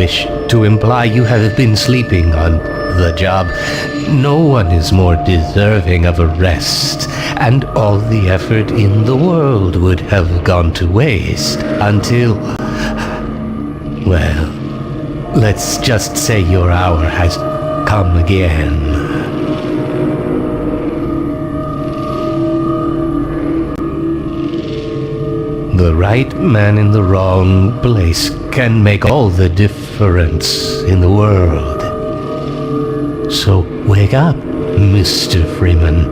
wish to imply you have been sleeping on the job. No one is more deserving of a rest, and all the effort in the world would have gone to waste until... well, let's just say your hour has come again. The right man in the wrong place can make all the difference in the world. So wake up, Mr. Freeman.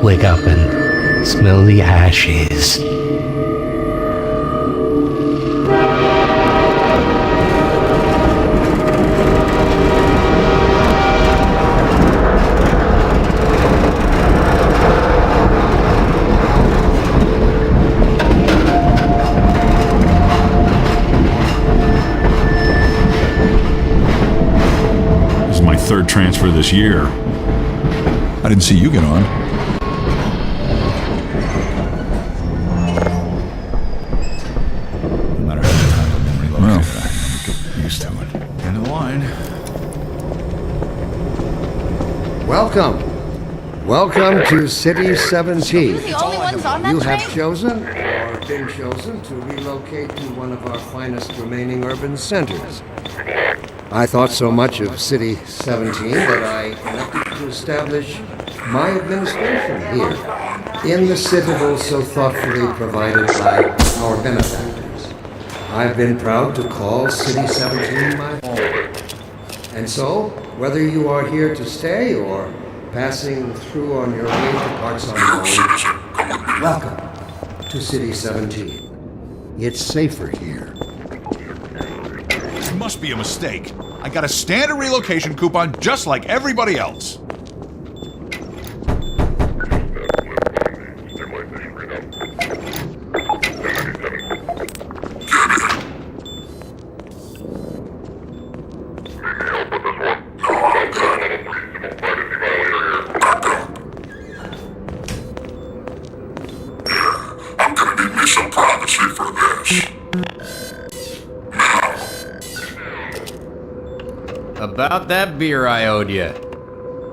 Wake up and smell the ashes. Third transfer this year. I didn't see you get on. No matter how many times I've been relocated, I get used to it. End of the line. Welcome. Welcome to City 17. The only ones on that You have train? chosen, or been chosen, to relocate to one of our finest remaining urban centers. I thought so much of City 17 that I elected to establish my administration here, in the citadel so thoughtfully provided by our benefactors. I've been proud to call City 17 my home. And so, whether you are here to stay or passing through on your way to parts unknown, welcome to City 17. It's safer here. It must be a mistake. I got a standard relocation coupon just like everybody else. I'm gonna need me some privacy for this. About that beer I owed you.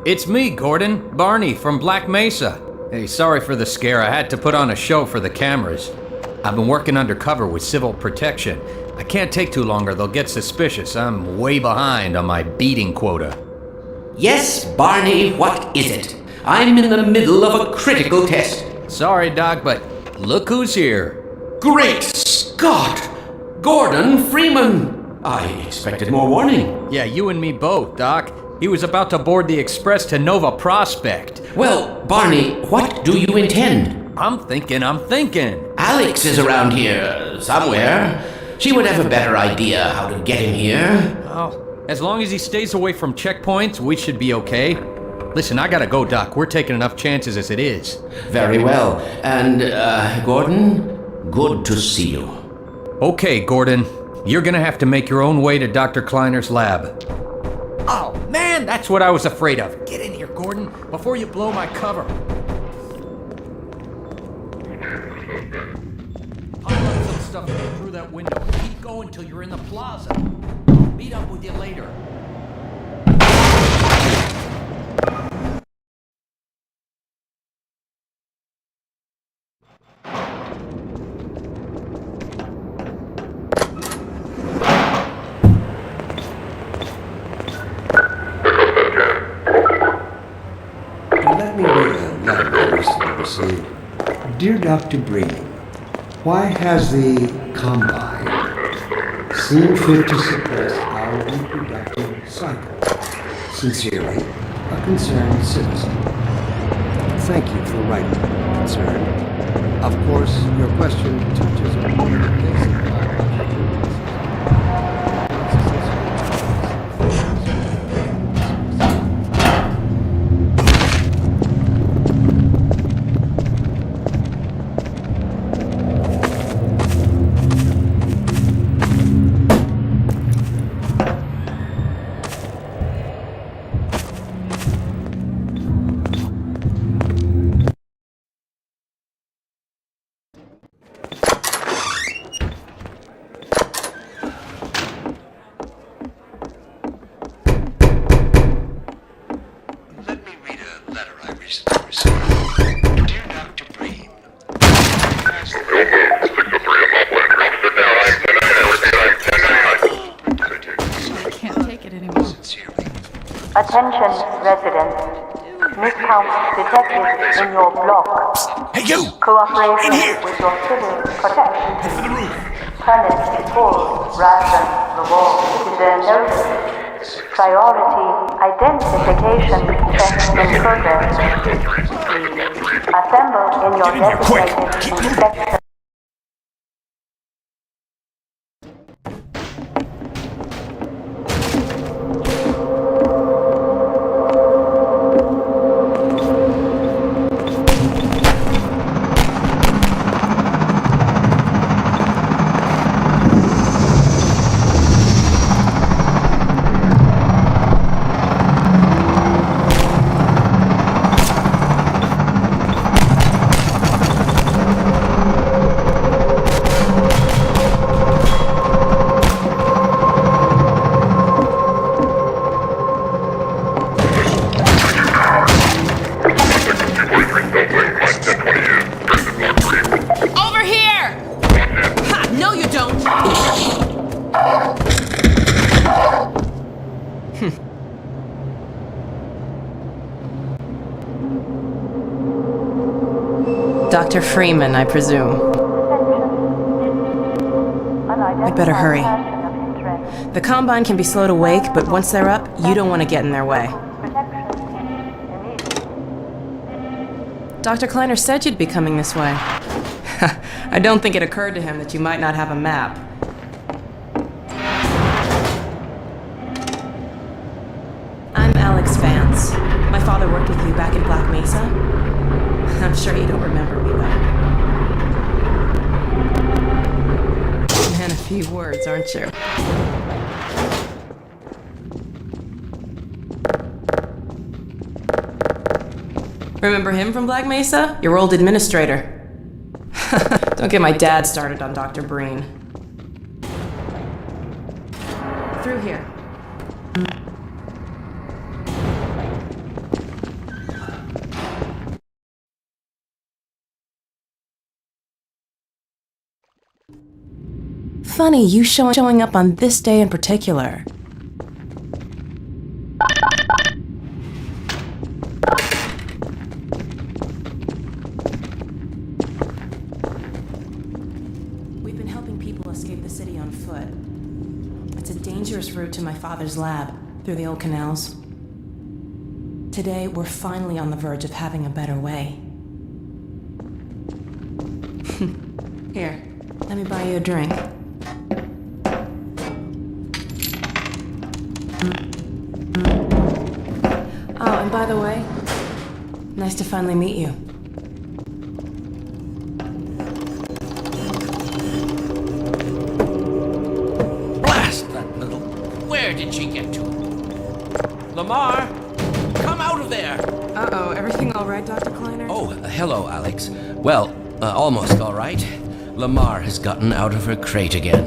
It's me, Gordon, Barney from Black Mesa. Hey, sorry for the scare. I had to put on a show for the cameras. I've been working undercover with civil protection. I can't take too long or they'll get suspicious. I'm way behind on my beating quota. Yes, Barney, what is it? I'm in the middle of a critical test. Sorry, Doc, but look who's here. Great Scott! Gordon Freeman! I expected more warning. Yeah, you and me both, Doc. He was about to board the express to Nova Prospect. Well, Barney, what do you intend? I'm thinking. Alex is around here somewhere. She would have a better idea how to get him here. Oh, as long as he stays away from checkpoints, we should be okay. Listen, I gotta go, Doc. We're taking enough chances as it is. Very well. And, Gordon, good to see you. Okay, Gordon. You're gonna have to make your own way to Dr. Kleiner's lab. Oh, man, that's what I was afraid of. Get in here, Gordon, before you blow my cover. Highlight some stuff through that window. Keep going till you're in the plaza. I'll meet up with you later. Let me read a letter I recently received. Dear Dr. Breen, why has the Combine seen fit to suppress our reproductive cycle? Sincerely, a concerned citizen. Thank you for writing, concern. Of course, your question touches on one of the basic biological Attention, residents. Miscount detected in your block. Hey, you! Cooperation In here! with your civil protection. Head for the roof. Permit is full, ration reward. Citizen notice. Priority identification check in progress. Please assemble in your Get in here, quick! designated Keep moving! inspection. Over here! Ha! No, you don't! Dr. Freeman, I presume. We better hurry. The Combine can be slow to wake, but once they're up, you don't want to get in their way. Dr. Kleiner said you'd be coming this way. I don't think it occurred to him that you might not have a map. I'm Alex Vance. My father worked with you back in Black Mesa. I'm sure you don't remember me, though. Man, a few words, aren't you? Remember him from Black Mesa? Your old administrator. Don't get my dad started on Dr. Breen. Through here. Funny, you showing up on this day in particular. We've been helping people escape the city on foot. It's a dangerous route to my father's lab, through the old canals. Today, we're finally on the verge of having a better way. Here, let me buy you a drink. Oh, and by the way, nice to finally meet you. Blast that little... Where did she get to? Lamar, come out of there! Uh-oh, everything all right, Dr. Kleiner? Oh, hello, Alex. Well, almost all right. Lamar has gotten out of her crate again.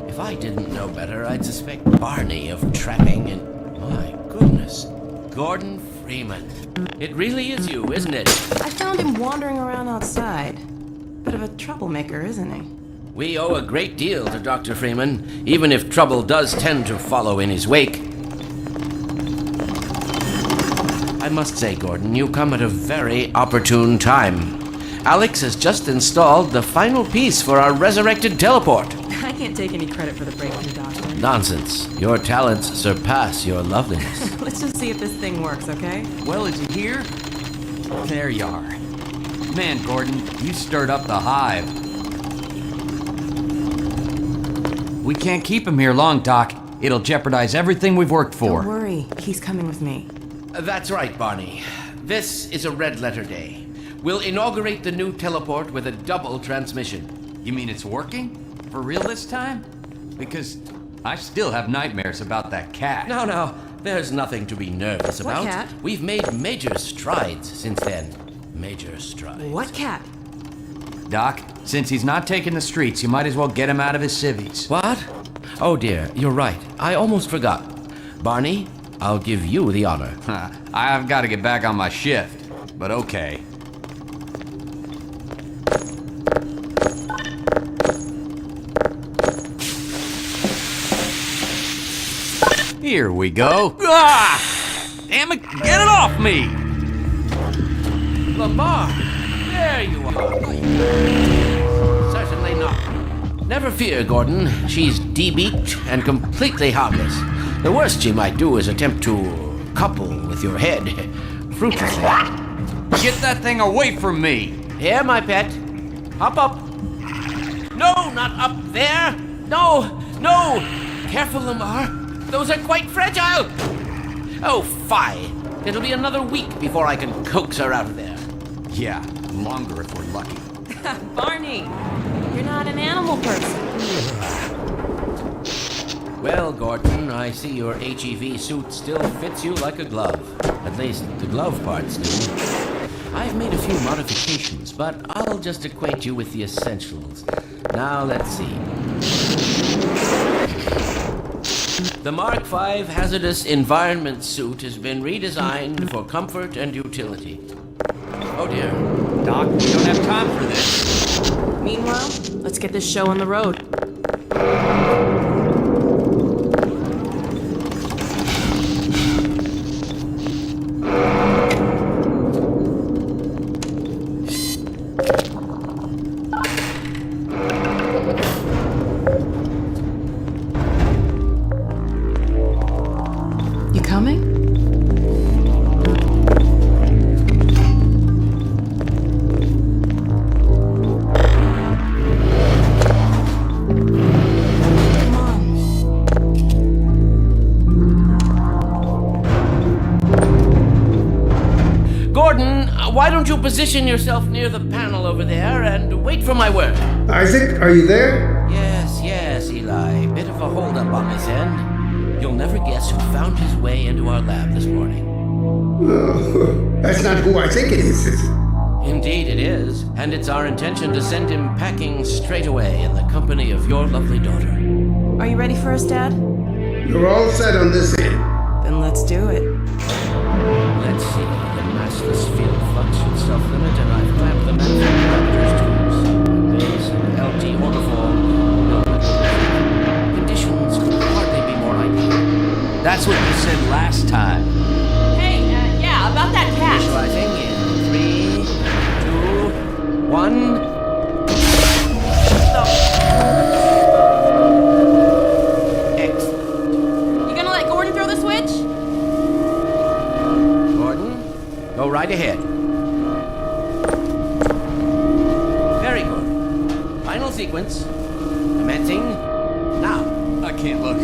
If I didn't know better, I'd suspect Barney of trapping and... My goodness. Gordon Freeman. It really is you, isn't it? I found him wandering around outside. Bit of a troublemaker, isn't he? We owe a great deal to Dr. Freeman, even if trouble does tend to follow in his wake. I must say, Gordon, you come at a very opportune time. Alex has just installed the final piece for our resurrected teleport. I can't take any credit for the breakthrough, Doctor. Nonsense. Your talents surpass your loveliness. Let's just see if this thing works, okay? Well, is he here? There you are. Man, Gordon, you stirred up the hive. We can't keep him here long, Doc. It'll jeopardize everything we've worked for. Don't worry, he's coming with me. That's right, Barney. This is a red letter day. We'll inaugurate the new teleport with a double transmission. You mean it's working? For real this time? Because I still have nightmares about that cat. No, there's nothing to be nervous What about. cat? We've made major strides since then. Major strides. What cat? Doc, since he's not taking the streets, you might as well get him out of his civvies. What? Oh dear, you're right. I almost forgot. Barney, I'll give you the honor. I've got to get back on my shift, but okay. Here we go. Ah! Damn it, get it off me! Lamar, there you are. Certainly not. Never fear, Gordon. She's debeaked and completely harmless. The worst she might do is attempt to couple with your head. Fruitlessly. Get that thing away from me! Here, my pet. Hop up. No, not up there. No, no. Careful, Lamar. Those are quite fragile. Oh, fie. It'll be another week before I can coax her out of there. Yeah, longer if we're lucky. Barney, you're not an animal person. Well, Gordon, I see your HEV suit still fits you like a glove. At least the glove parts do. I've made a few modifications, but I'll just acquaint you with the essentials. Now, let's see. The Mark V hazardous environment suit has been redesigned for comfort and utility. Oh dear. Doc, we don't have time for this. Meanwhile, let's get this show on the road. You coming? Gordon, why don't you position yourself near the panel over there and wait for my word? Isaac, are you there? Yes, Eli. Bit of a holdup on this end. You'll never guess who found his way into our lab this morning. Oh, that's not who I think it is. Indeed it is, and it's our intention to send him packing straight away in the company of your lovely daughter. Are you ready for us, Dad? You're all set on this end. Then let's do it. Let's see. The massless field flux should self-limit, and I've clamped the manifold parameters tubes. Base and LT orbifold. Conditions could hardly be more ideal. That's what you said last time. Hey, yeah, about that cat. Visualizing in 3, 2, 1. Excellent. You gonna let Gordon throw the switch? Gordon, go right ahead. Very good. Final sequence. Commencing now. I can't look.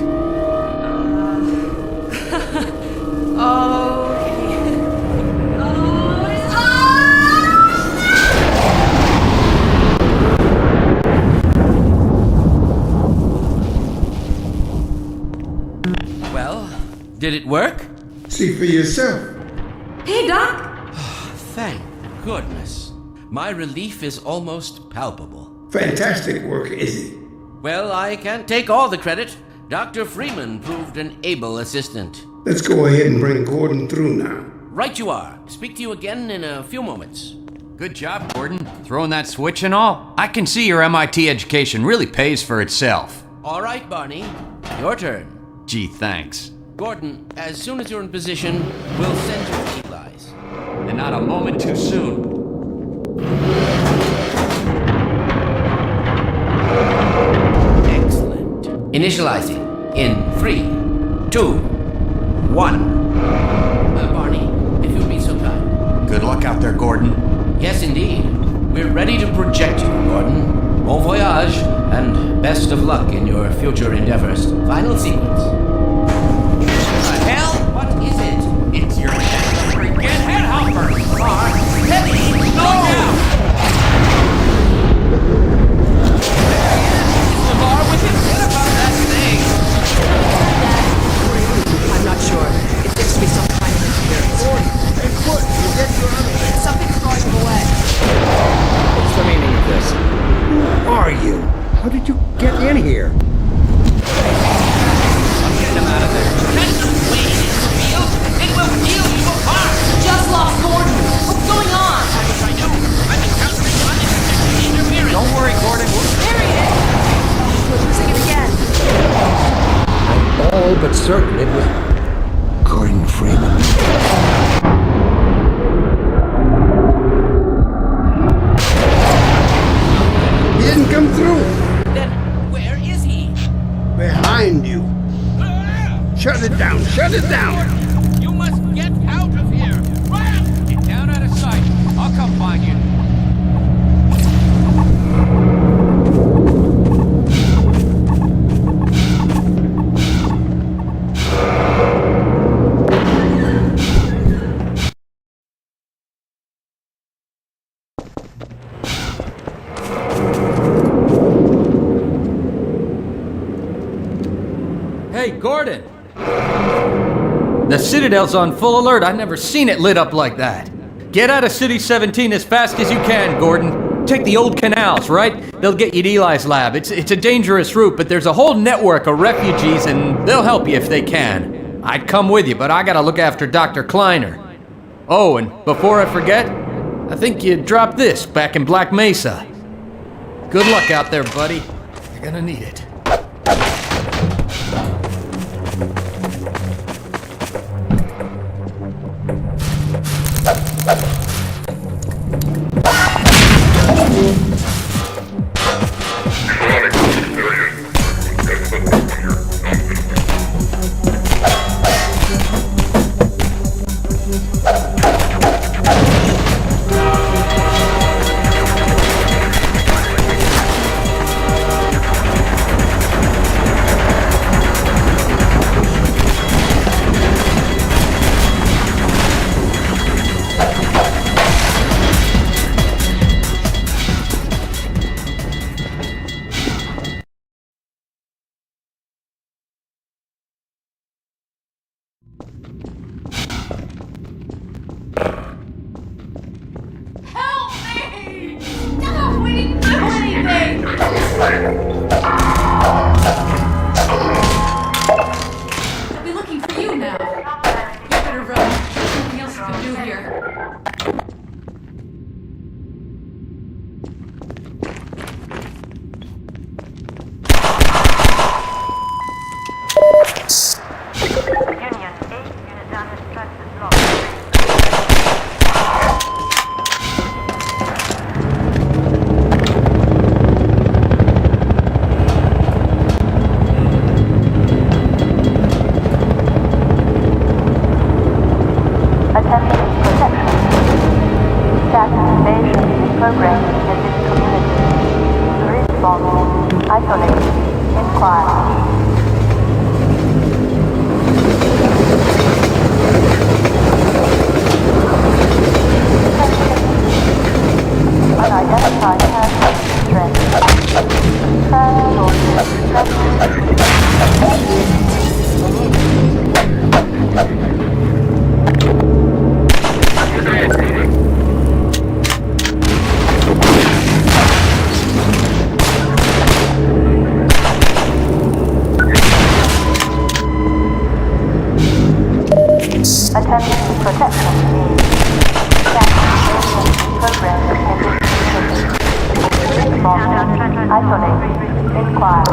Well, did it work? See for yourself. Hey, Doc. Thank goodness. My relief is almost palpable. Fantastic work, Izzy. Well, I can't take all the credit. Dr. Freeman proved an able assistant. Let's go ahead and bring Gordon through now. Right you are. Speak to you again in a few moments. Good job, Gordon. Throwing that switch and all. I can see your MIT education really pays for itself. All right, Barney. Your turn. Gee, thanks. Gordon, as soon as you're in position, we'll send you to Eli's. And not a moment too soon. Excellent. Initializing in 3, 2, 1. Barney, if you'd be so kind. Good luck out there, Gordon. Yes, indeed. We're ready to project you, Gordon. Bon voyage, and best of luck in your future endeavors. Final sequence. The hell? What is it? It's your freaking head hopper. Lamar, heavy, slow down! Lamar with his head about that thing. I'm not sure. It seems to be some kind of interference. Something's drawing him away. What's the meaning of this? Who are you? How did you get in here? I'm getting him out of there. That's the way it is, Field. It will peel you apart! Just lost Gordon. What's going on? I wish I knew. I'm encountering unexpected interference. Don't worry, Gordon. There he is. We're losing it again. I'm all but certain it was... Gordon Freeman. He didn't come through. Then where is he? Behind you. Shut it down. Shut it down. You must get out of here! Run! Get down out of sight. I'll come find you. Hey, Gordon! The Citadel's on full alert. I've never seen it lit up like that. Get out of City 17 as fast as you can, Gordon. Take the old canals, right? They'll get you to Eli's lab. It's a dangerous route, but there's a whole network of refugees, and they'll help you if they can. I'd come with you, but I gotta look after Dr. Kleiner. Oh, and before I forget, I think you dropped this back in Black Mesa. Good luck out there, buddy. You're gonna need it. I'll be looking for you now. You better run. There's nothing else you can do here. Union 8 unit damage traffic lost. Attempting protection. Staff invasion program in this community. Response. Isolate. Inquire. Unidentified person strength. Attempting protection needs. Program in this community. Isolate. Inquire.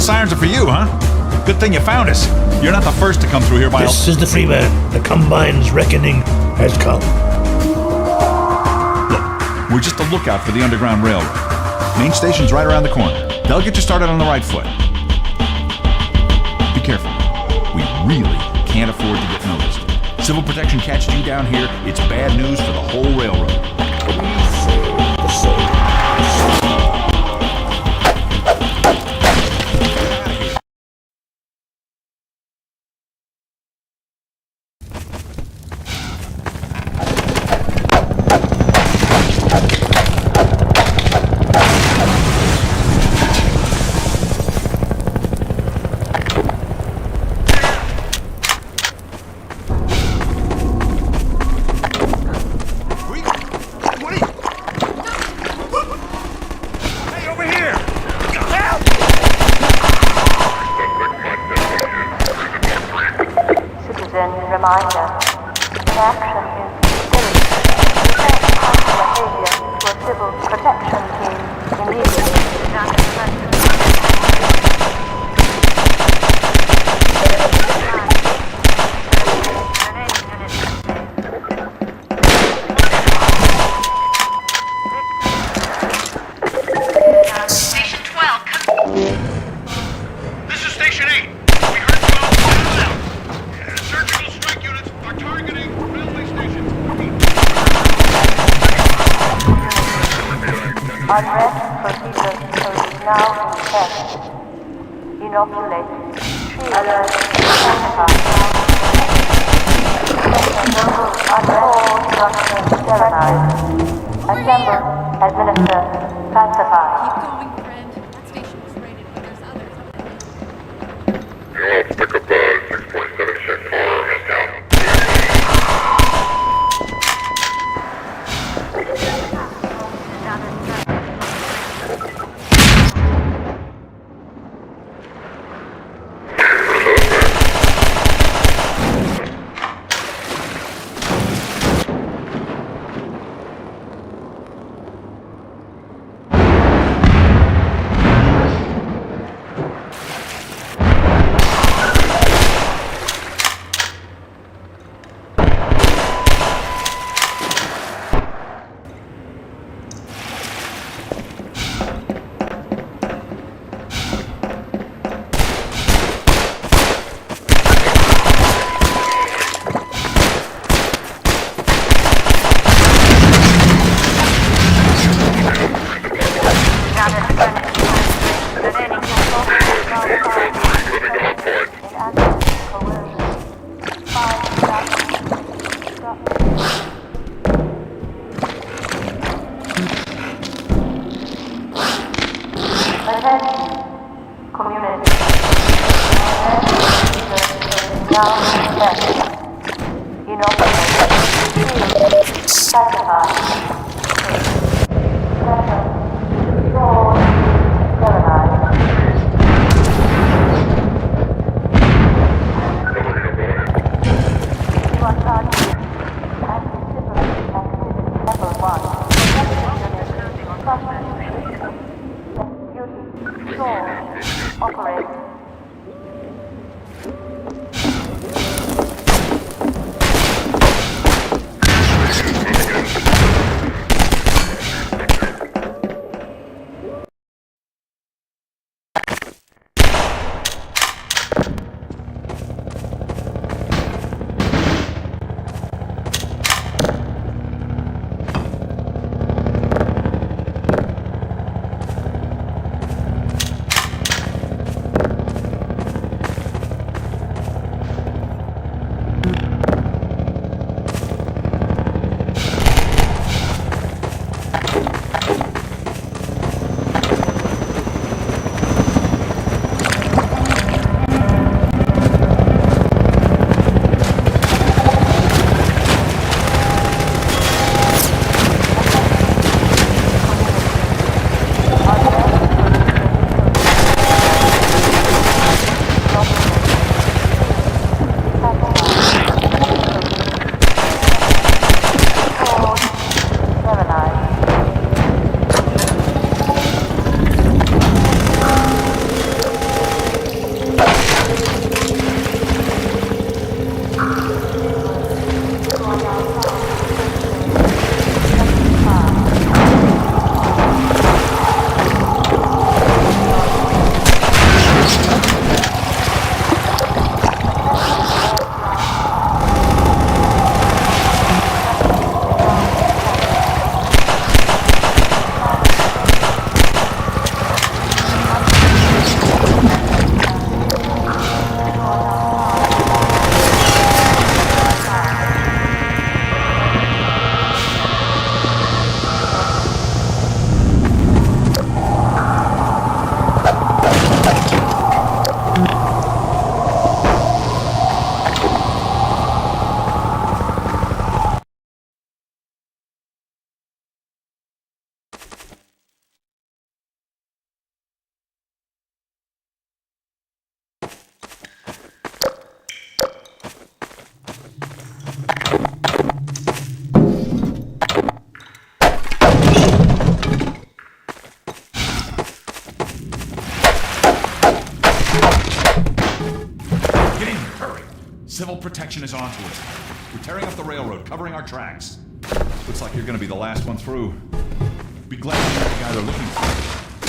sirens are for you, huh? Good thing you found us. You're not the first to come through here by... This is the Freeman. The Combine's reckoning has come. Look, we're just a lookout for the Underground Railroad. Main station's right around the corner. They'll get you started on the right foot. Be careful. We really can't afford to get noticed. Civil protection catches you down here, it's bad news for the whole railroad. Reminder, inaction is silly. Report harmful behavior to a civil protection team immediately. Station 12, come. This is Station 8. We heard 12 out. Surgical strike units are targeting railway station. Unrest procedure is now in test. Inoculate. Tree alert. Unrest structure sterilized. Assemble. Administer. Pacify. Keep going, friend. That station was raided, but there's others up there. You'll pick up 6.76 for head down. Civil protection is onto us. We're tearing up the railroad, covering our tracks. Looks like you're gonna be the last one through. Be glad you got the guy they're looking for.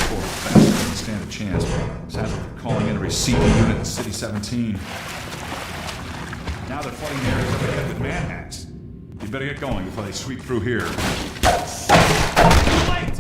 Poor bastard doesn't stand a chance. Sadly, they're calling in a receiving unit in City 17. Now they're flooding the area overhead with manhacks. You better get going before they sweep through here. Too late!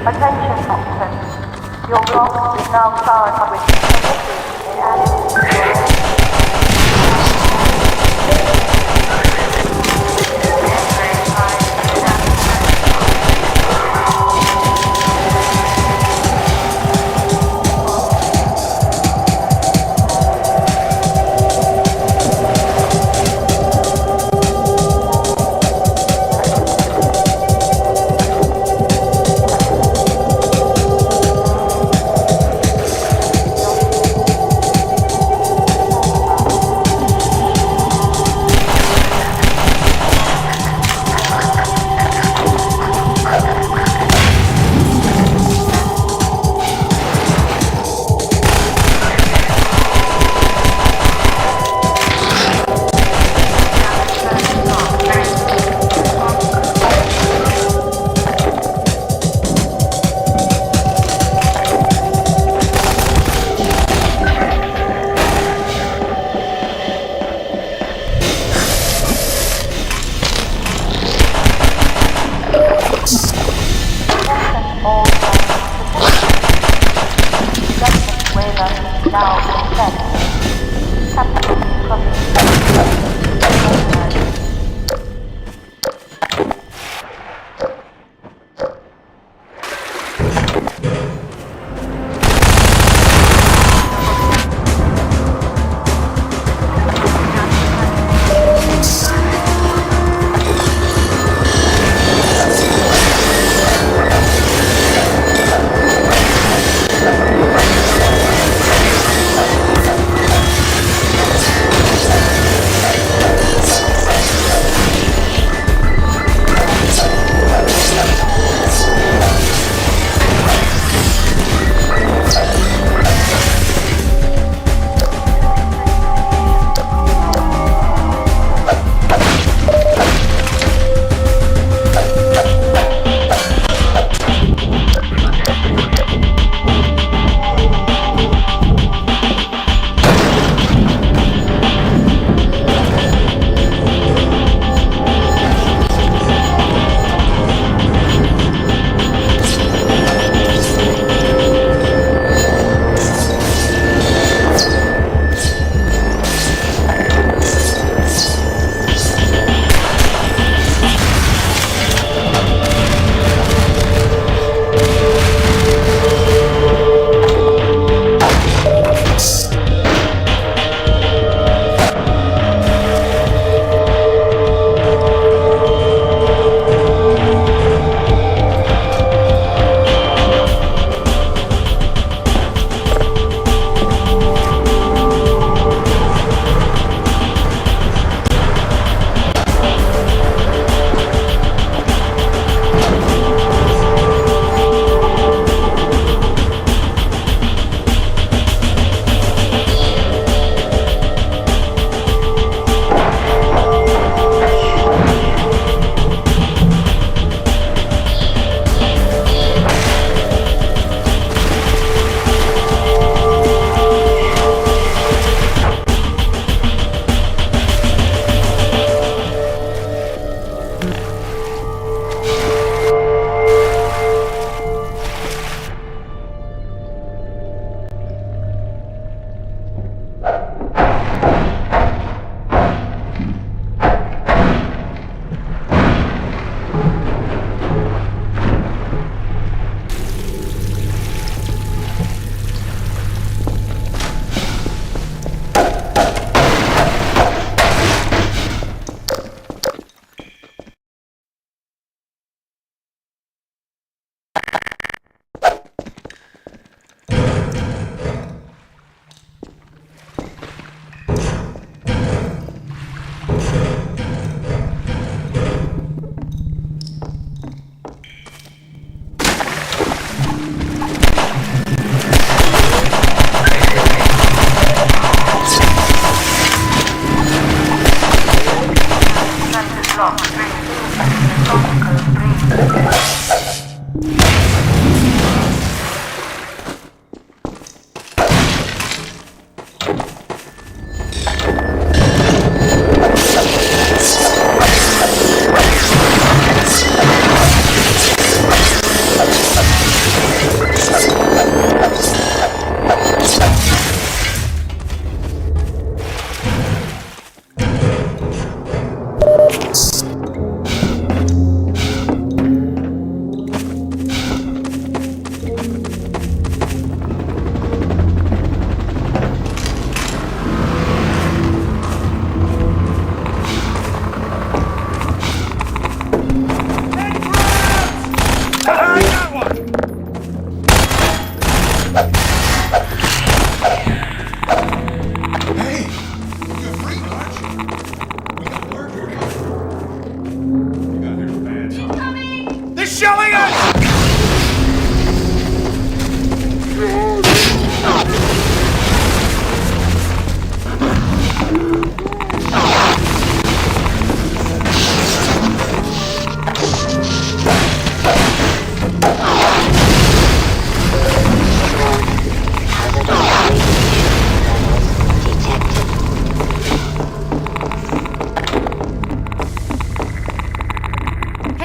Attention, officers. Your block is now powered with in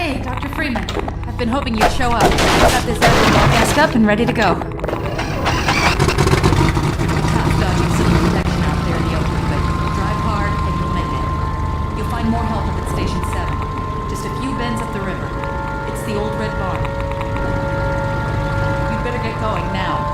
Hey, Dr. Freeman. I've been hoping you'd show up. I've got this everything all gassed up and ready to go. Tough dog you some protection out there in the open, but drive hard and you'll make it. You'll find more help up at Station 7. Just a few bends up the river. It's the old red barn. You'd better get going now.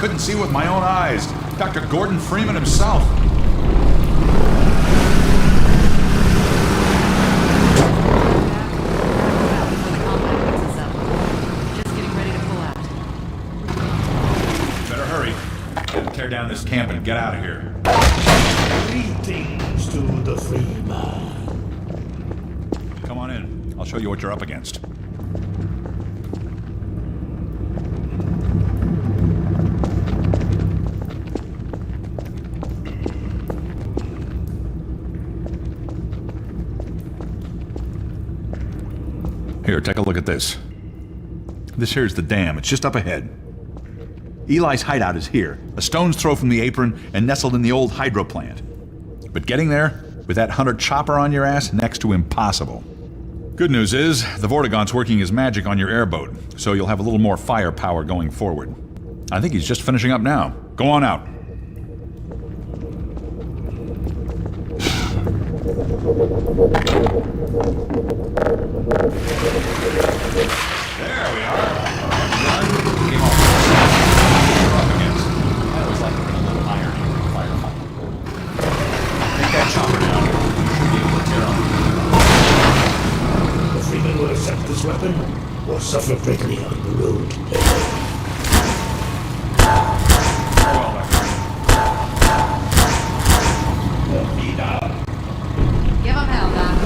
couldn't see with my own eyes. Dr. Gordon Freeman himself. Better hurry. Tear down this camp and get out of here. Greetings to the Freeman. Come on in. I'll show you what you're up against. Here, take a look at this. This here's the dam. It's just up ahead. Eli's hideout is here, a stone's throw from the apron and nestled in the old hydro plant. But getting there, with that hunter chopper on your ass, next to impossible. Good news is, the Vortigaunt's working his magic on your airboat, so you'll have a little more firepower going forward. I think he's just finishing up now. Go on out. There we are. Came off. We're up against. I always like to bring a little iron in the firefight. Take that chopper down. You should be able to tear on. The Freeman will accept this weapon or suffer greatly on the road. Very well, Doctor. Give him hell, Doc.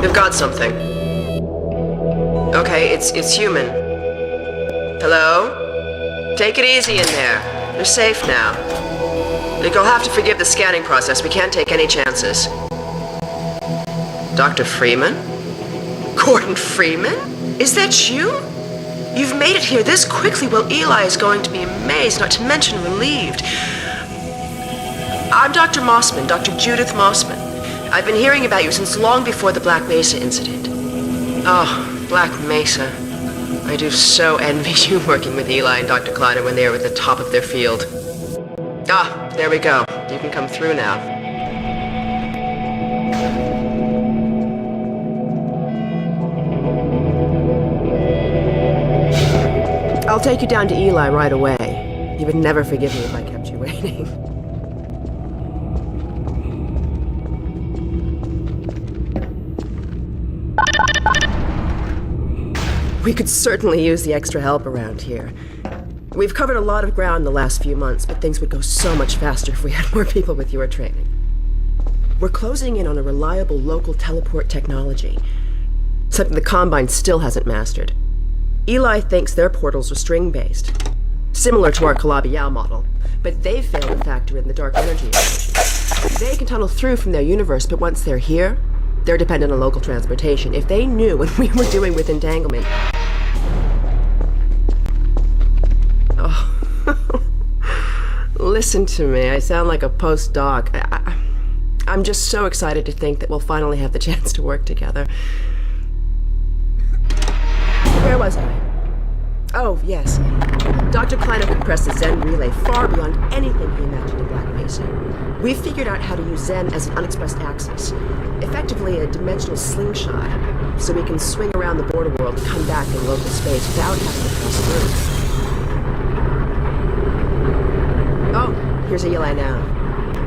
We've got something. Okay, it's human. Hello? Take it easy in there. You're safe now. Look, you'll have to forgive the scanning process. We can't take any chances. Dr. Freeman? Gordon Freeman? Is that you? You've made it here this quickly. Well, Eli is going to be amazed, not to mention relieved. I'm Dr. Mossman, Dr. Judith Mossman. I've been hearing about you since long before the Black Mesa incident. Oh, Black Mesa. I do so envy you working with Eli and Dr. Kleiner when they were at the top of their field. Ah, there we go. You can come through now. I'll take you down to Eli right away. He would never forgive me if I kept you waiting. We could certainly use the extra help around here. We've covered a lot of ground the last few months, but things would go so much faster if we had more people with your training. We're closing in on a reliable local teleport technology, something the Combine still hasn't mastered. Eli thinks their portals are string-based, similar to our Calabi-Yau model, but they've failed to factor in the dark energy equation. They can tunnel through from their universe, but once they're here, they're dependent on local transportation. If they knew what we were doing with entanglement... Oh. Listen to me. I sound like a postdoc. I'm just so excited to think that we'll finally have the chance to work together. Where was I? Oh, yes. Dr. Kleiner could press the Zen relay far beyond anything he imagined in Black Mesa. We've figured out how to use Zen as an unexpressed axis, effectively a dimensional slingshot, so we can swing around the border world and come back in local space without having to cross through. Oh, here's Eli now.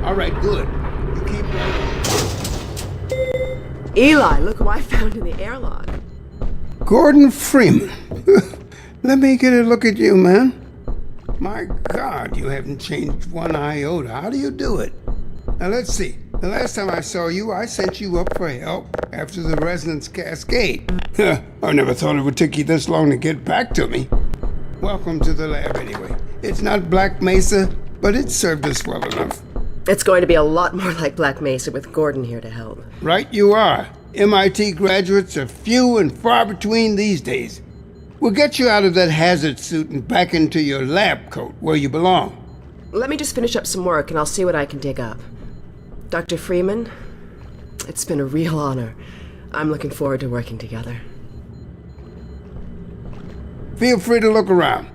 All right, good. You keep going. Eli, look who I found in the airlock. Gordon Freeman. Let me get a look at you, man. My God, you haven't changed one iota. How do you do it? Now, let's see. The last time I saw you, I sent you up for help after the resonance cascade. I never thought it would take you this long to get back to me. Welcome to the lab, anyway. It's not Black Mesa, but it served us well enough. It's going to be a lot more like Black Mesa with Gordon here to help. Right you are. MIT graduates are few and far between these days. We'll get you out of that hazard suit and back into your lab coat where you belong. Let me just finish up some work and I'll see what I can dig up. Dr. Freeman, it's been a real honor. I'm looking forward to working together. Feel free to look around.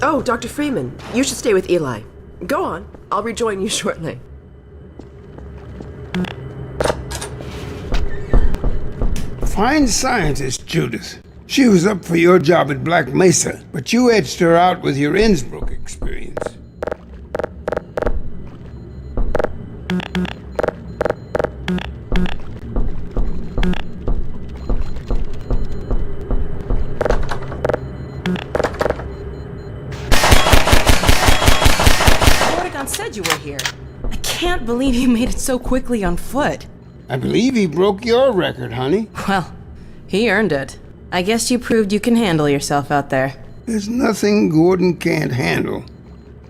Oh, Dr. Freeman, you should stay with Eli. Go on. I'll rejoin you shortly. Fine scientist, Judith. She was up for your job at Black Mesa, but you edged her out with your Innsbruck experience. Said you were here. I can't believe you made it so quickly on foot. I believe he broke your record, honey. Well, he earned it. I guess you proved you can handle yourself out there. There's nothing Gordon can't handle,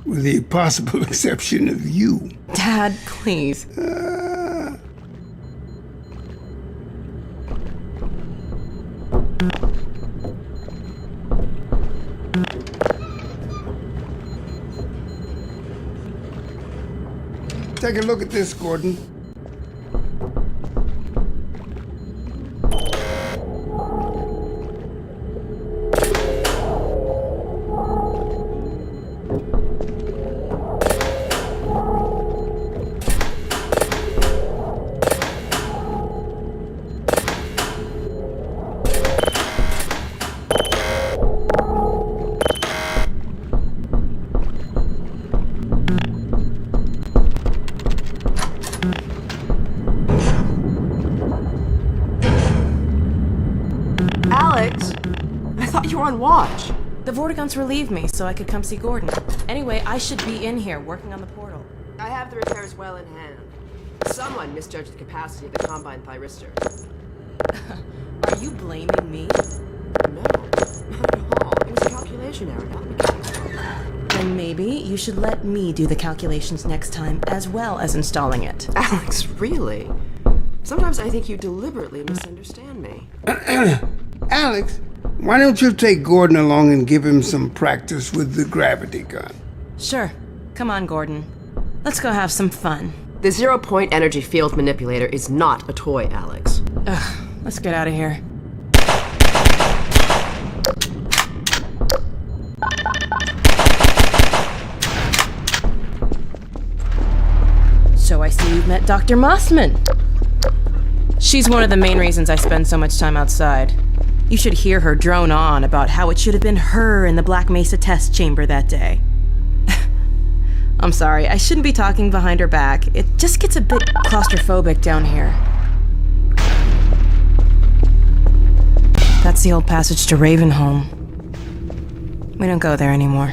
with the possible exception of you. Dad, please. Take a look at this, Gordon. Vortigaunt's relieved me so I could come see Gordon. Anyway, I should be in here working on the portal. I have the repairs well in hand. Someone misjudged the capacity of the Combine thyristor. Are you blaming me? No, not at all. It was a calculation error, not a mechanical problem. Then maybe you should let me do the calculations next time, as well as installing it. Alex, really? Sometimes I think you deliberately misunderstand me. Alex, why don't you take Gordon along and give him some practice with the gravity gun? Sure. Come on, Gordon. Let's go have some fun. The zero-point energy field manipulator is not a toy, Alex. Ugh, let's get out of here. So I see you've met Dr. Mossman. She's one of the main reasons I spend so much time outside. You should hear her drone on about how it should have been her in the Black Mesa test chamber that day. I'm sorry, I shouldn't be talking behind her back. It just gets a bit claustrophobic down here. That's the old passage to Ravenholm. We don't go there anymore.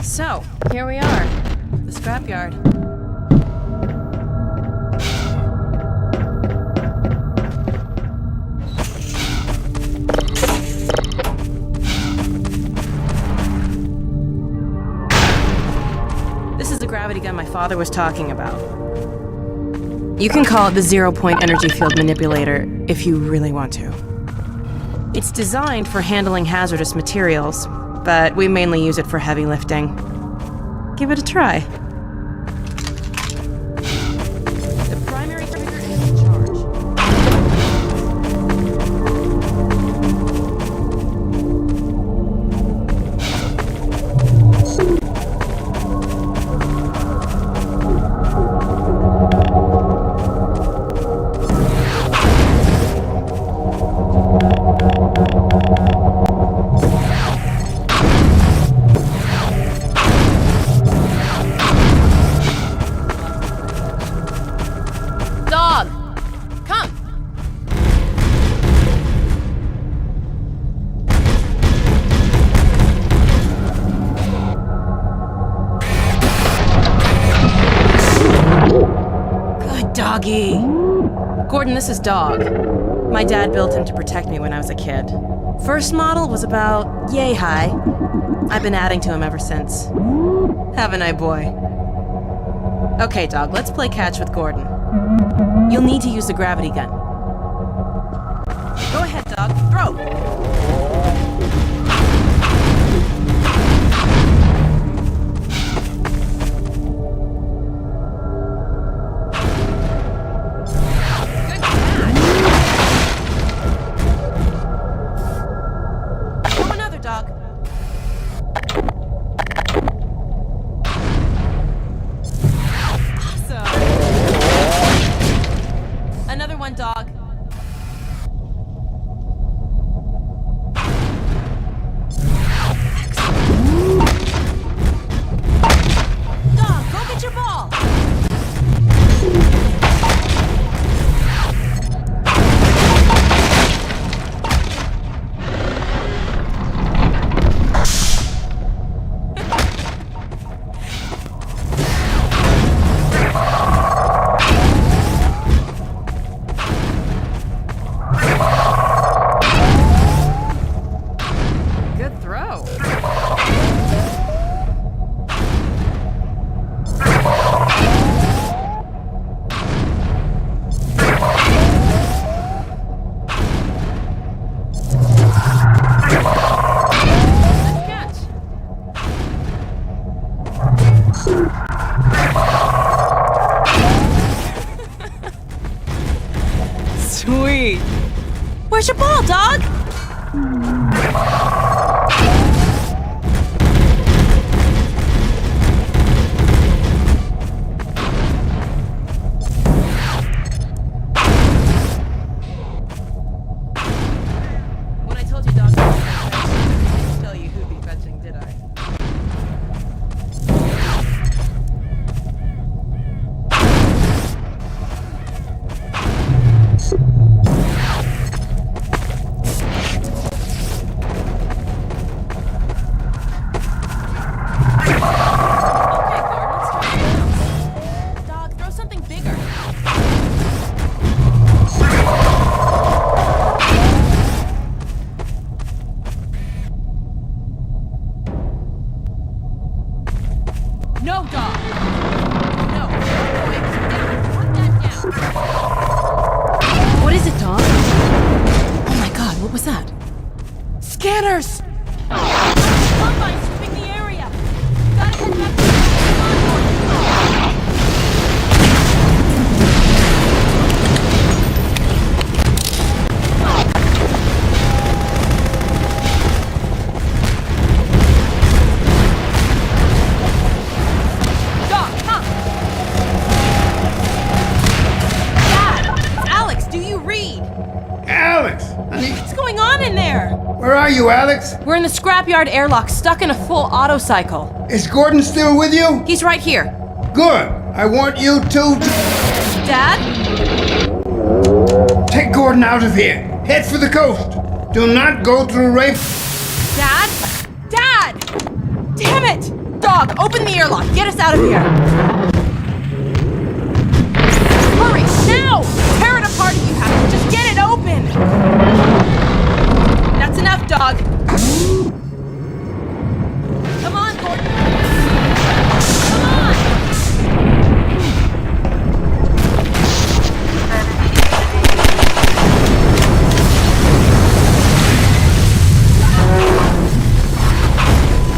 So, here we are, the scrapyard. This is the gravity gun my father was talking about. You can call it the zero-point energy field manipulator if you really want to. It's designed for handling hazardous materials, but we mainly use it for heavy lifting. Give it a try. The primary trigger is in charge. Gordon, this is Dog. My dad built him to protect me when I was a kid. First model was about yay high. I've been adding to him ever since. Haven't I, boy? Okay, Dog, let's play catch with Gordon. You'll need to use the gravity gun. Go ahead, Dog. Throw! Dog. Dog, go get your ball. Sweet. Where's your ball, Dog? No, dog! No. Wait, put that down. What is it, dog? Oh my god, what was that? Scanners! Combine sweeping the area! Gotta get back to the What's going on in there? Where are you, Alex? We're in the scrapyard airlock, stuck in a full auto cycle. Is Gordon still with you? He's right here. Good. I want you to... Dad? Take Gordon out of here. Head for the coast. Do not go through Rafe. Dad? Dad! Damn it! Dog, open the airlock. Get us out of here. Hurry, now! Tear it apart if you have to. Just get it open. That's enough, dog. Come on, Gordon. Come on!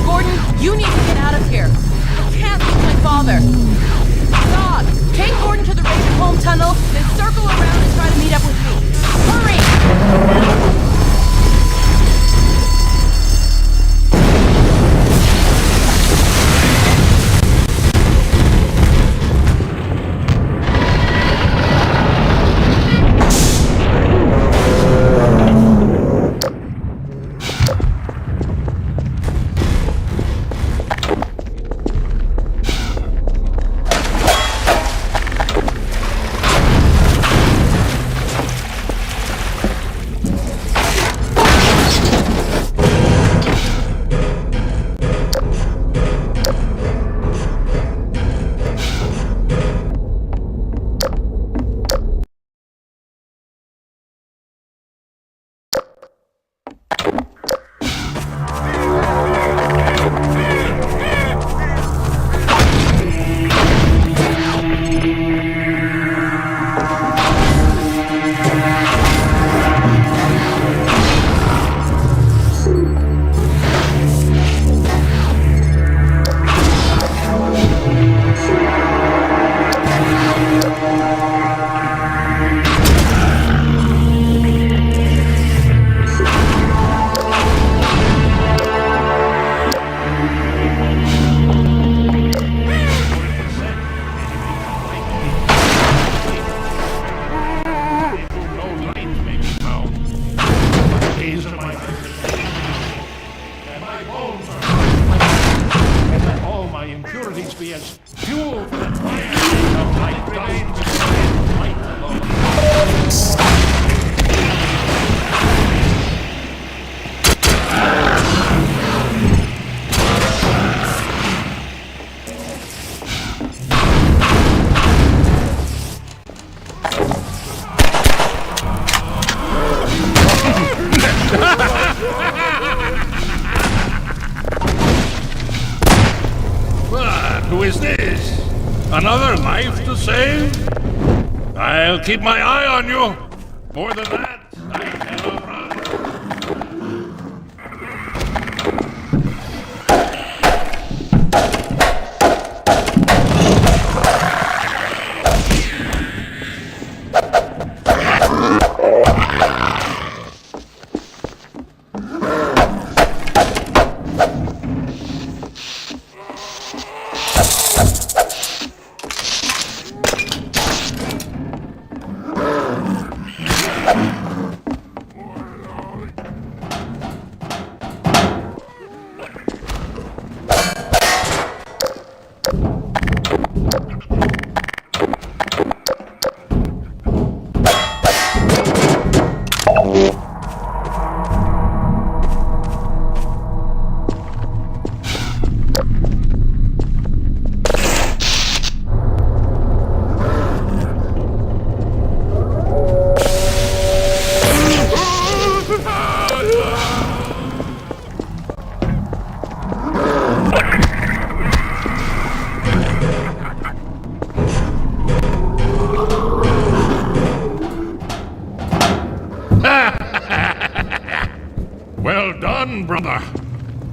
Gordon, you need to get out of here. I can't leave my father. Dog, take Gordon to the Ravenholm tunnel, then circle around and try to meet up with me. Hurry! Who is this? Another life to save? I'll keep my eye on you. More than that, I cannot run.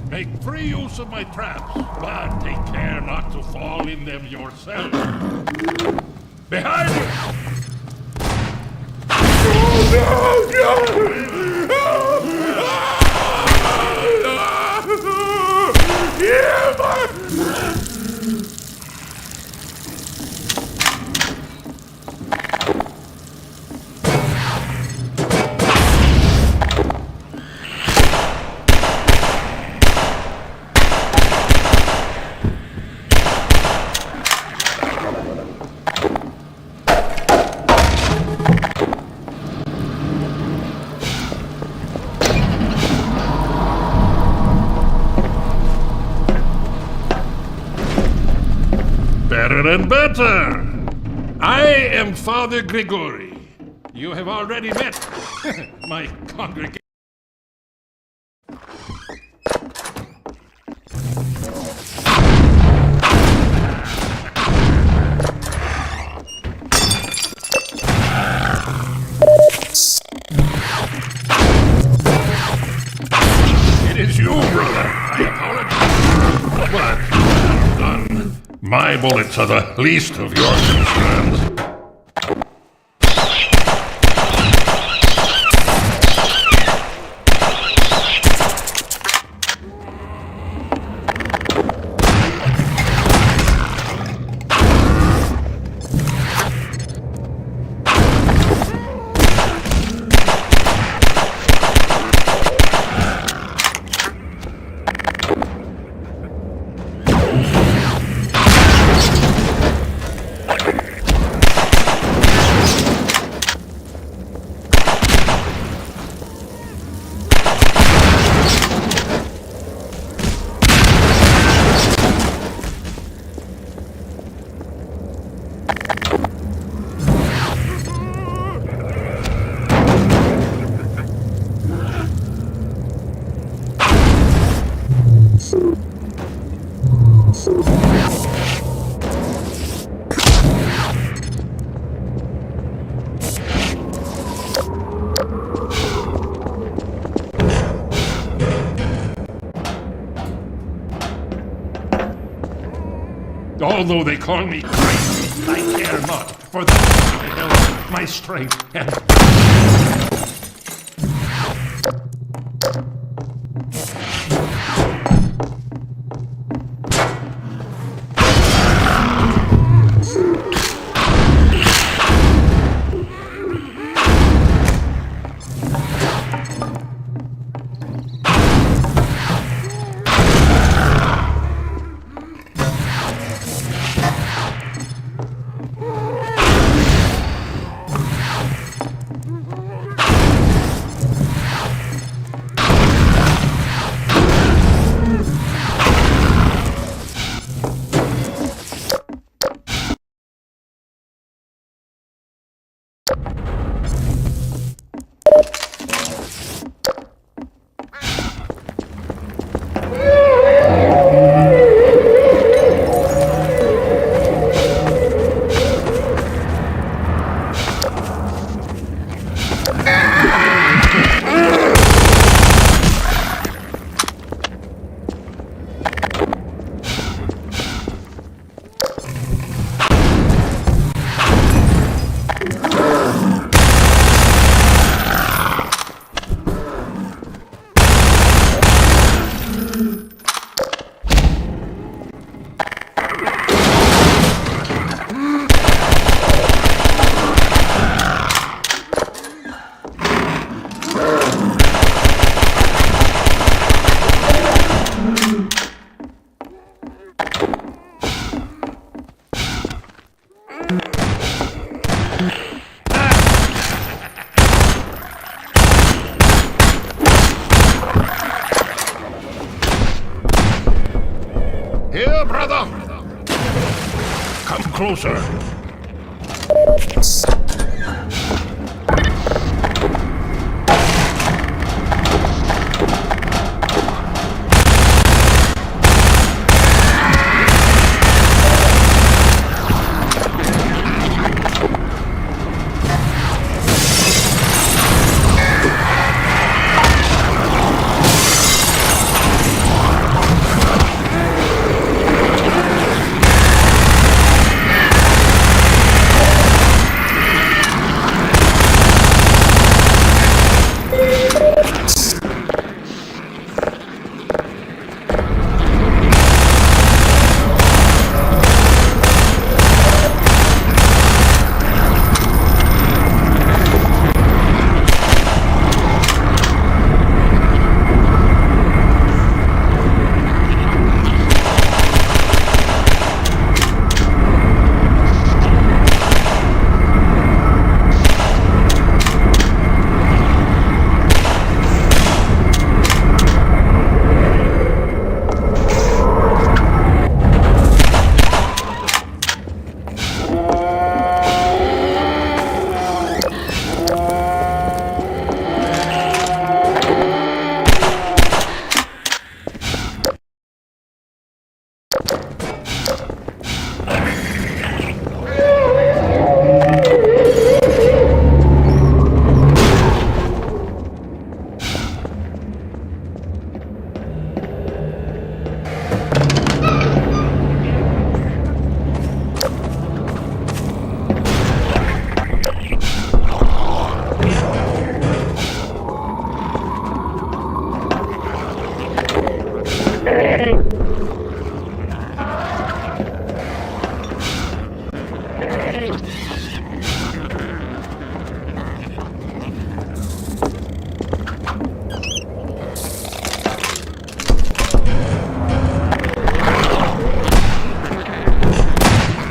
Make free use of my traps, but take care not to fall in them yourself. Behind you! Better and better! I am Father Grigori. You have already met my congregation. It is you, brother. I apologize. But well done. My bullets are the least of your concerns. Although they call me crazy, I care not, for that I held my strength and... Here, brother! Come closer.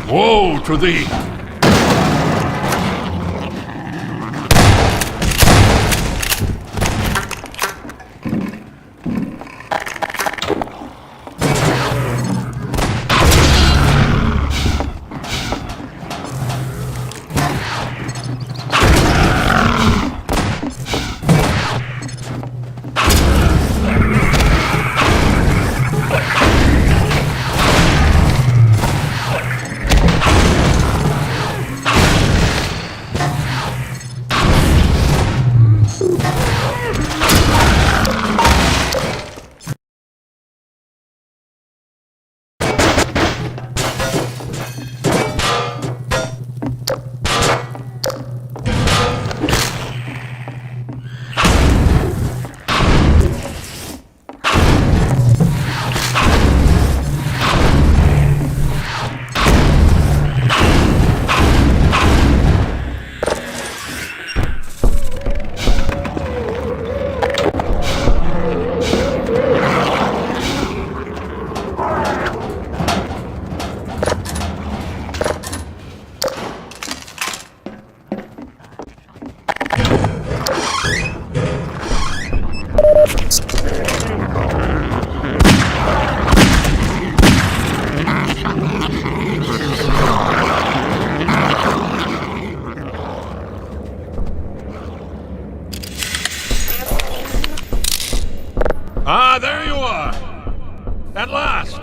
Woe to thee! Ah, there you are! At last!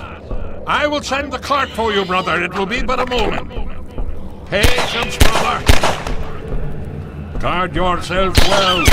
I will send the cart for you, brother. It will be but a moment. Patience, brother! Guard yourself well.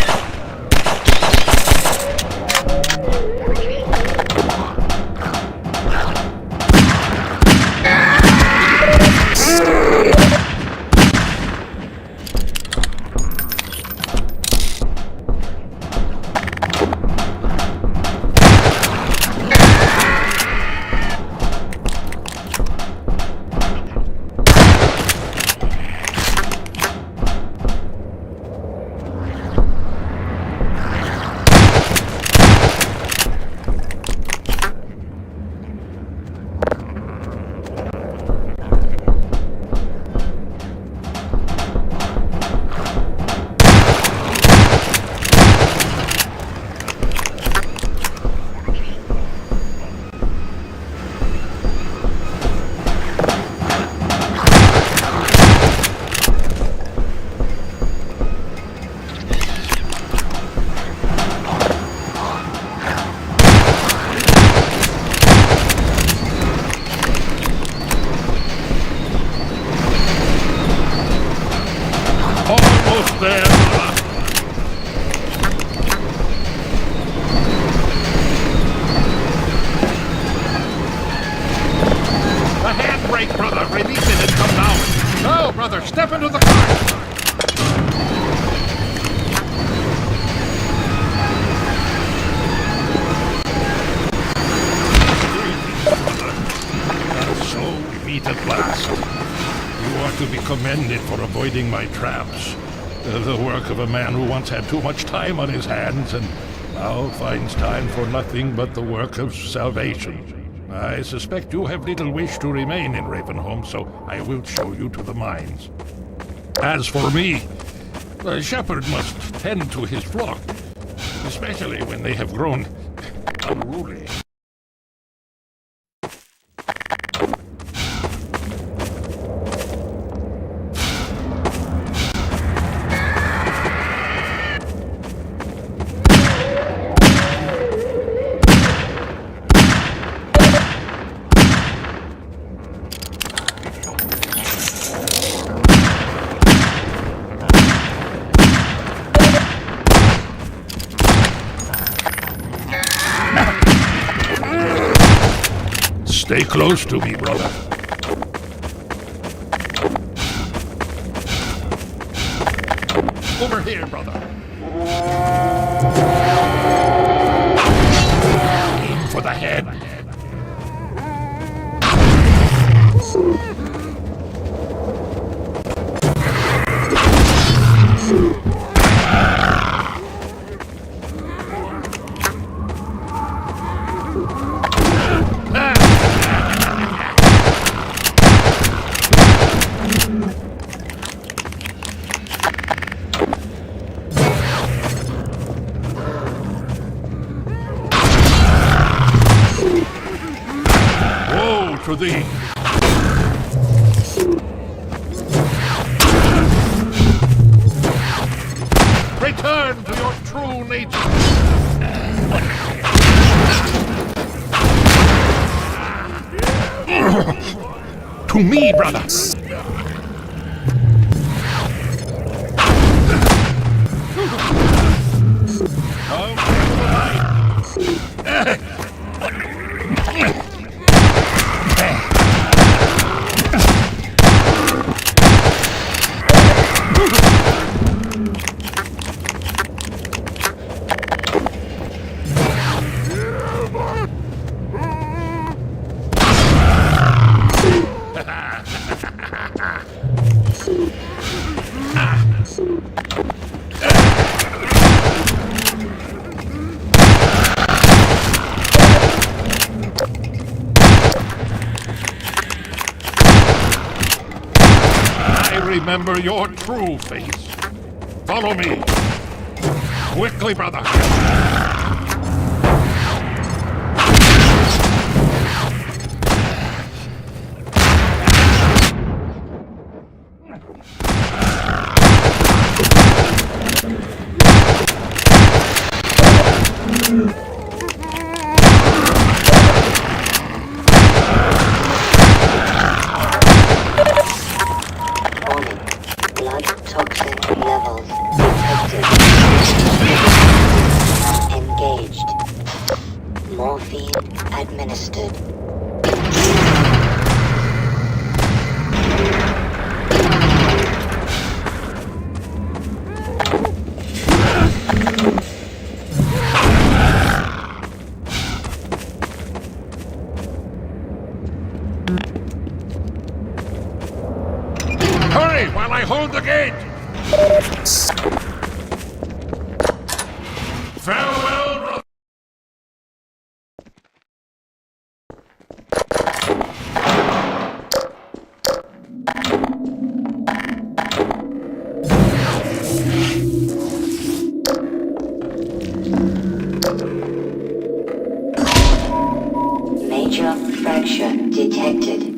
Almost there. The handbrake, brother. Release it and come down. No, brother. Step into the cart. And so we meet at last. You are to be commended for avoiding my traps. The work of a man who once had too much time on his hands and now finds time for nothing but the work of salvation. I suspect you have little wish to remain in Ravenholm, so I will show you to the mines. As for me, a shepherd must tend to his flock, especially when they have grown unruly. Stay close to me, brother. Over here, brother. Aim for the head. to thee. Return to your true nature. To me, brother. Remember your true face. Follow me. Quickly, brother. Hurry while I hold the gate! Farewell, brother! Major fracture detected.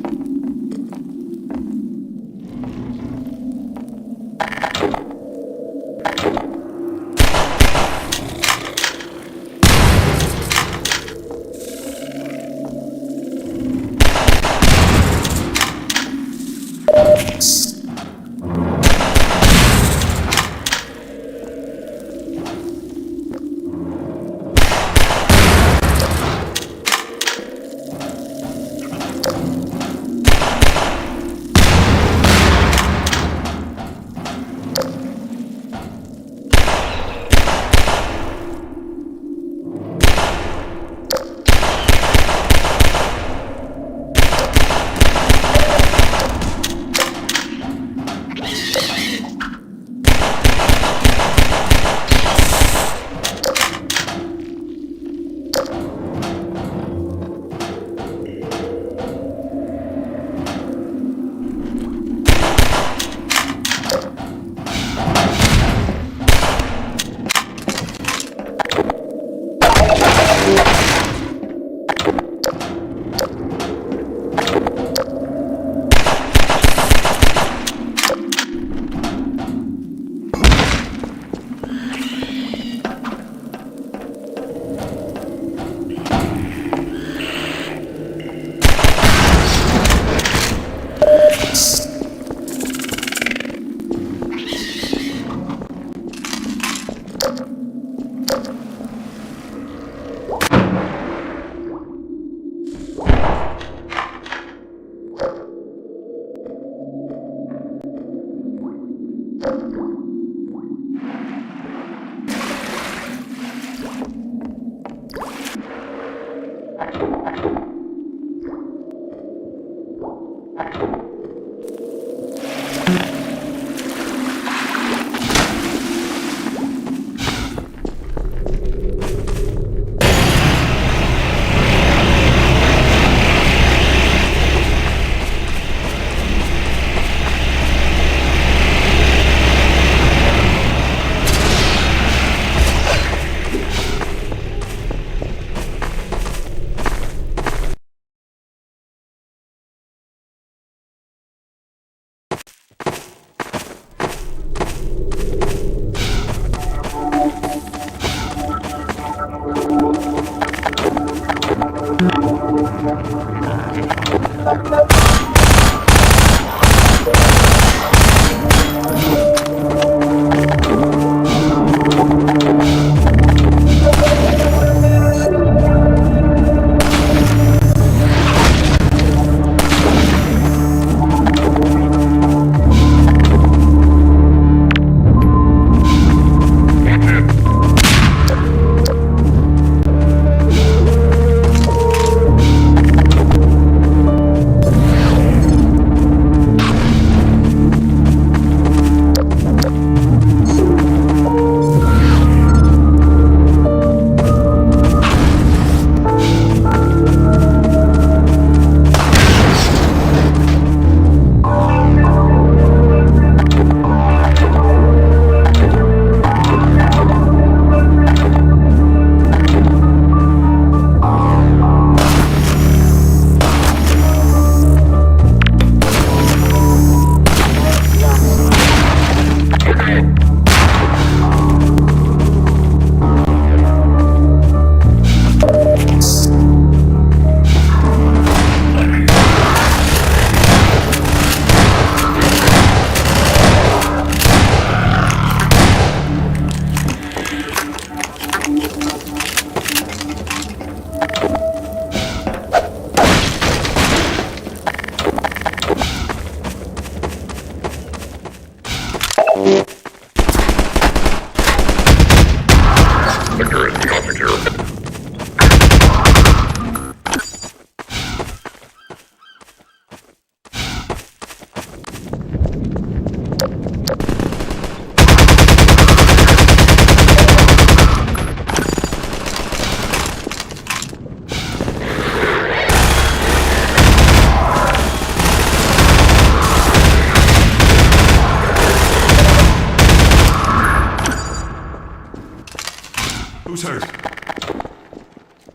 Who's hurt?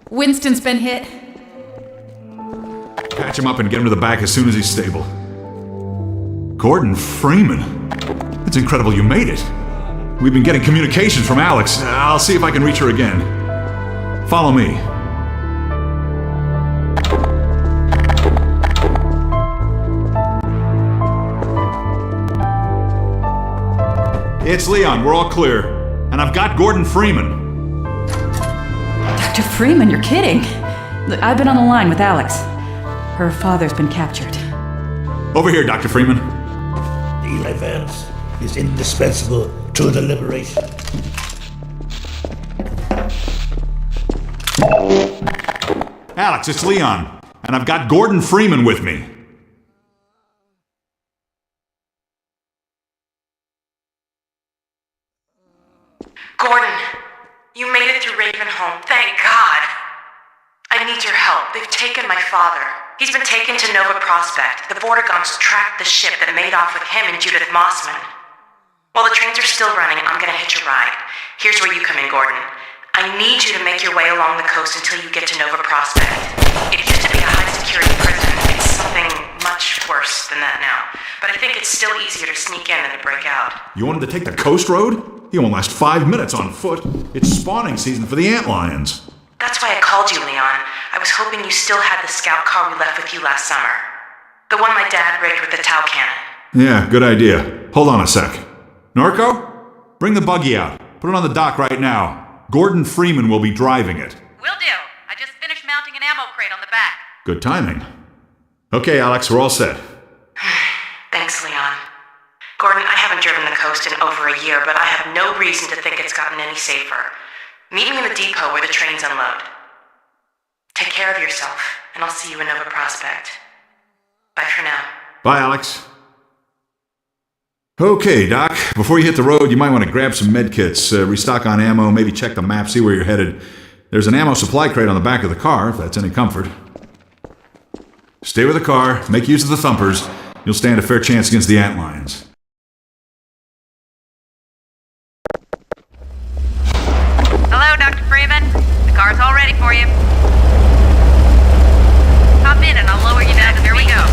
Winston's been hit. Patch him up and get him to the back as soon as he's stable. Gordon Freeman? It's incredible you made it. We've been getting communications from Alex. I'll see if I can reach her again. Follow me. It's Leon. We're all clear. And I've got Gordon Freeman. Dr. Freeman, you're kidding. Look, I've been on the line with Alex. Her father's been captured. Over here, Dr. Freeman. Eli Vance is indispensable to the liberation. Alex, it's Leon. And I've got Gordon Freeman with me. Gordon, you made it through Ravenholm. Thank God. I need your help. They've taken my father. He's been taken to Nova Prospect. The Vortigaunts tracked the ship that made off with him and Judith Mossman. While the trains are still running, I'm gonna hitch a ride. Here's where you come in, Gordon. I need you to make your way along the coast until you get to Nova Prospect. It used to be a high-security prison. It's something much worse than that now. But I think it's still easier to sneak in than to break out. You wanted to take the coast road? You won't last 5 minutes on foot. It's spawning season for the antlions. That's why I called you, Leon. I was hoping you still had the scout car we left with you last summer. The one my dad rigged with the Tau cannon. Yeah, good idea. Hold on a sec. Norco? Bring the buggy out. Put it on the dock right now. Gordon Freeman will be driving it. Will do. I just finished mounting an ammo crate on the back. Good timing. Okay, Alex, we're all set. Thanks, Leon. Gordon, I haven't driven the coast in over a year, but I have no reason to think it's gotten any safer. Meet me in the depot where the trains unload. Take care of yourself, and I'll see you in Nova Prospect. Bye for now. Bye, Alex. Okay, Doc. Before you hit the road, you might want to grab some med kits, restock on ammo, maybe check the map, see where you're headed. There's an ammo supply crate on the back of the car, if that's any comfort. Stay with the car, make use of the thumpers. You'll stand a fair chance against the antlions. Hello, Dr. Freeman. The car's all ready for you. Hop in and I'll lower you down. Here we go.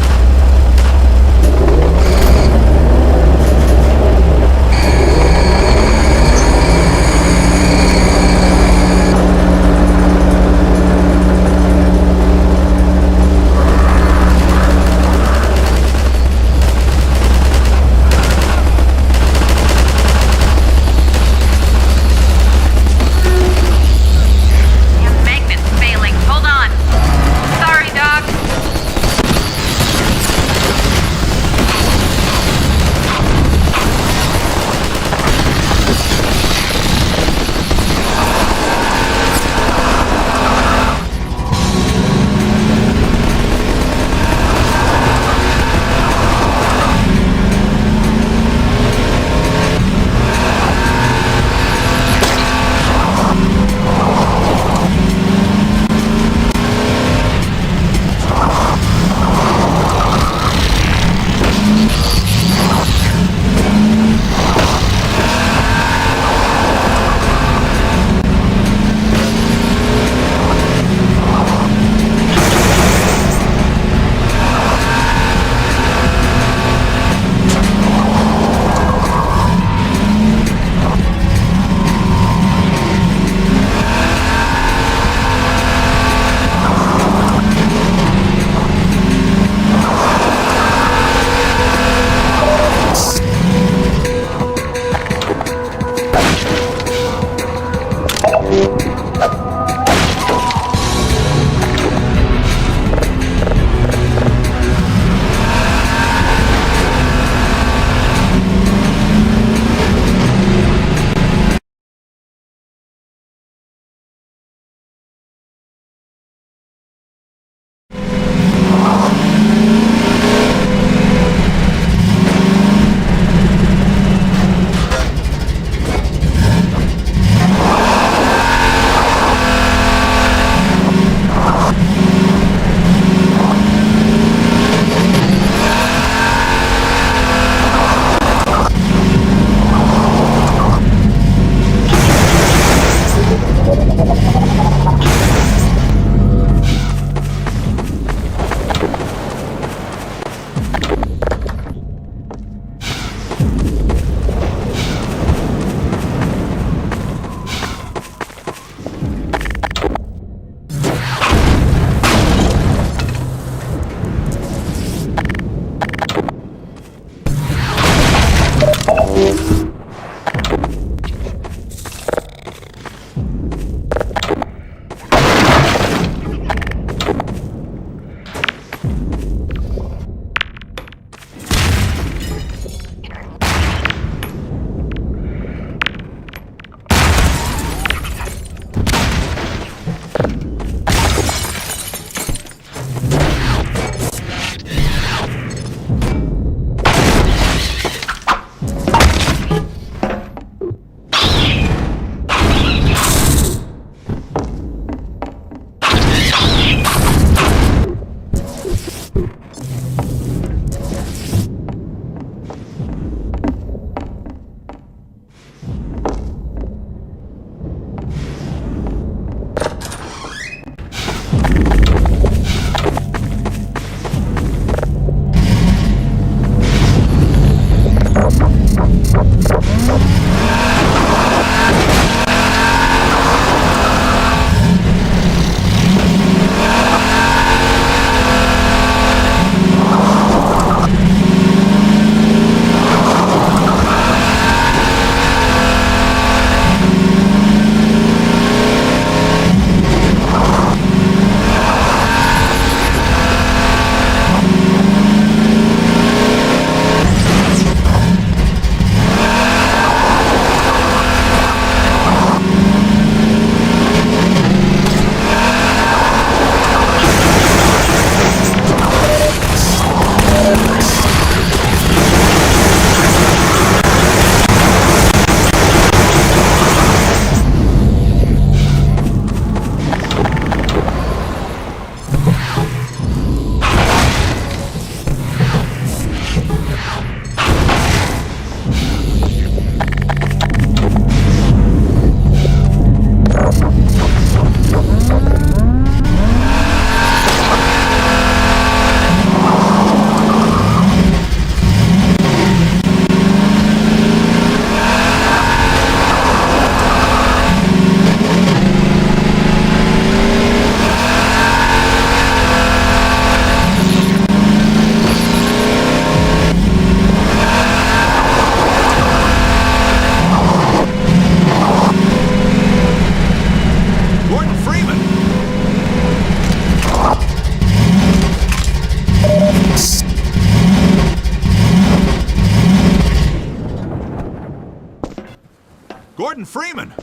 Gordon Freeman!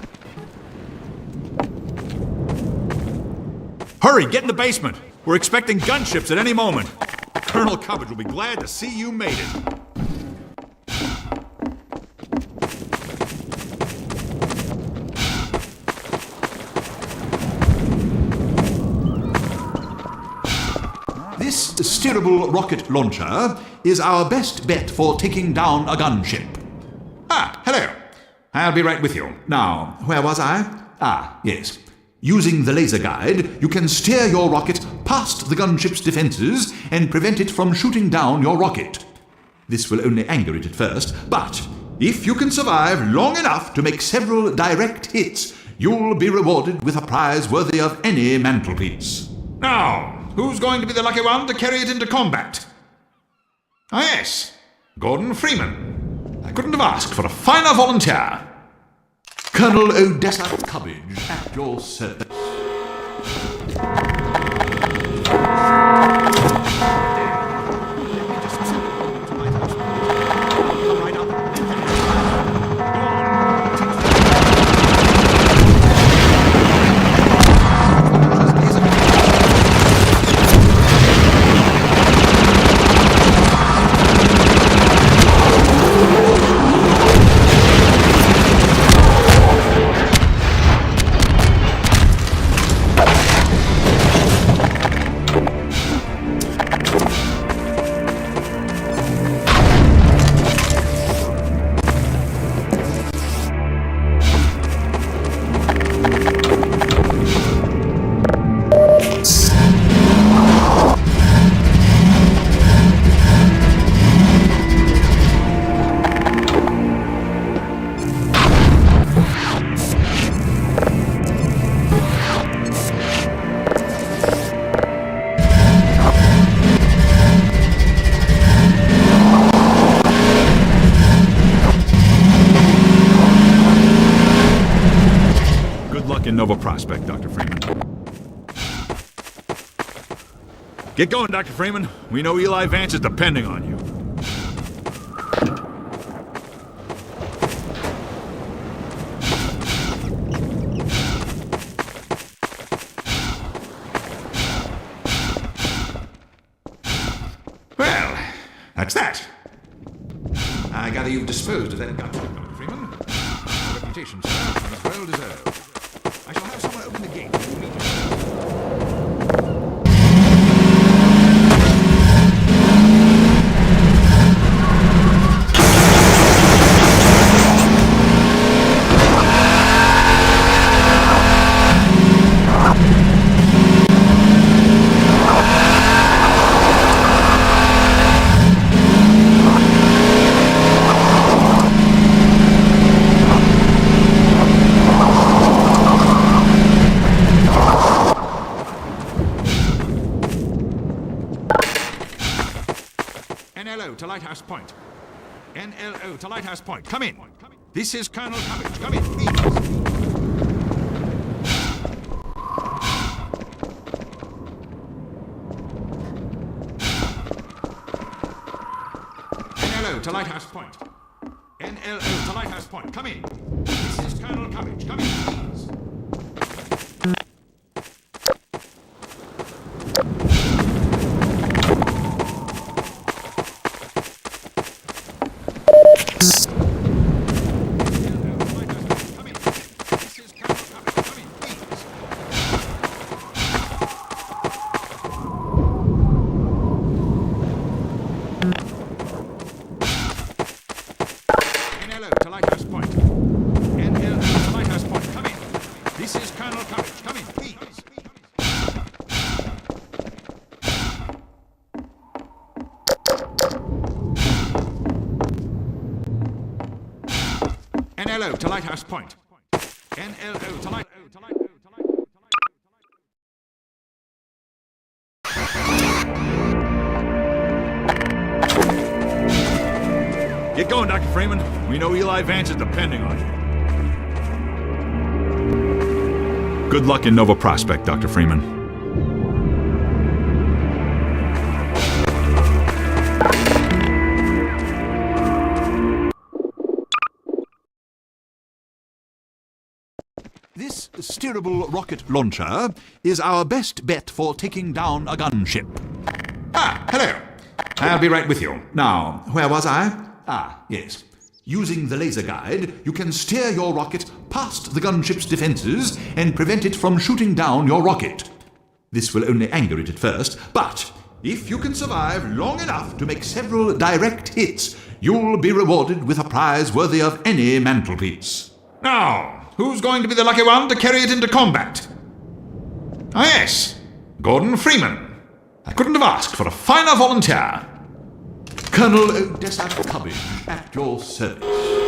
Hurry, get in the basement. We're expecting gunships at any moment. Colonel Cubbage will be glad to see you made it. This steerable rocket launcher is our best bet for taking down a gunship. Ah, hello. I'll be right with you. Now, where was I? Ah, yes. Using the laser guide, you can steer your rocket past the gunship's defenses and prevent it from shooting down your rocket. This will only anger it at first, but if you can survive long enough to make several direct hits, you'll be rewarded with a prize worthy of any mantelpiece. Now, who's going to be the lucky one to carry it into combat? Ah, yes, Gordon Freeman. I couldn't have asked for a finer volunteer. Colonel Odessa Cubbage, at your service. In Nova Prospect, Dr. Freeman. Get going, Dr. Freeman. We know Eli Vance is depending on you. Well, that's that. I gather you've disposed of that gunship, Dr. Freeman. Your reputation, sir, is well deserved. I shall have someone open the gate to meet you. NLO to Lighthouse Point. NLO to Lighthouse Point. Come in. This is Colonel Cubbage. Come in, please. NLO to Lighthouse Point. NLO to Lighthouse Point. Come in. This is Colonel Cubbage. Come in, please. NLO to Lighthouse Point. NLO to Lighthouse Point. Come in. This is Colonel Cubbage. Come in, please. NLO to Lighthouse Point. NLO to Lighthouse Point. Get going, Dr. Freeman. We know Eli Vance is depending on you. Good luck in Nova Prospect, Dr. Freeman. steerable rocket launcher is our best bet for taking down a gunship. Ah, hello. I'll be right with you. Now, where was I? Ah, yes. Using the laser guide, you can steer your rocket past the gunship's defenses and prevent it from shooting down your rocket. This will only anger it at first, but if you can survive long enough to make several direct hits, you'll be rewarded with a prize worthy of any mantelpiece. Now, who's going to be the lucky one to carry it into combat? Ah, yes, Gordon Freeman. I couldn't have asked for a finer volunteer. Colonel Odessa Cubbage, at your service.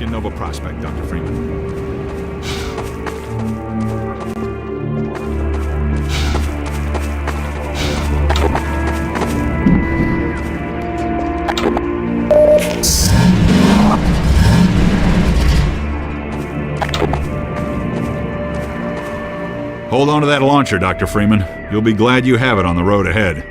In Nova Prospect, Dr. Freeman. Hold on to that launcher, Dr. Freeman. You'll be glad you have it on the road ahead.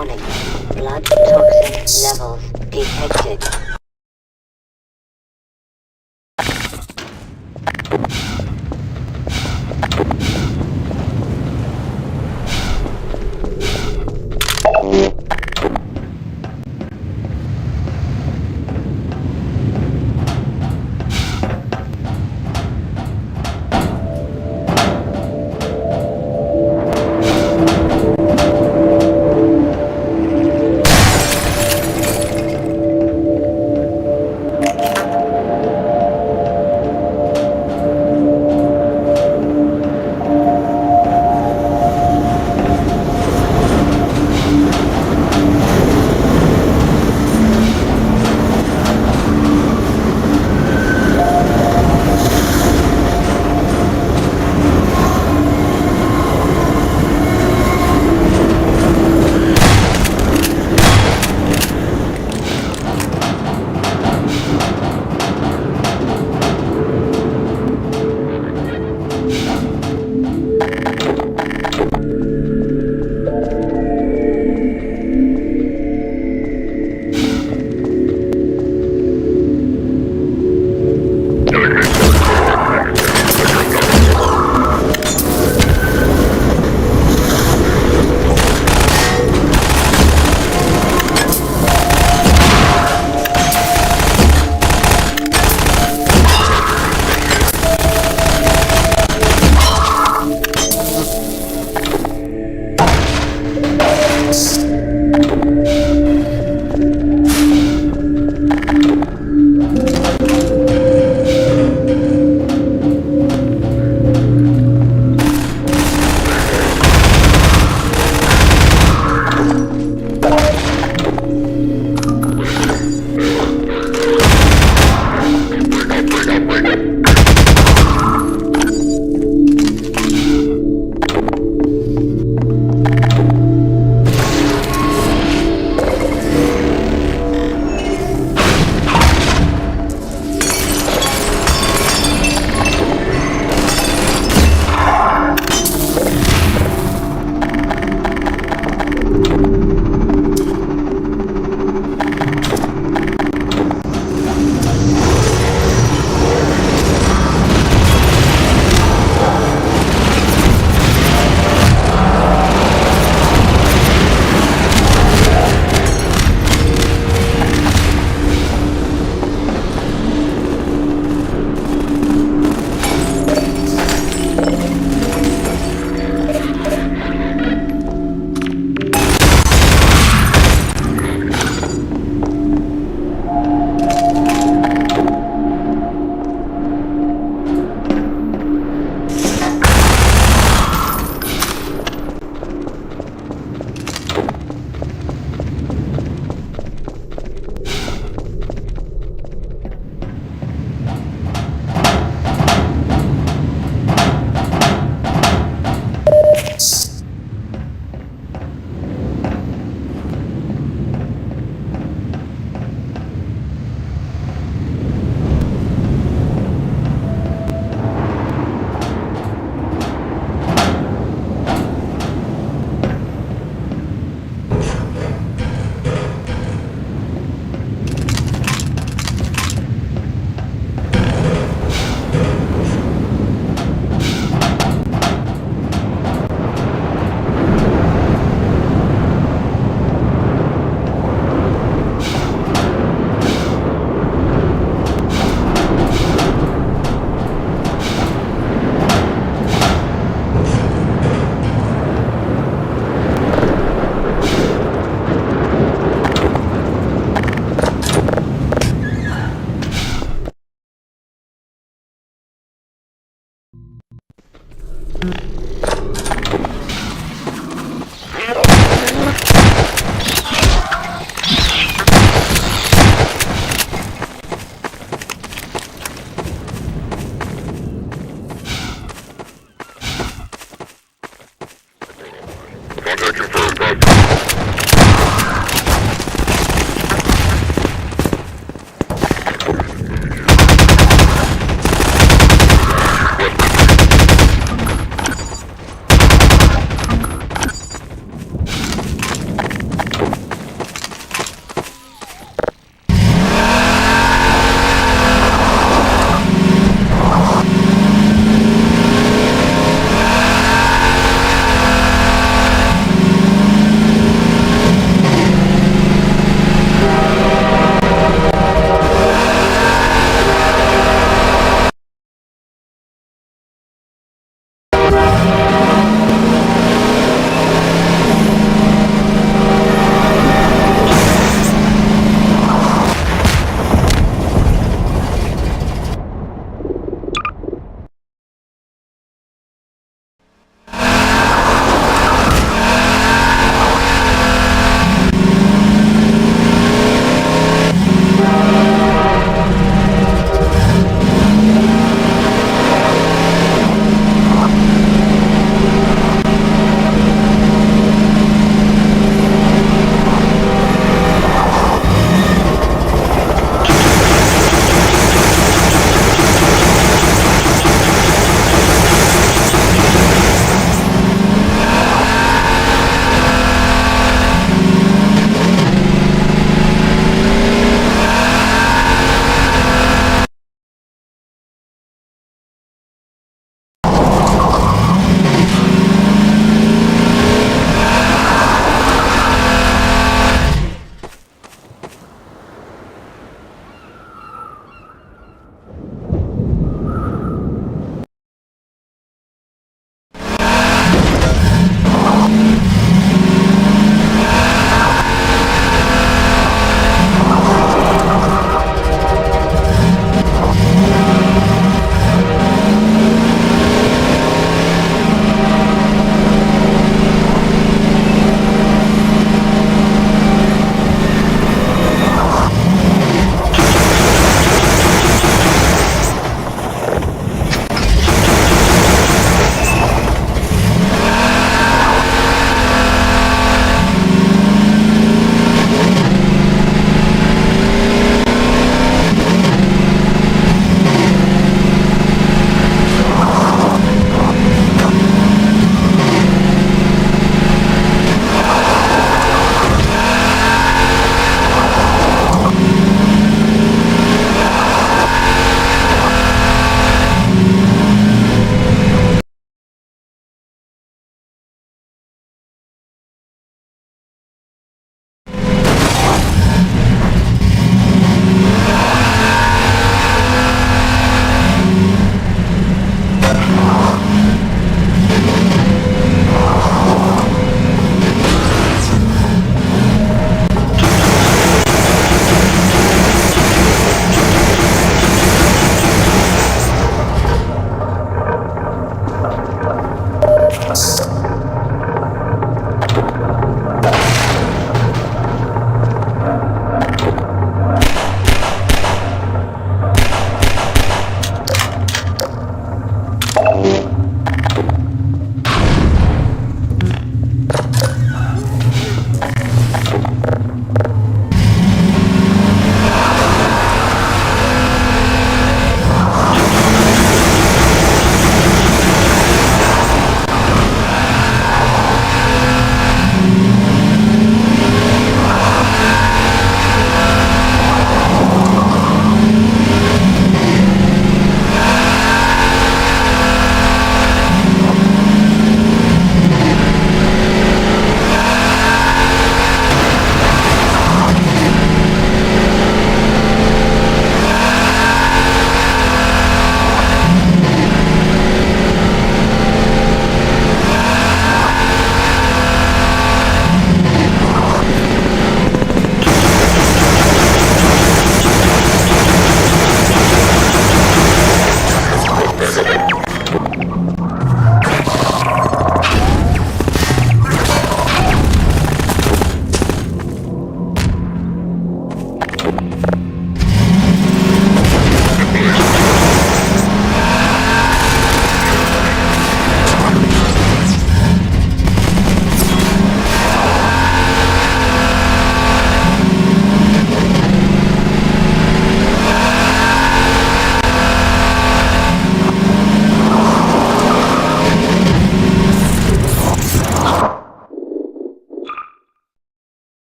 Warning. Blood toxin levels detected.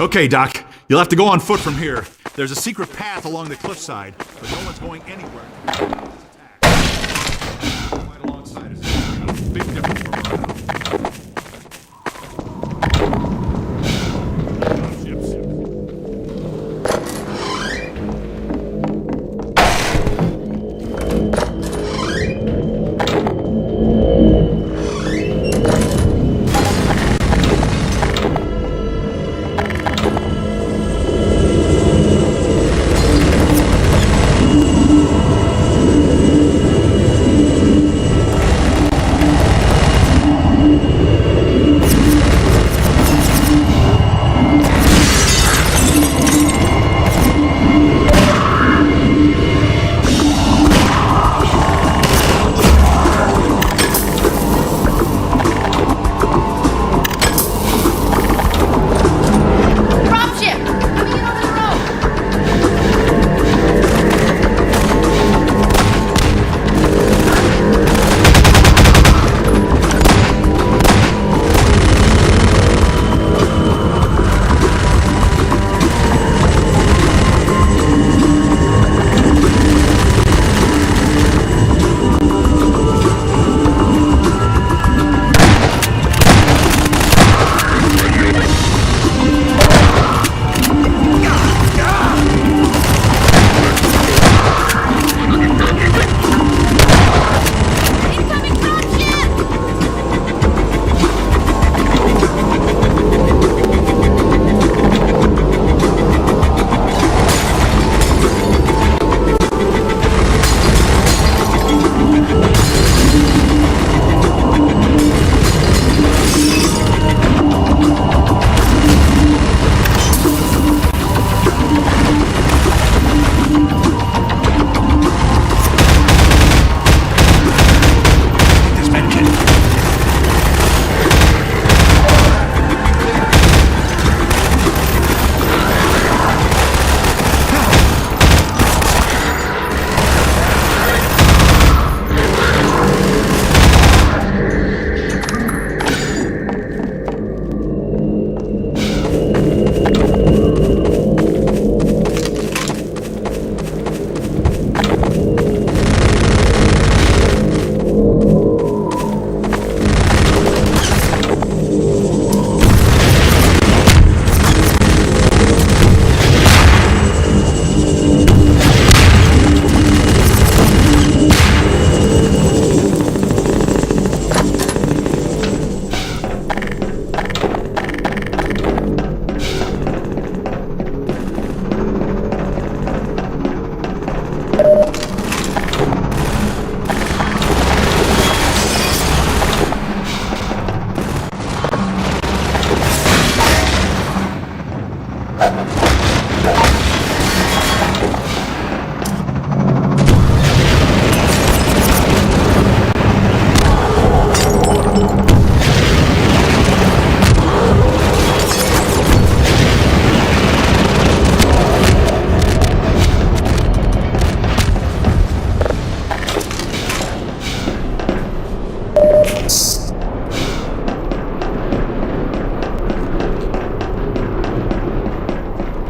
Okay, Doc. You'll have to go on foot from here. There's a secret path along the cliffside, but no one's going anywhere. Right alongside us. Big difference from around.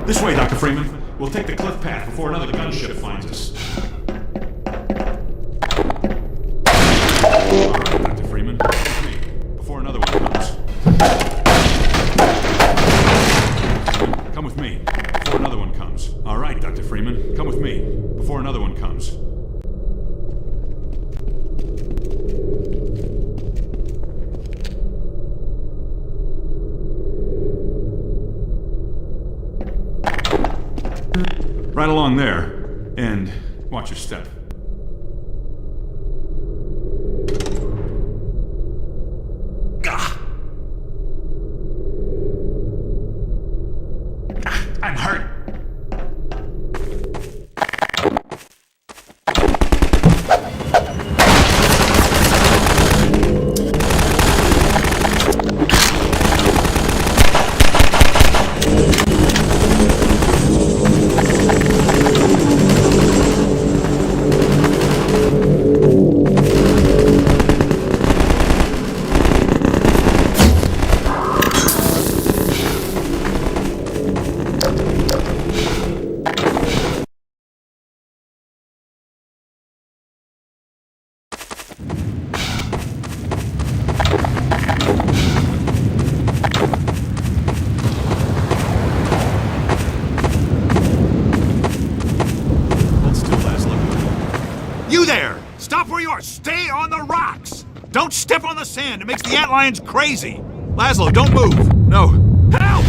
This way, Dr. Freeman. We'll take the cliff path before another gunship finds us. All right, Dr. Freeman. Before another one comes. Come with me. Before another one comes. All right, Dr. Freeman. Come with me. Before another one comes. Right along there, and watch your step. I'm hurt. Stop where you are! Stay on the rocks! Don't step on the sand! It makes the antlions crazy! Laszlo, don't move! No. Help!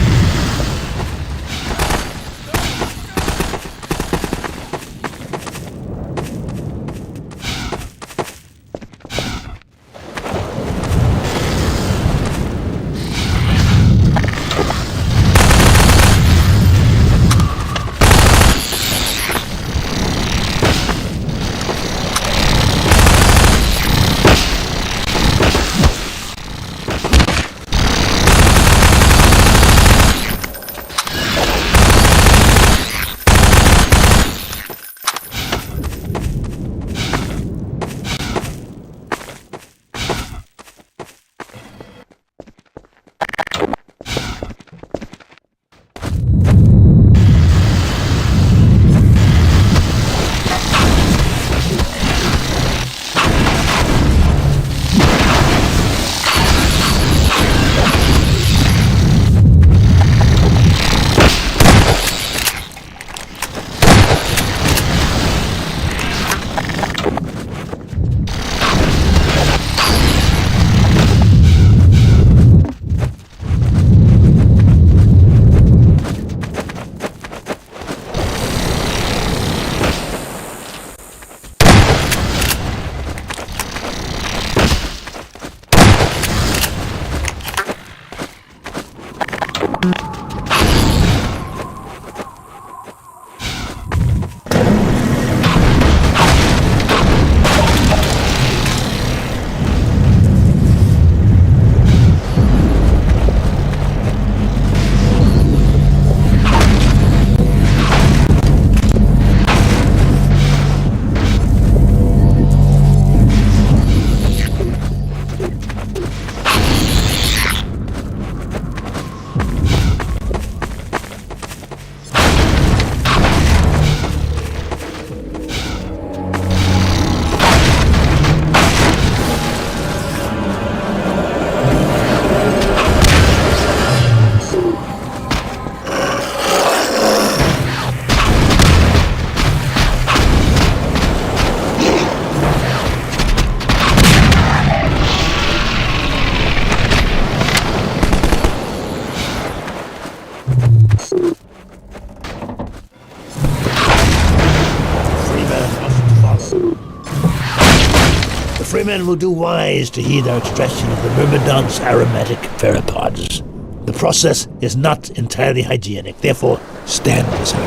Freeman will do wise to heed our extraction of the Myrmidon's aromatic pheropods. The process is not entirely hygienic, therefore stand aside.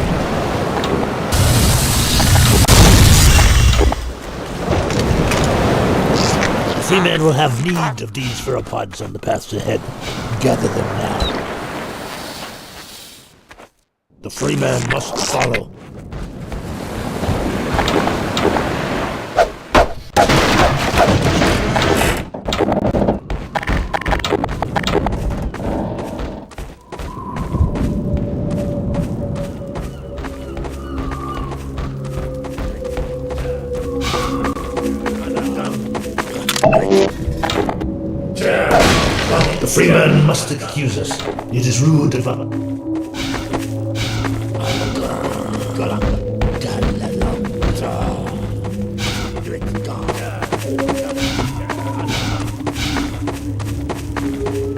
The Freeman will have need of these pheropods on the paths ahead. Gather them now. The Freeman must follow. The Freeman must excuse us. It is rude of us.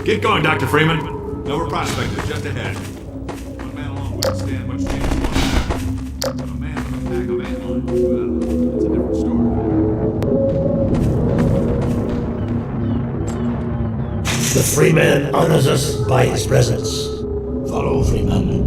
Get going, Dr. Freeman. Nova Prospector, just ahead. One man alone wouldn't stand much chance of one. But a man with a pack of antlions, well, that's a different story. The Freeman honors us by his presence. Follow, Freeman.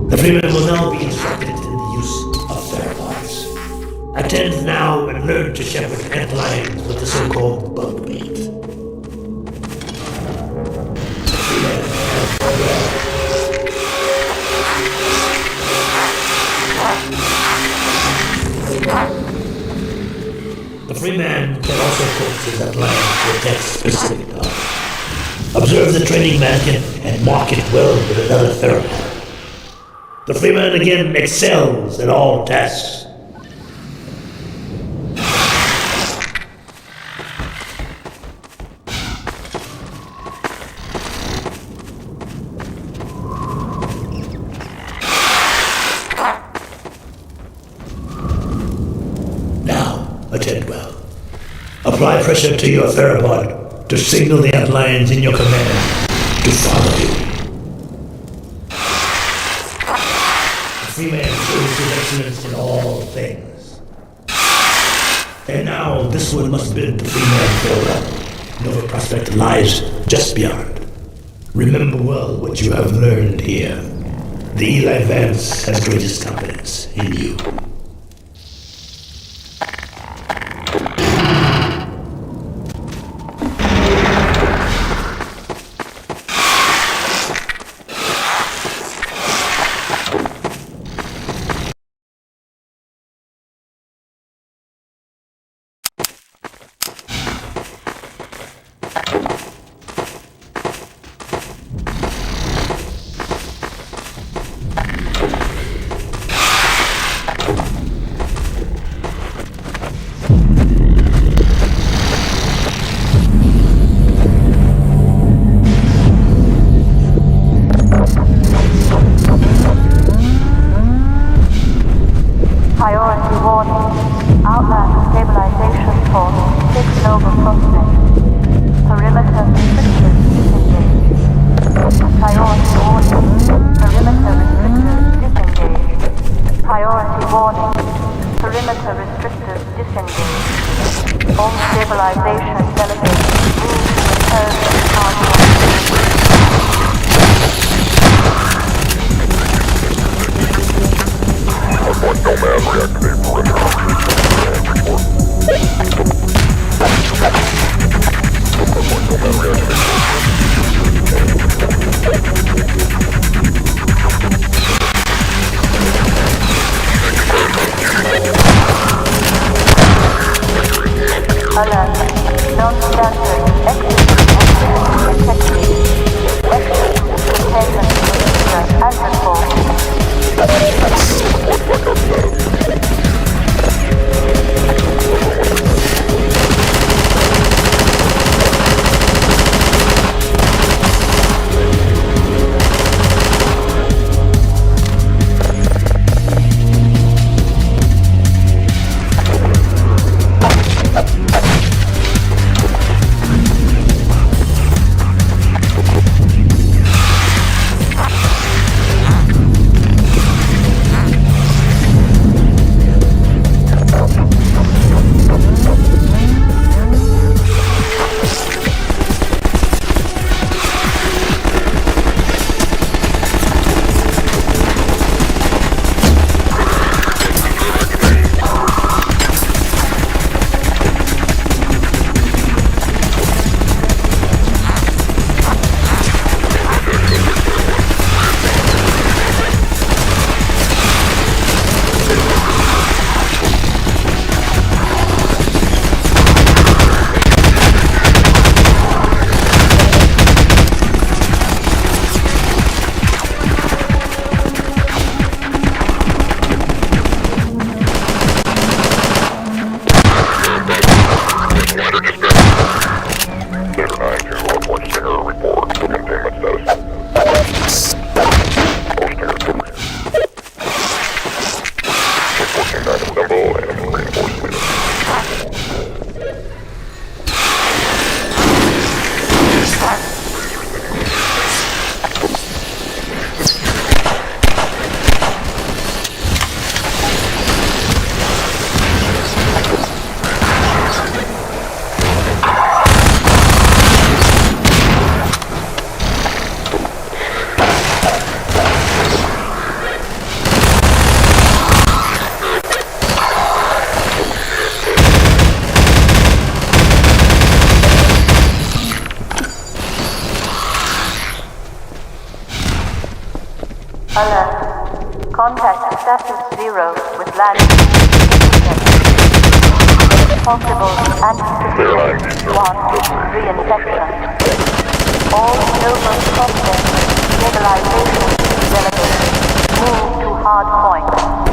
The Freeman will now be instructed in the use of pheropods. Attend now and learn to shepherd antlions with the so-called bug bait. The free man can also focus that line to attack specific targets. Observe the training mannequin and mark it well with another therapy. The free man again excels at all tasks. Attend well. Apply pressure to your theropod to signal the outlines in your command to follow you. The free man shows his excellence in all things. And now this one must bid the free man farewell. Nova Prospekt lies just beyond. Remember well what you have learned here. The Eli Vance has greatest confidence in you. Alert. Contact Status 0 with landing. possible anticipatory reinfection. All Nova Prospect stabilization delegates move to hard point.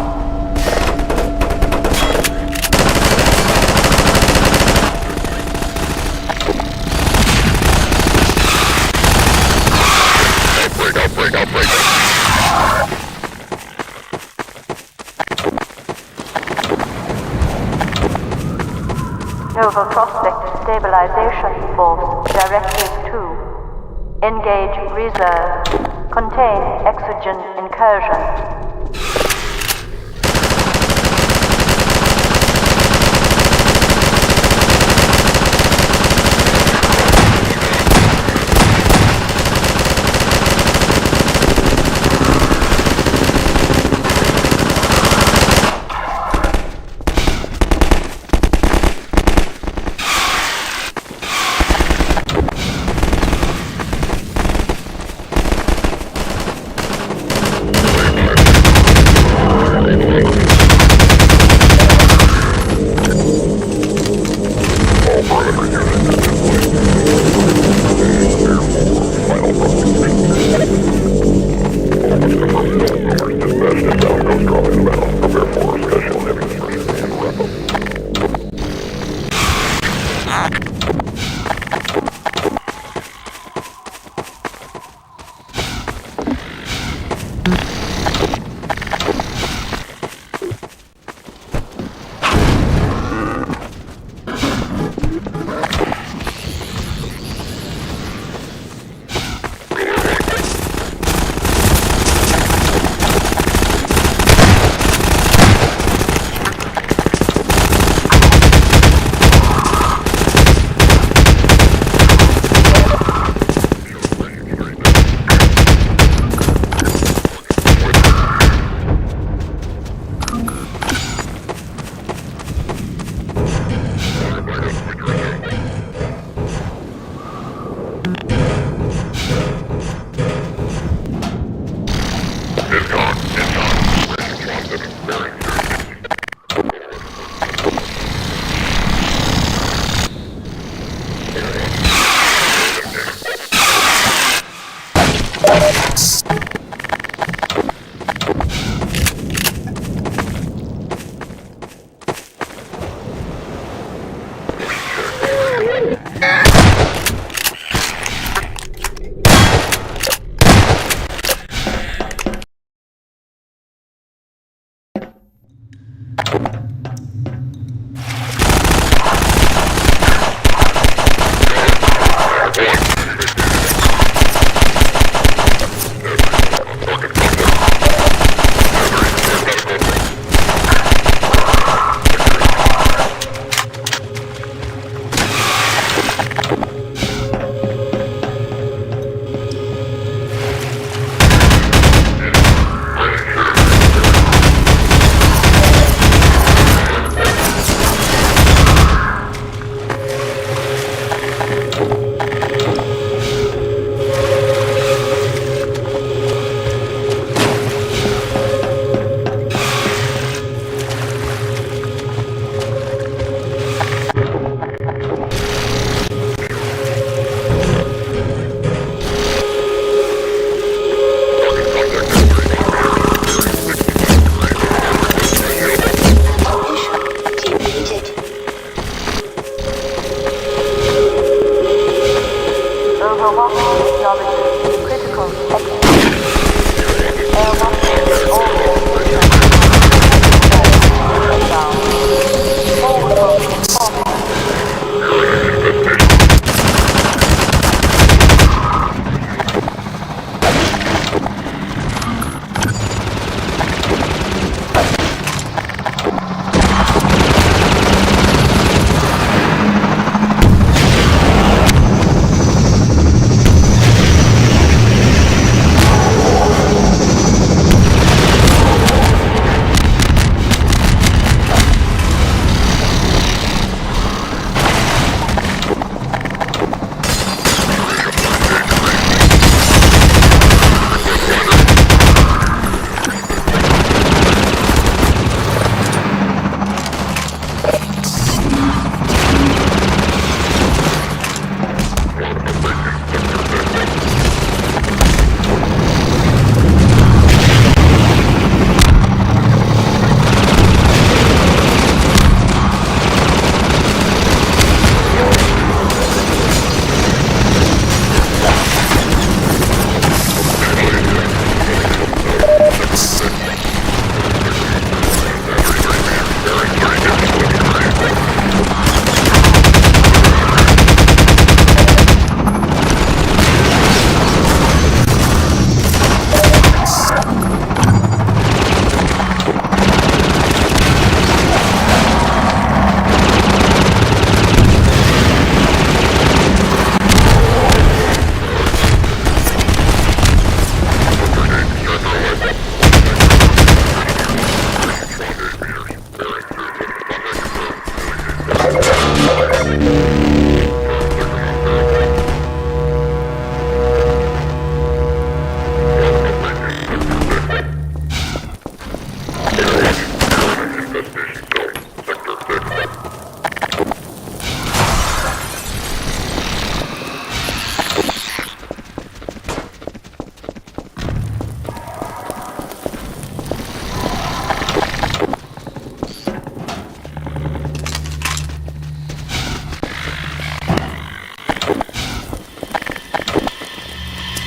Nova Prospect Stabilization Force Directive 2. Engage reserve. Contain exogen incursion.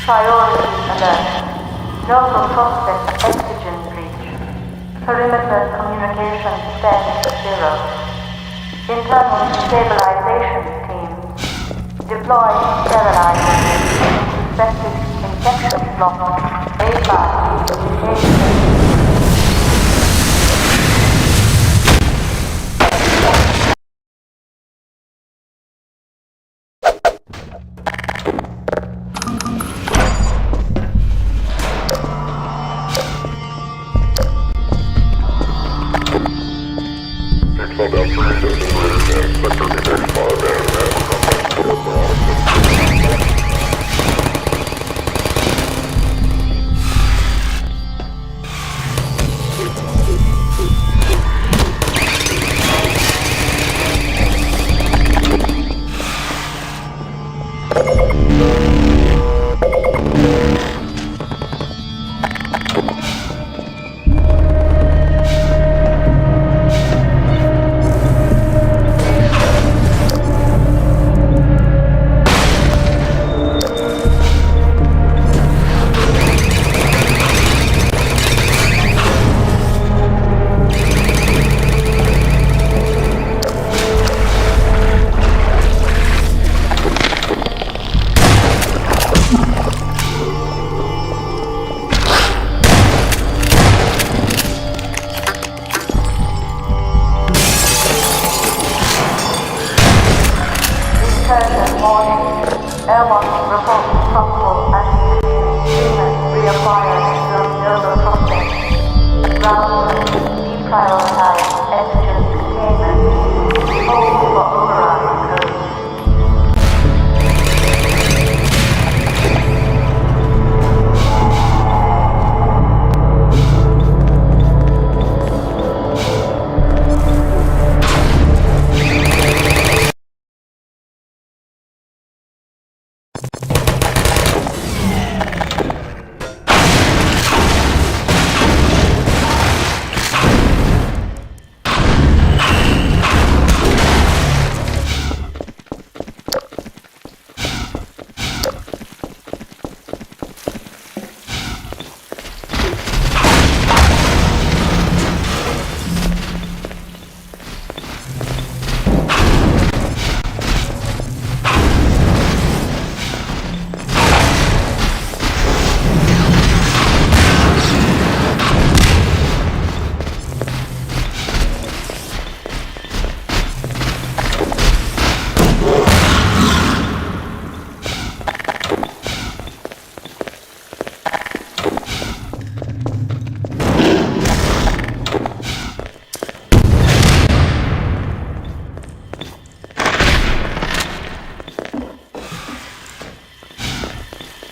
Priority alert. Noble prospect oxygen breach. Perimeter communication status 0. Internal stabilization team. Deploy sterilizer. Suspected infection block. A5.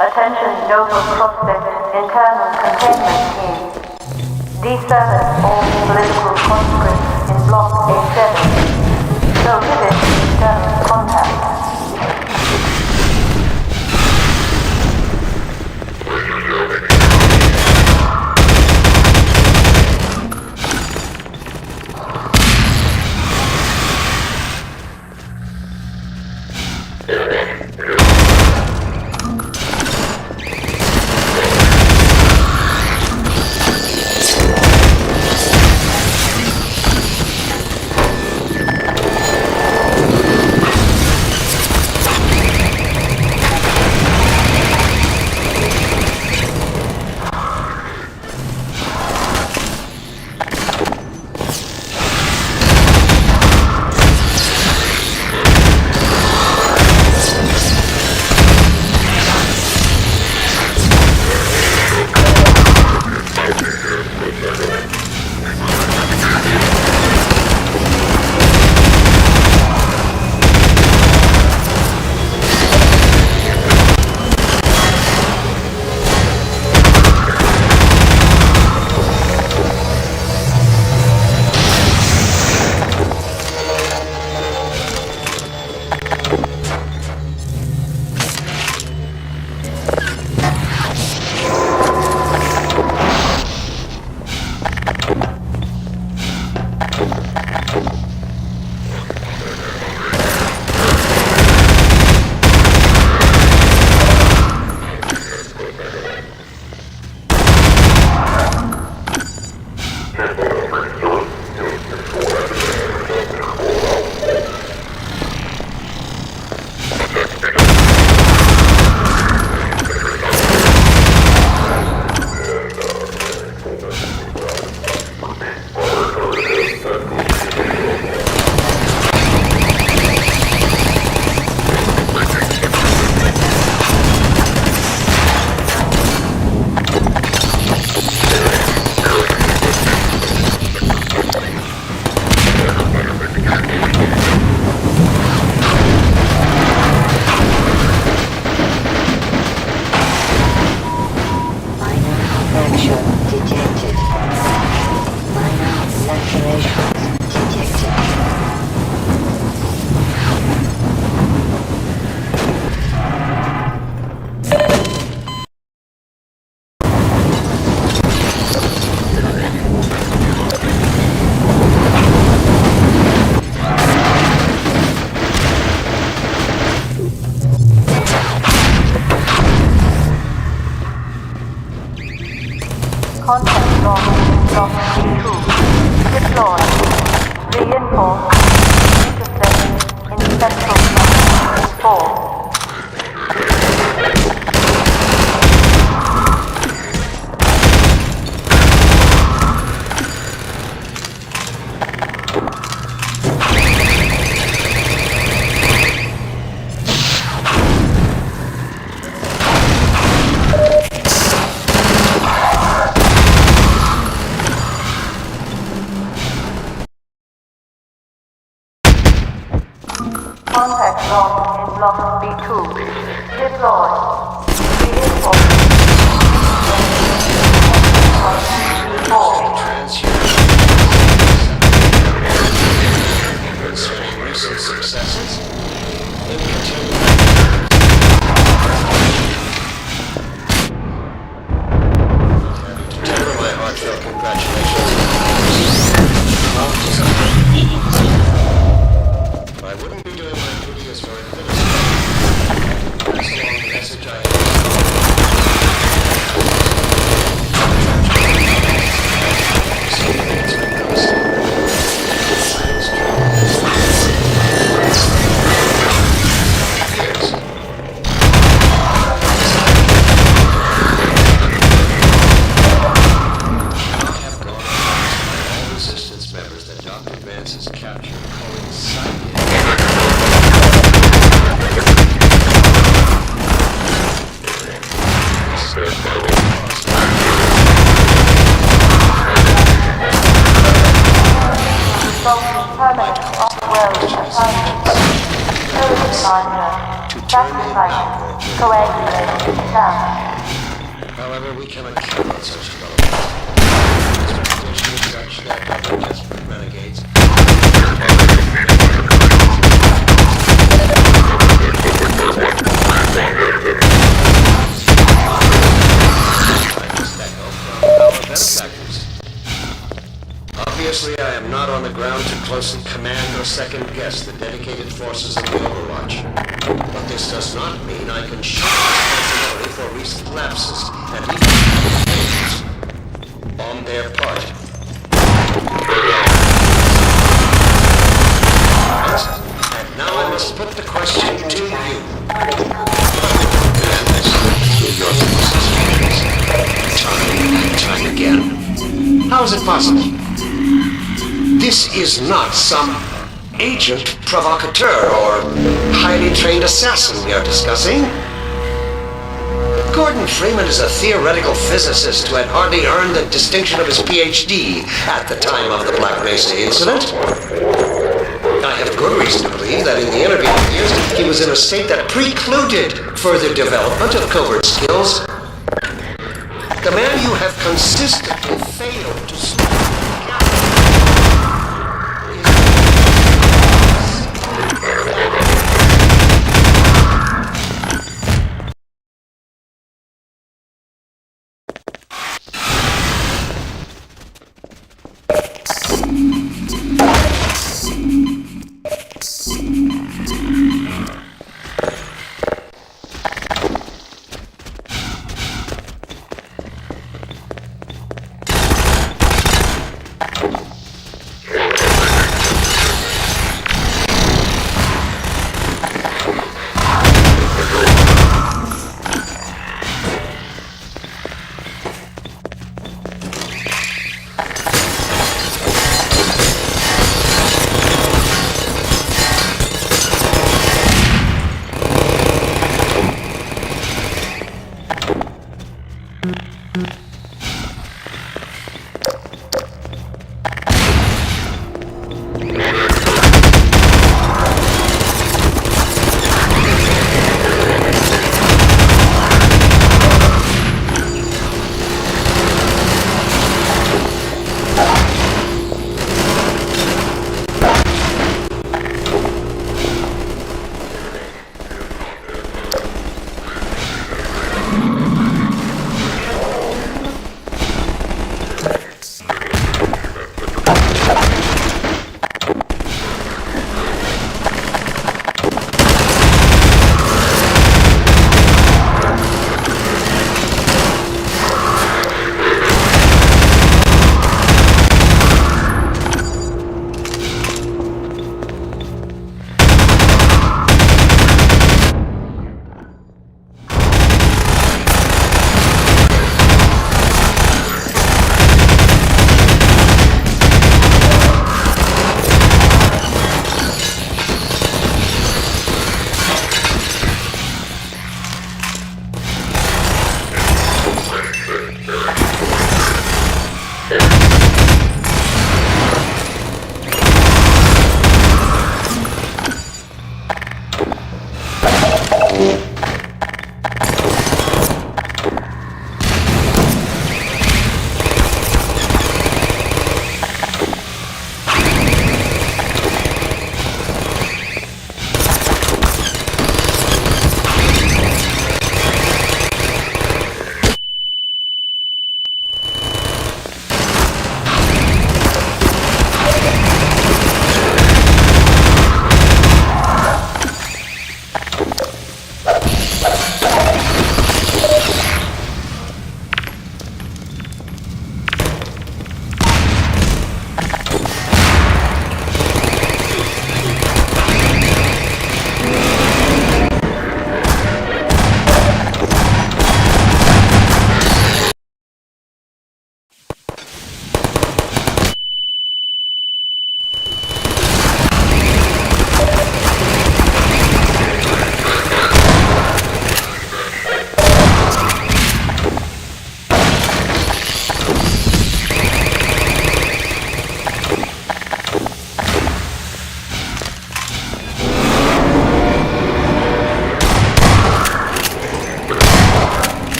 Attention Noble Prospect Internal Containment Team. D7 all political conscripts in Block A7. Prohibit external contact. report. Intersection in Central 4. Contact log in block B2. Deploy. Concerning recent successes, to tender my heartfelt congratulations. I wouldn't be doing my duty as your administrator. Pass along the message I Resistance members that Dr. Vance has captured However, we cannot count on such developments. Expectation is such that other desperate renegades Obviously, I am not on the ground to closely command or second-guess the dedicated forces of the Overwatch. But this does not mean I can shirk responsibility for recent lapses and even on their part. And now I must put the question to you. Time again. How is it possible? This is not some agent provocateur or highly trained assassin we are discussing. Gordon Freeman is a theoretical physicist who had hardly earned the distinction of his PhD at the time of the Black Mesa incident. I have good reason to believe that in the intervening years he was in a state that precluded further development of covert skills. The man you have consistently failed to stop.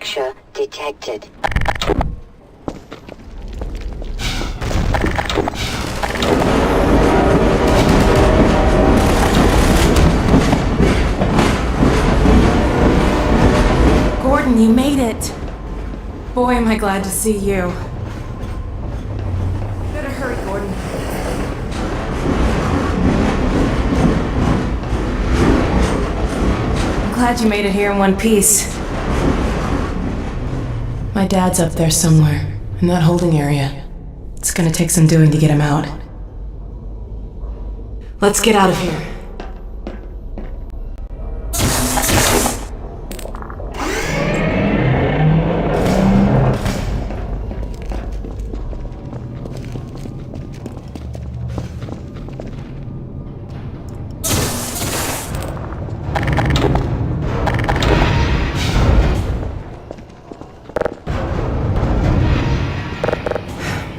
picture detected. Gordon, you made it. Boy, am I glad to see you. Better hurry, Gordon. I'm glad you made it here in one piece. My dad's up there somewhere, in that holding area. It's gonna take some doing to get him out. Let's get out of here.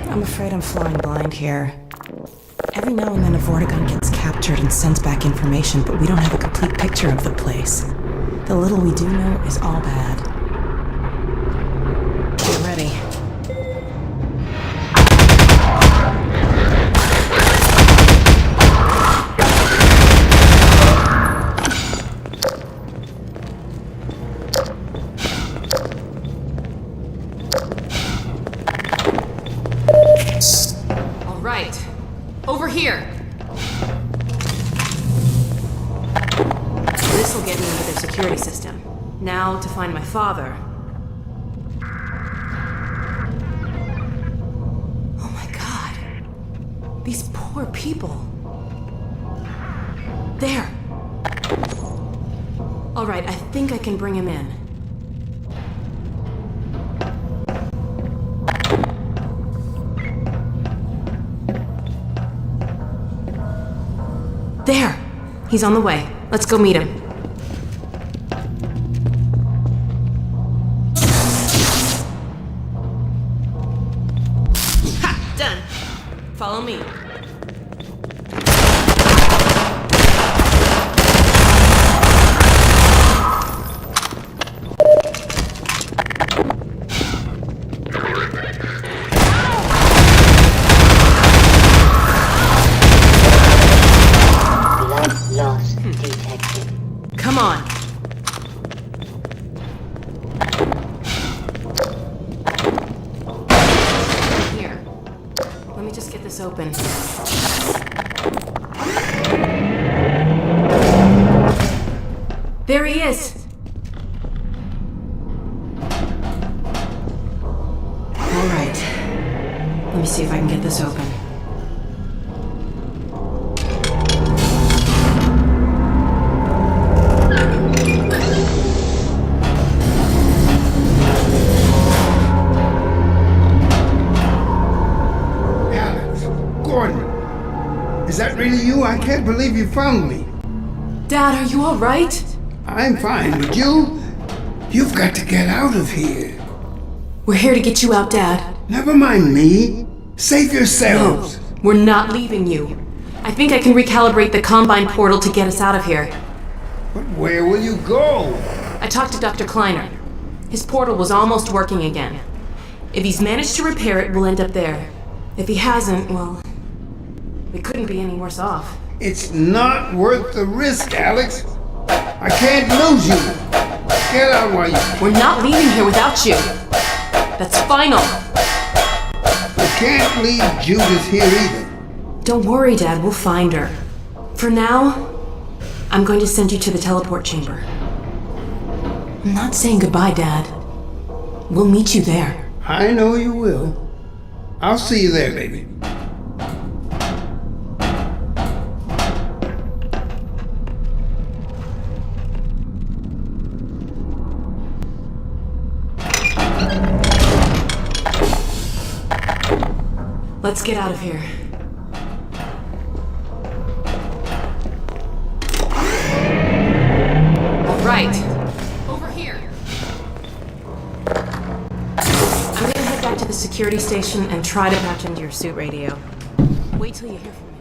I'm afraid I'm flying blind here. Every now and then a Vortigaunt gets captured and sends back information, but we don't have a complete picture of the place. The little we do know is all bad. Get ready. All right. Over here. This'll get me into their security system. Now to find my father. Oh my god. These poor people. There. All right, I think I can bring him in. There! He's on the way. Let's go meet him. Ha! Done. Follow me. Loss detected. Come on. Here. Let me just get this open. There he is. All right. Let me see if I can get this open. Is that really you? I can't believe you found me. Dad, are you all right? I'm fine, but you've got to get out of here. We're here to get you out, Dad. Never mind me. Save yourselves. No, we're not leaving you. I think I can recalibrate the Combine portal to get us out of here. But where will you go? I talked to Dr. Kleiner. His portal was almost working again. If he's managed to repair it, we'll end up there. If he hasn't, well, we couldn't be any worse off. It's not worth the risk, Alex. I can't lose you. Get out while you... We're not leaving here without you. That's final. You can't leave Judith here either. Don't worry, Dad. We'll find her. For now, I'm going to send you to the teleport chamber. I'm not saying goodbye, Dad. We'll meet you there. I know you will. I'll see you there, baby. Let's get out of here. All right. Over here. I'm gonna head back to the security station and try to patch into your suit radio. Wait till you hear from me.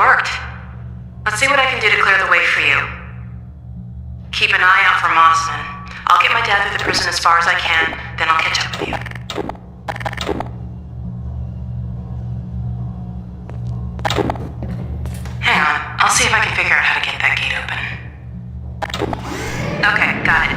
worked. Let's see what I can do to clear the way for you. Keep an eye out for Mossman. I'll get my dad through the prison as far as I can, then I'll catch up with you. Hang on, I'll see if I can figure out how to get that gate open. Okay, got it.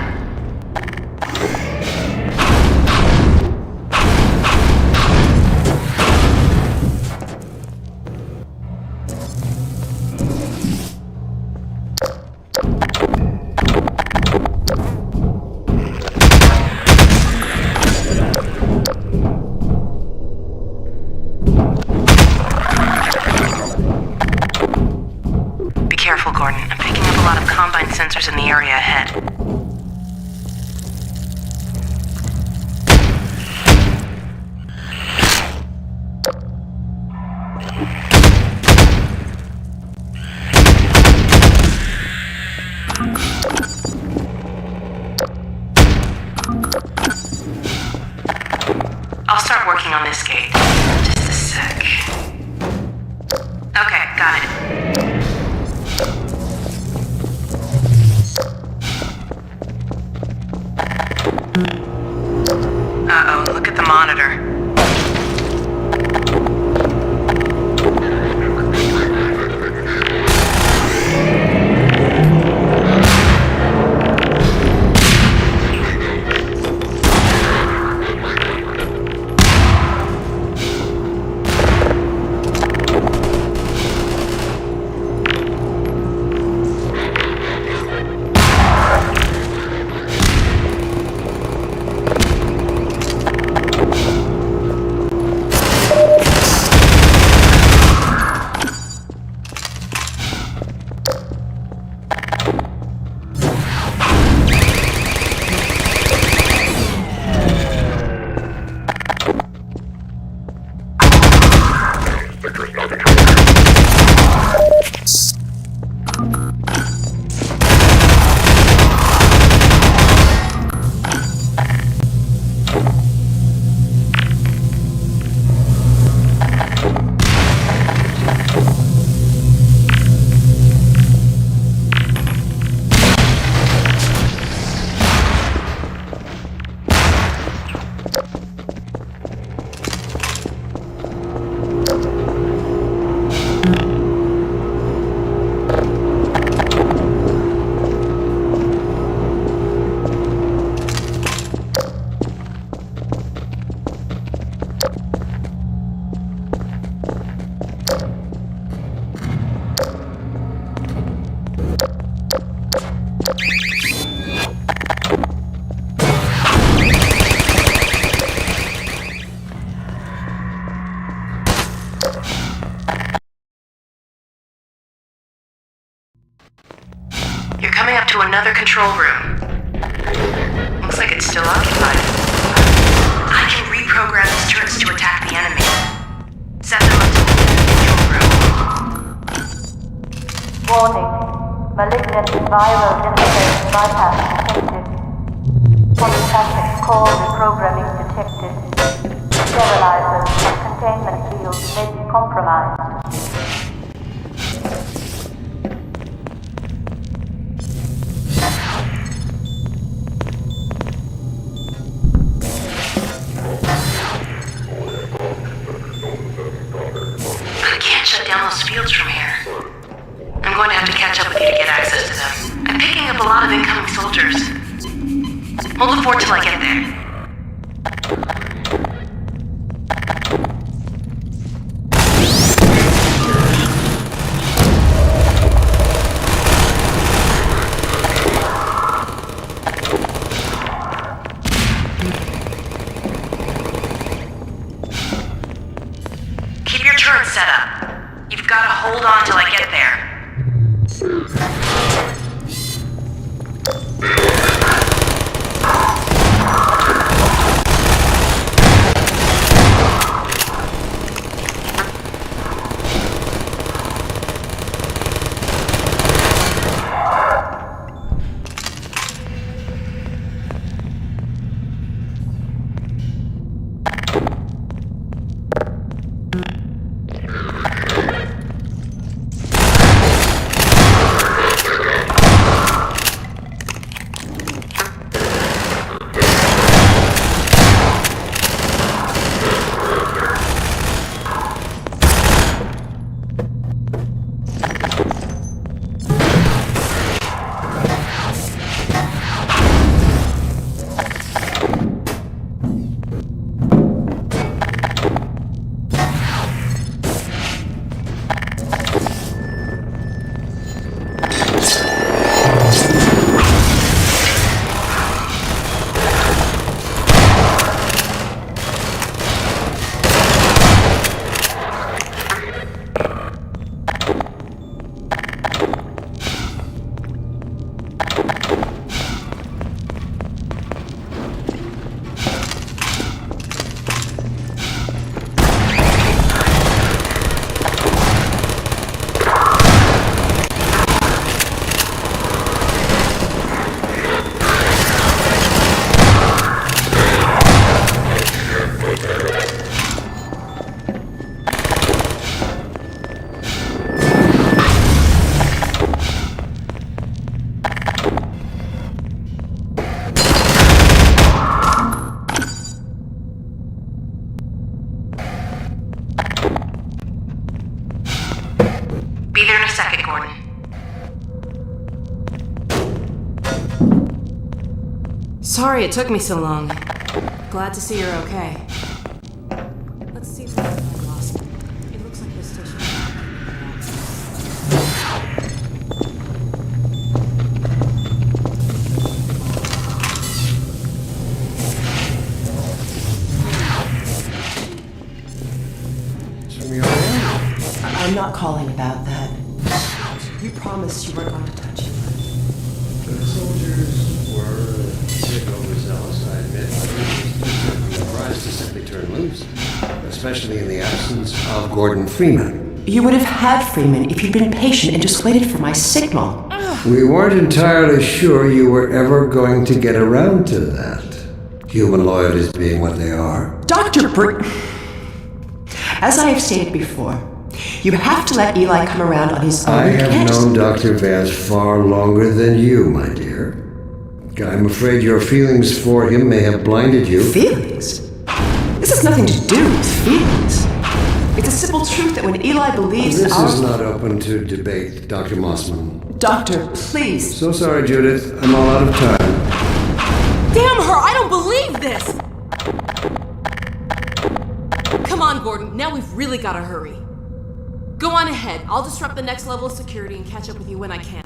Be careful, Gordon. I'm picking up a lot of Combine sensors in the area ahead. I'll start working on this gate. Just a sec. Okay, got it. Uh-oh, look at the monitor. You're coming up to another control room. Looks like it's still occupied. I can reprogram these turrets to attack the enemy. Set them up to the control room. Warning. Malignant viral interface bypass detected. Polypathic core reprogramming detected. Sterilizers and containment fields may be compromised. Shut down those fields from here. I'm going to have to catch up with you to get access to them. I'm picking up a lot of incoming soldiers. Hold the fort till I get there. Keep your turrets set up. You've got to hold on till I get there. second, Gordon. Sorry it took me so long. Glad to see you're okay. Let's see if I lost it. It looks like this station. I'm not calling about that. You promised you weren't going to touch it. The soldiers were a bit overzealous, I admit. But it was surprised to simply turn loose, especially in the absence of Gordon Freeman. You would have had Freeman if you'd been patient and just waited for my signal. We weren't entirely sure you were ever going to get around to that. Human loyalties being what they are. Dr. As I have stated before, you have to let Eli come around on his own. I have known Dr. Vance far longer than you, my dear. I'm afraid your feelings for him may have blinded you. Feelings? This has nothing to do with feelings. It's a simple truth that when Eli believes This is not open to debate, Dr. Mossman. Doctor, please. So sorry, Judith. I'm all out of time. Damn her! I don't believe this! Come on, Gordon. Now we've really got to hurry. Go on ahead. I'll disrupt the next level of security and catch up with you when I can.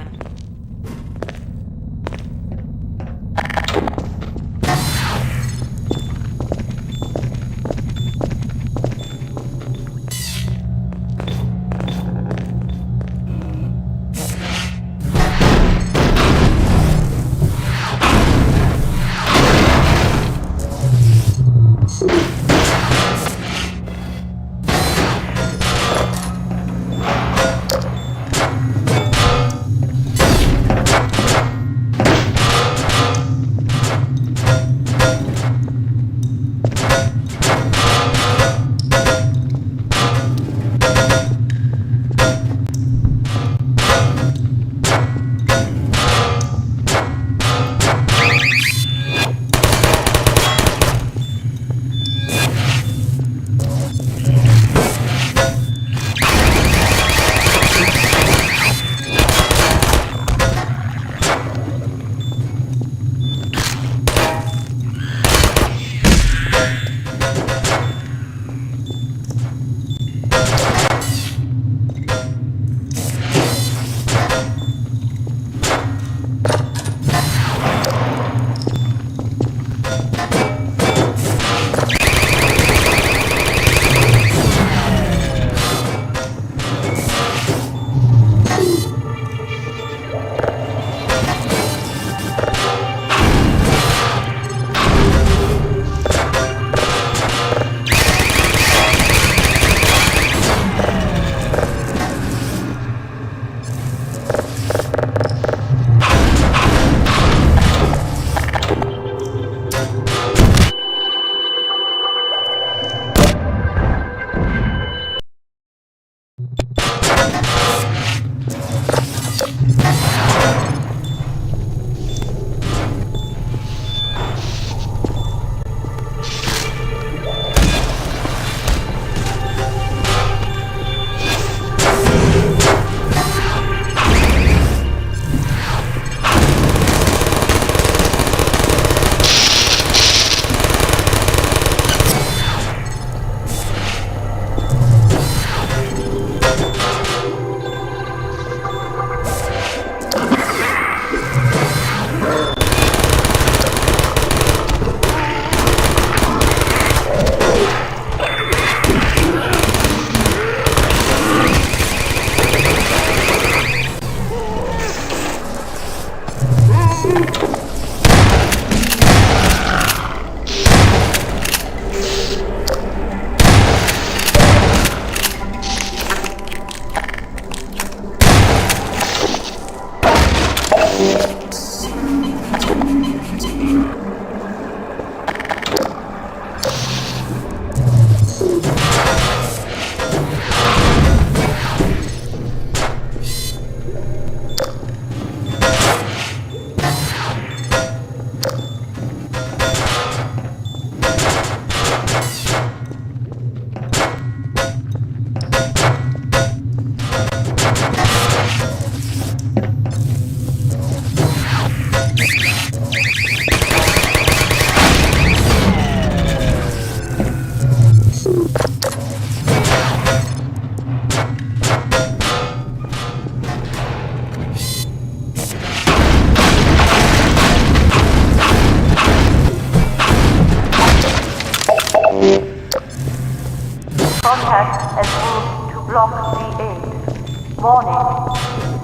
Warning.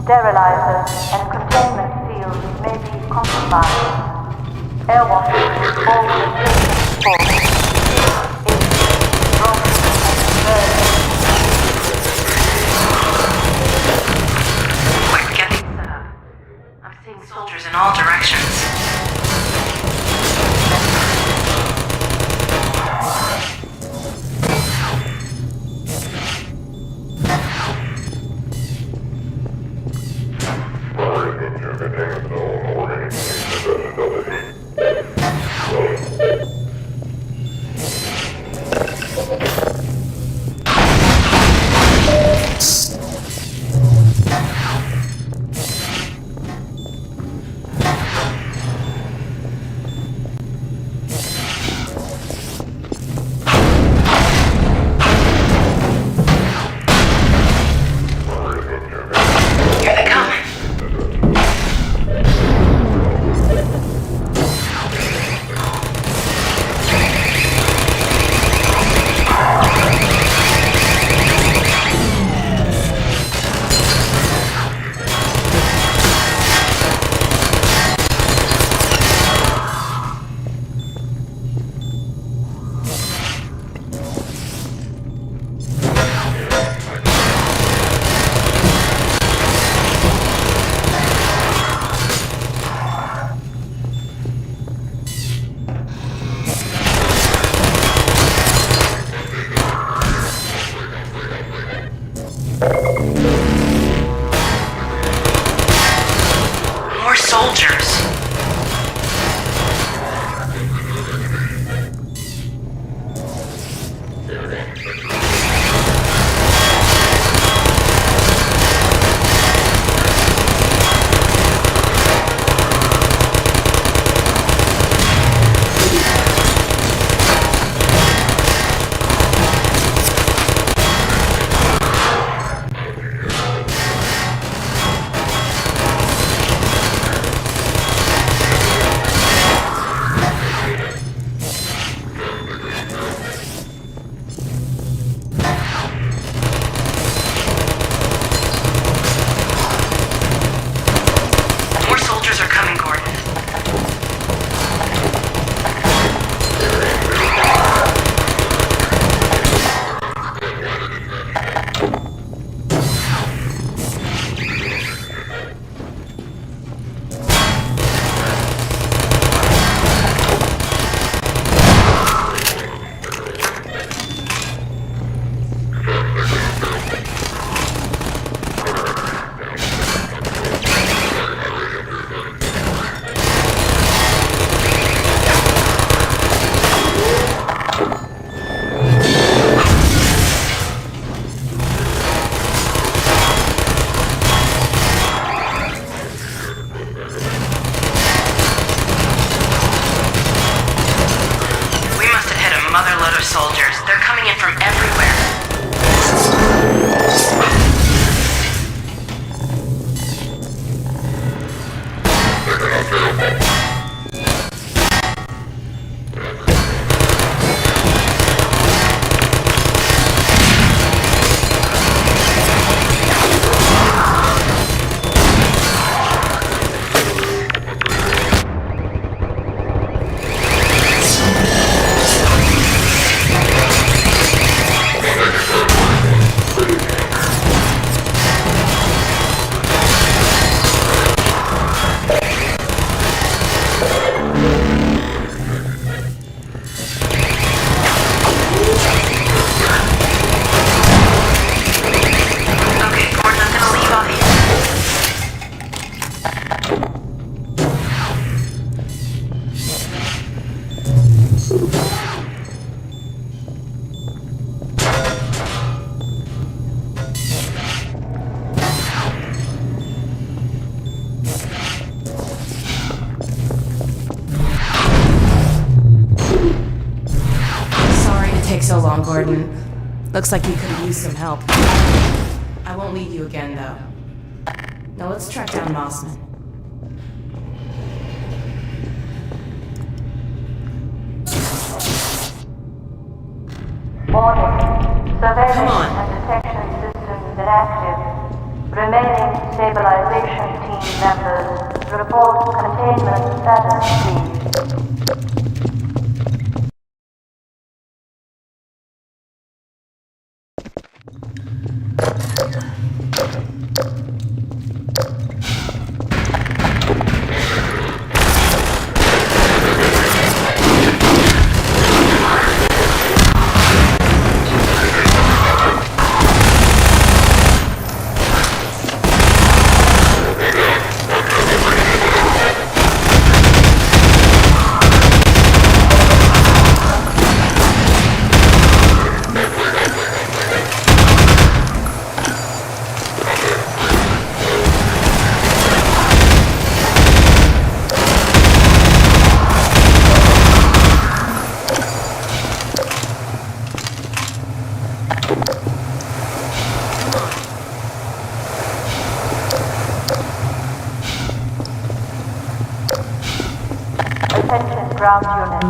Sterilizers and containment fields may be compromised. Airwashes all systems fault. Is broken and burning. We're getting set up. I'm seeing soldiers in all directions. More soldiers. Soldiers. They're coming in from everywhere. So long, Gordon. Looks like you could use some help. I won't leave you again, though. Now let's track down Mossman. Warning. Surveillance and detection systems inactive. Remaining stabilization team members, report containment status, please. Attention ground unit.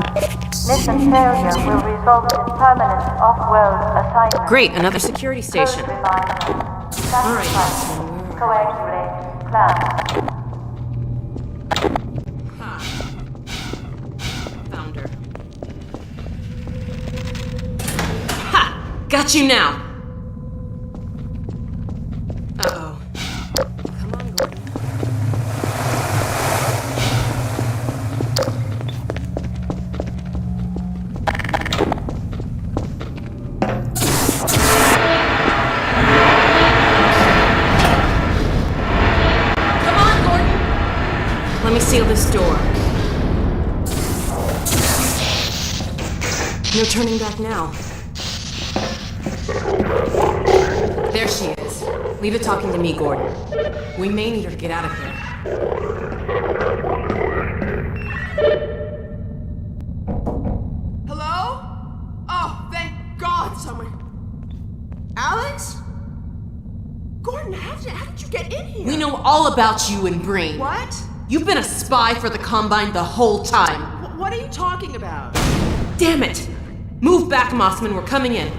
Mission failure will result in permanent off-world assignment. Great, another security station. All right. Coagulate plan. Found her. Ha! Got you now! Uh-oh. Come on, Gordon. Let me seal this door. No turning back now. There she is. Leave it talking to me, Gordon. We may need her to get out of here. Hello? Oh, thank God someone... Alex? Gordon, how did you get in here? We know all about you and Breen. What? You've been a spy for the Combine the whole time. What are you talking about? Damn it! Move back, Mossman. We're coming in.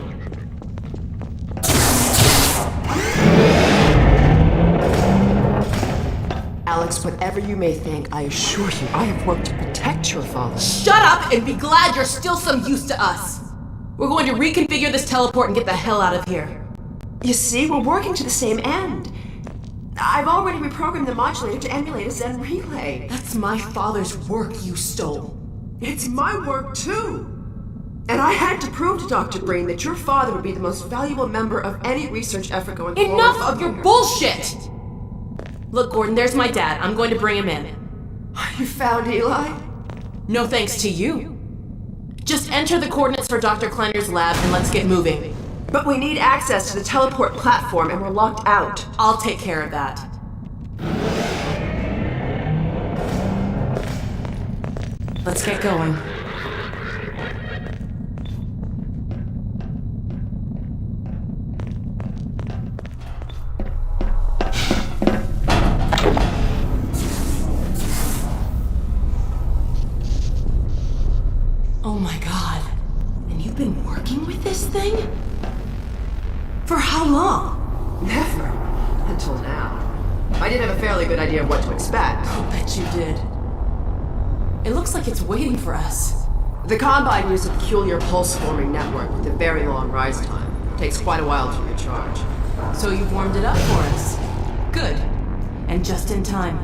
Alex, whatever you may think, I assure you, I have worked to protect your father. Shut up and be glad you're still some use to us. We're going to reconfigure this teleport and get the hell out of here. You see, we're working to the same end. I've already reprogrammed the modulator to emulate a Zen relay. That's my father's work you stole. It's my work, too. And I had to prove to Dr. Breen that your father would be the most valuable member of any research effort going forward. Enough of your bullshit! Look, Gordon, there's my dad. I'm going to bring him in. You found Eli? No thanks to you. Just enter the coordinates for Dr. Kleiner's lab and let's get moving. But we need access to the teleport platform and we're locked out. I'll take care of that. Let's get going. Oh my God. And you've been working with this thing? For how long? Never. Until now. I did have a fairly good idea of what to expect. I'll bet you did. It looks like it's waiting for us. The Combine uses a peculiar pulse-forming network with a very long rise time. It takes quite a while to recharge. So you've warmed it up for us. Good. And just in time.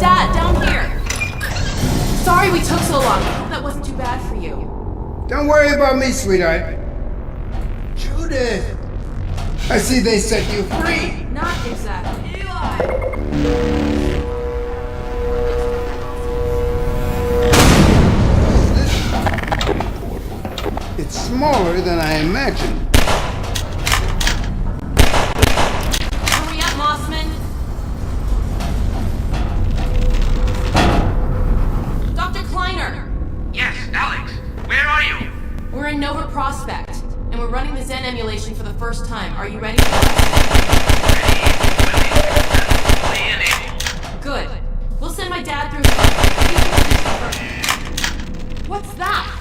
Dad, down here! Sorry we took so long. I hope that wasn't too bad for you. Don't worry about me, sweetheart. Judith! I see they set you free! Not exactly. It's smaller than I imagined. Hurry up, Mossman! Dr. Kleiner! Yes, Alex. Where are you? We're in Nova Prospect, and we're running the Zen emulation for the first time. Are you ready for us? Fully enabled. Good. We'll send my dad through. What's that?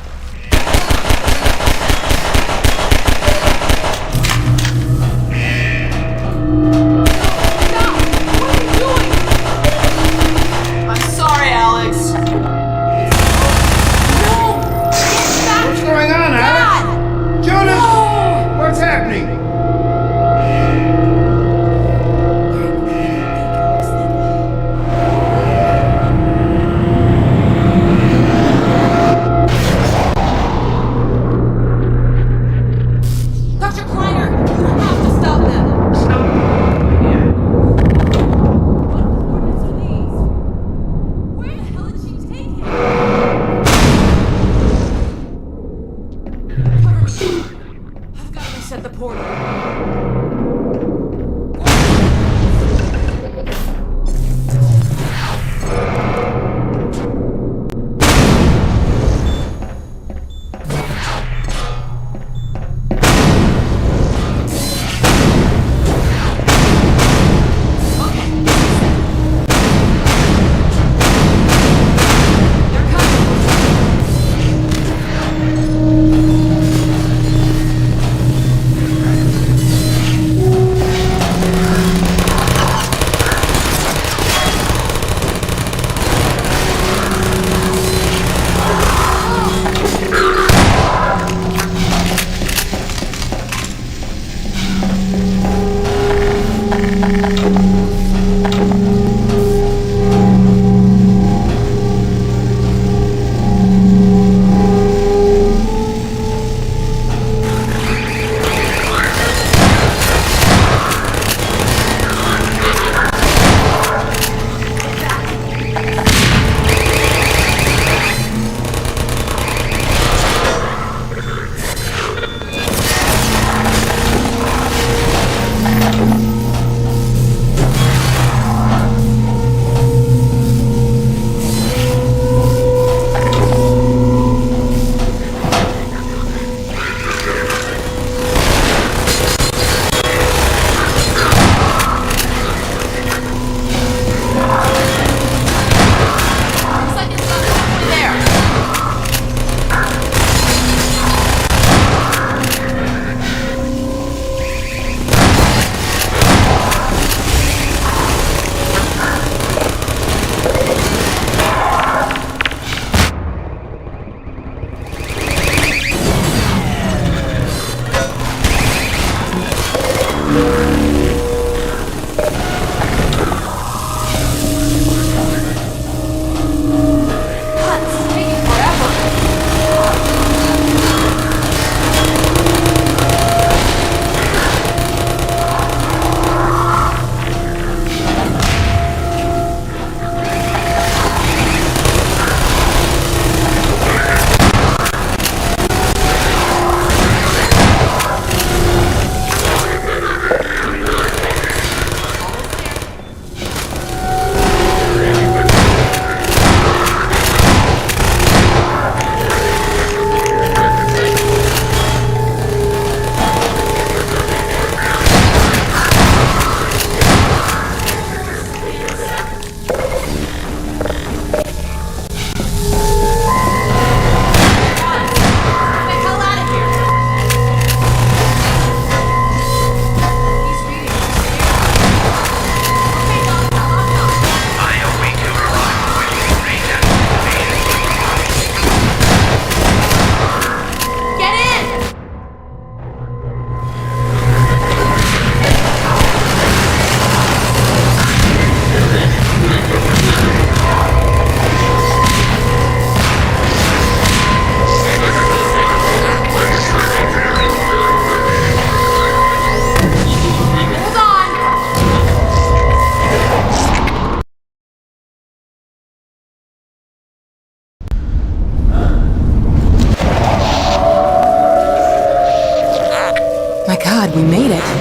it.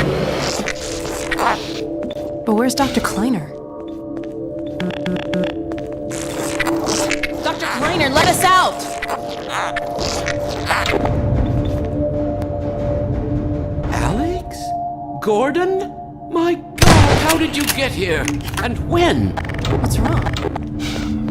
But where's Dr. Kleiner? Dr. Kleiner, let us out! Alex? Gordon? My God, how did you get here? And when? What's wrong?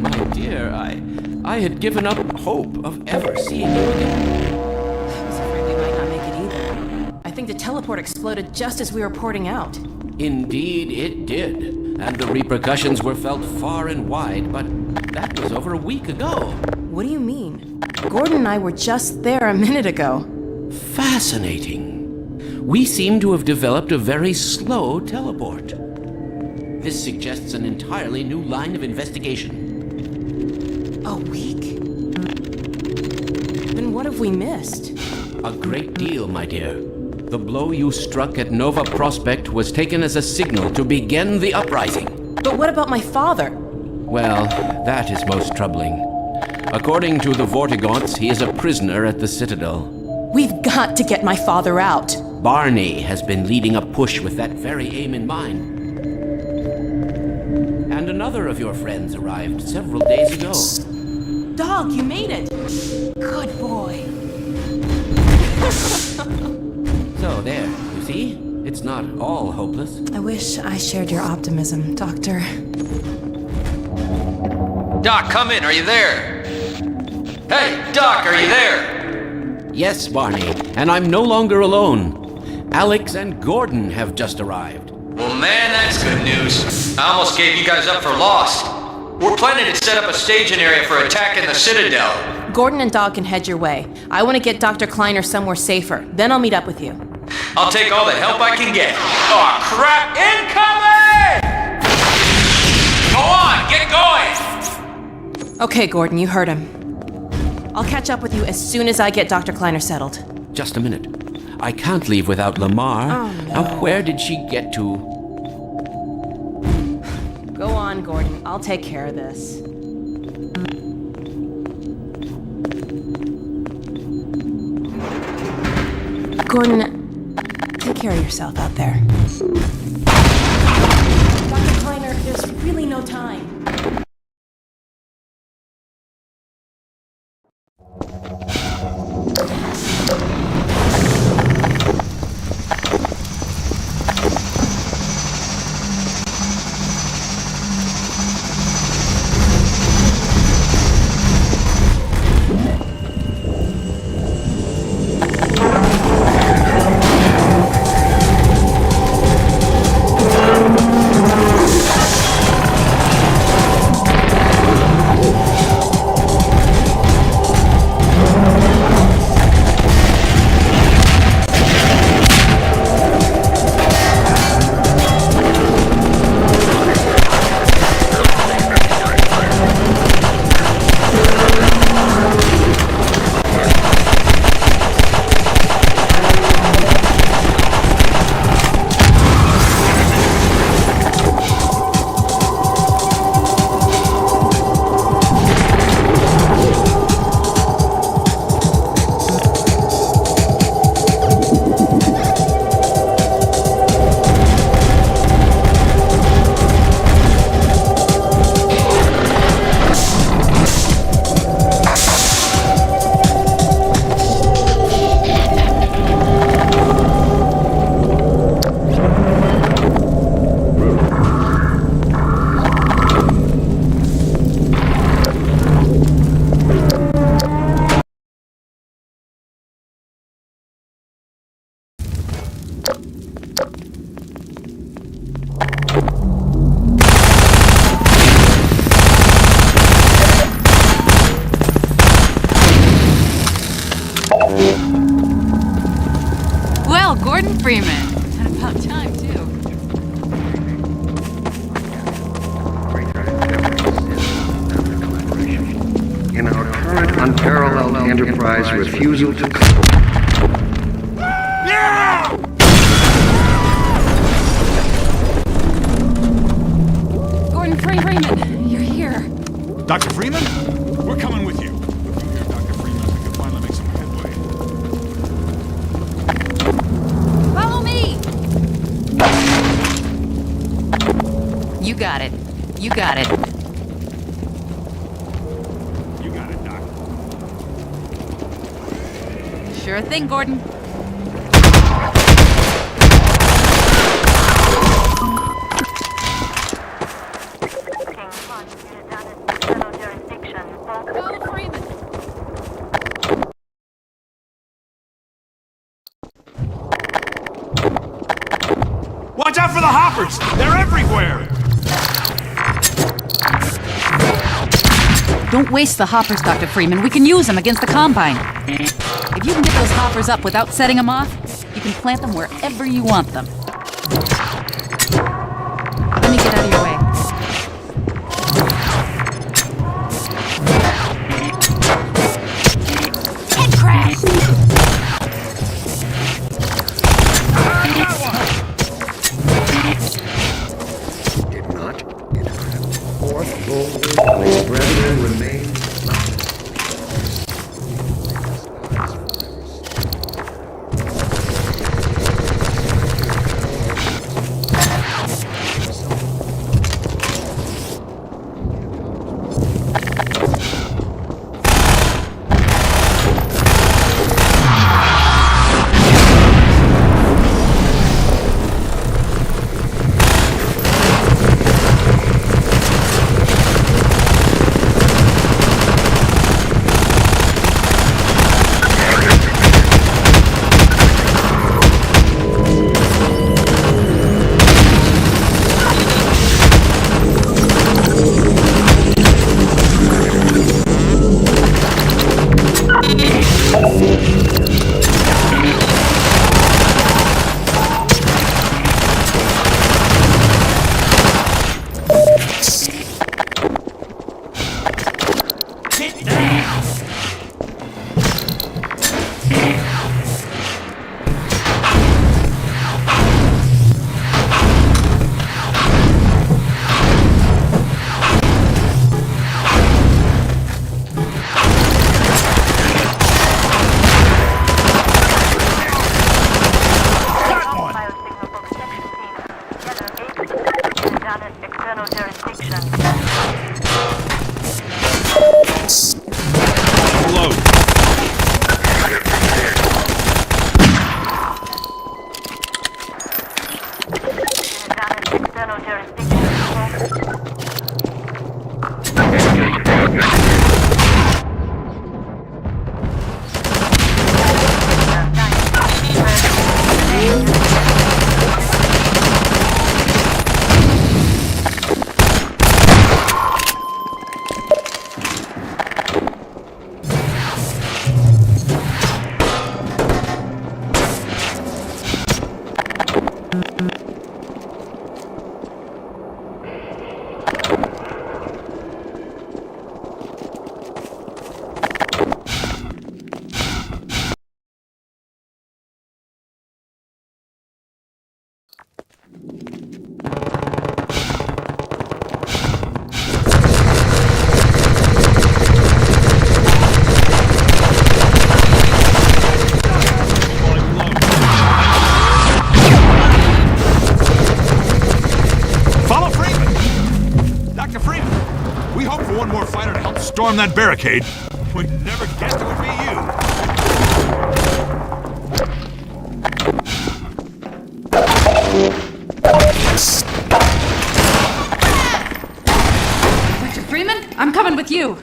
My dear, I had given up hope of ever seeing you again. I was afraid we might not make it either. I think the teleport exploded just as we were porting out. Indeed, it did. And the repercussions were felt far and wide, but that was over a week ago. What do you mean? Gordon and I were just there a minute ago. Fascinating. We seem to have developed a very slow teleport. This suggests an entirely new line of investigation. A week? Then what have we missed? A great deal, my dear. The blow you struck at Nova Prospect was taken as a signal to begin the uprising. But what about my father? Well, that is most troubling. According to the Vortigaunts, he is a prisoner at the Citadel. We've got to get my father out. Barney has been leading a push with that very aim in mind. And another of your friends arrived several days ago. Dog, you made it! Good boy. So there, you see? It's not all hopeless. I wish I shared your optimism, Doctor. Doc, come in. Are you there? Hey, Doc, are you there? Yes, Barney, and I'm no longer alone. Alex and Gordon have just arrived. Well, man, that's good news. I almost gave you guys up for lost. We're planning to set up a staging area for attacking the Citadel. Gordon and Dog can head your way. I want to get Dr. Kleiner somewhere safer. Then I'll meet up with you. I'll take all the help I can get. Aw, crap! Incoming! Go on, get going! Okay, Gordon, you heard him. I'll catch up with you as soon as I get Dr. Kleiner settled. Just a minute. I can't leave without Lamar. Oh, no. Now, where did she get to? Go on, Gordon. I'll take care of this. Gordon, take care of yourself out there. Dr. Kleiner, there's really no time. Well, Gordon Freeman. About time, too. In our current unparalleled enterprise refusal to... Gordon Freeman, you're here. Dr. Freeman? We're coming with you. Here, Dr. Freeman, we can finally make some headway. Follow me! You got it. You got it. You got it, Doc. Sure thing, Gordon. Watch out for the hoppers! They're everywhere! Don't waste the hoppers, Dr. Freeman. We can use them against the Combine. If you can get those hoppers up without setting them off, you can plant them wherever you want them. Let me get out of your way. It crashed! Did not interrupt. Fourth gold while his brethren remained. Storm that barricade. We never guessed it would be you. Dr. Freeman, I'm coming with you.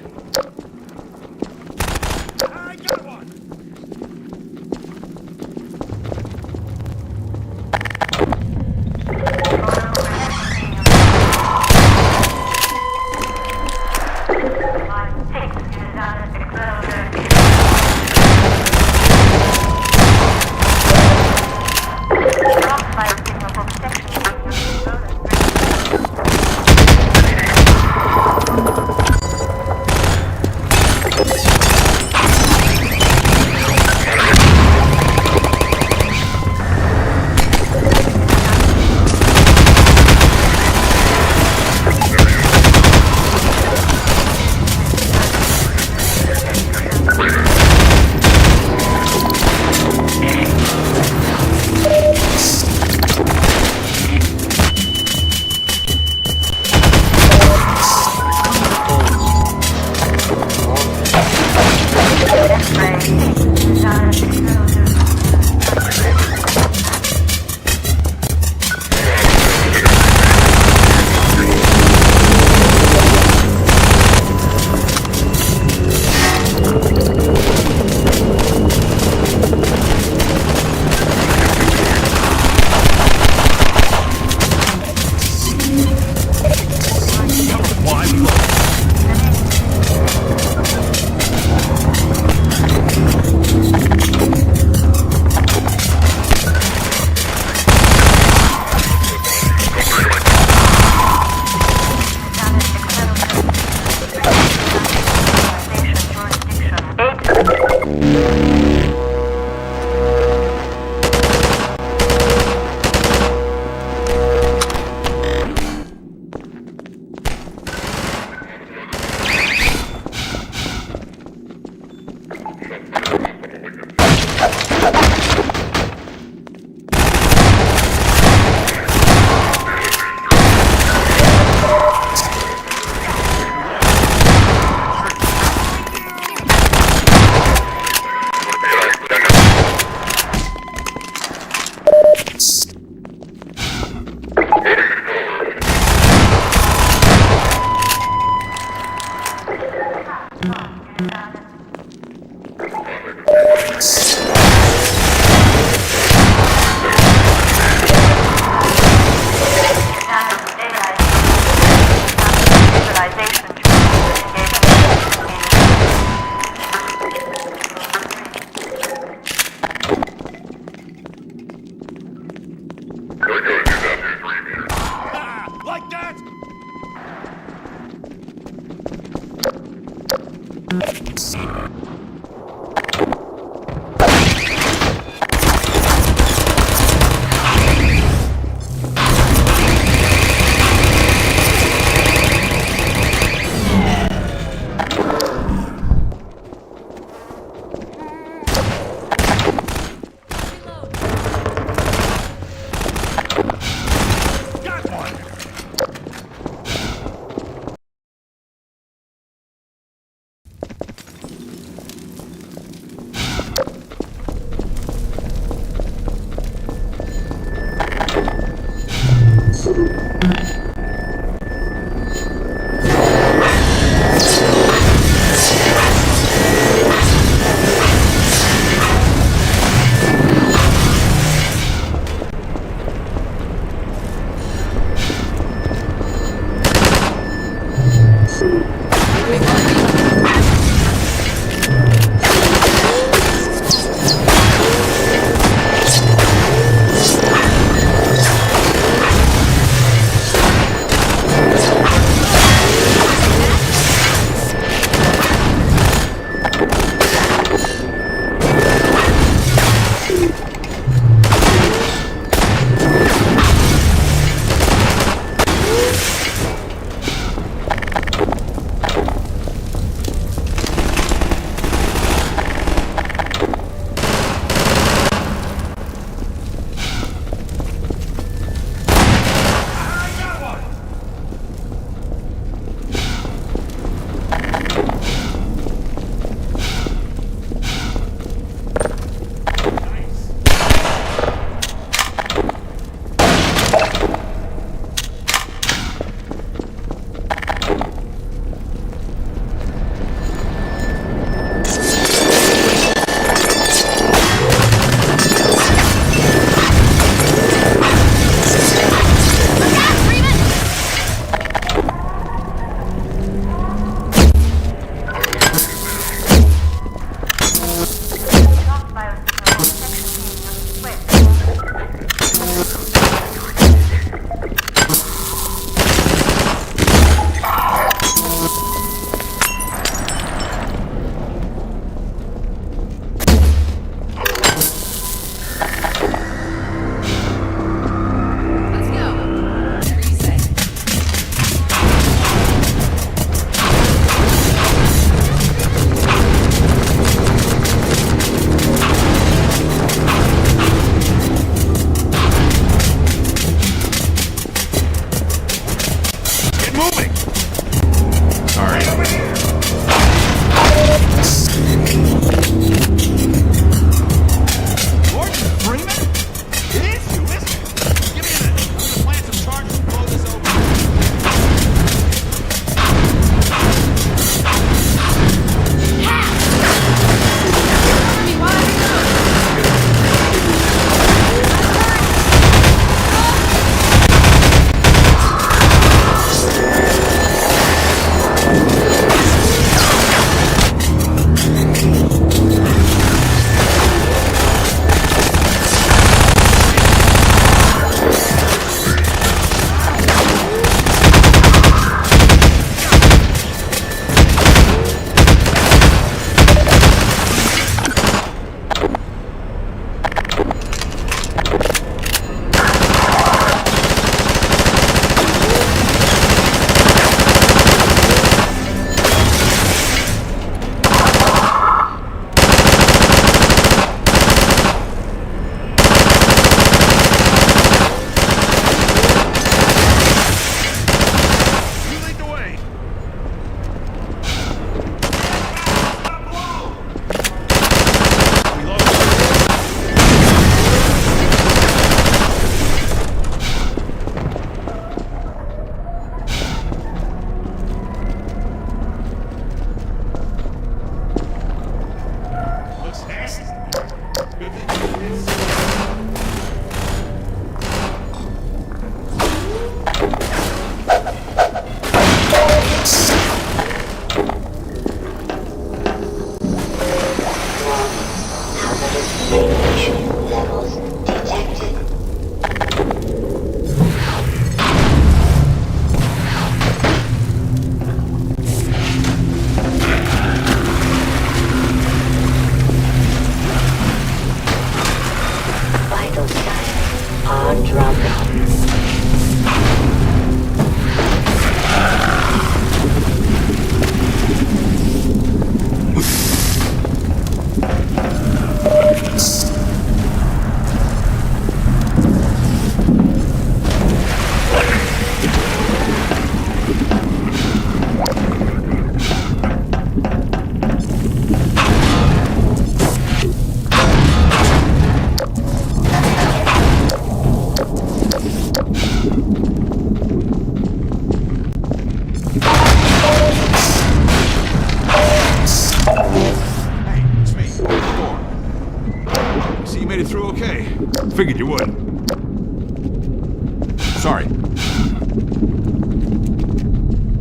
sorry.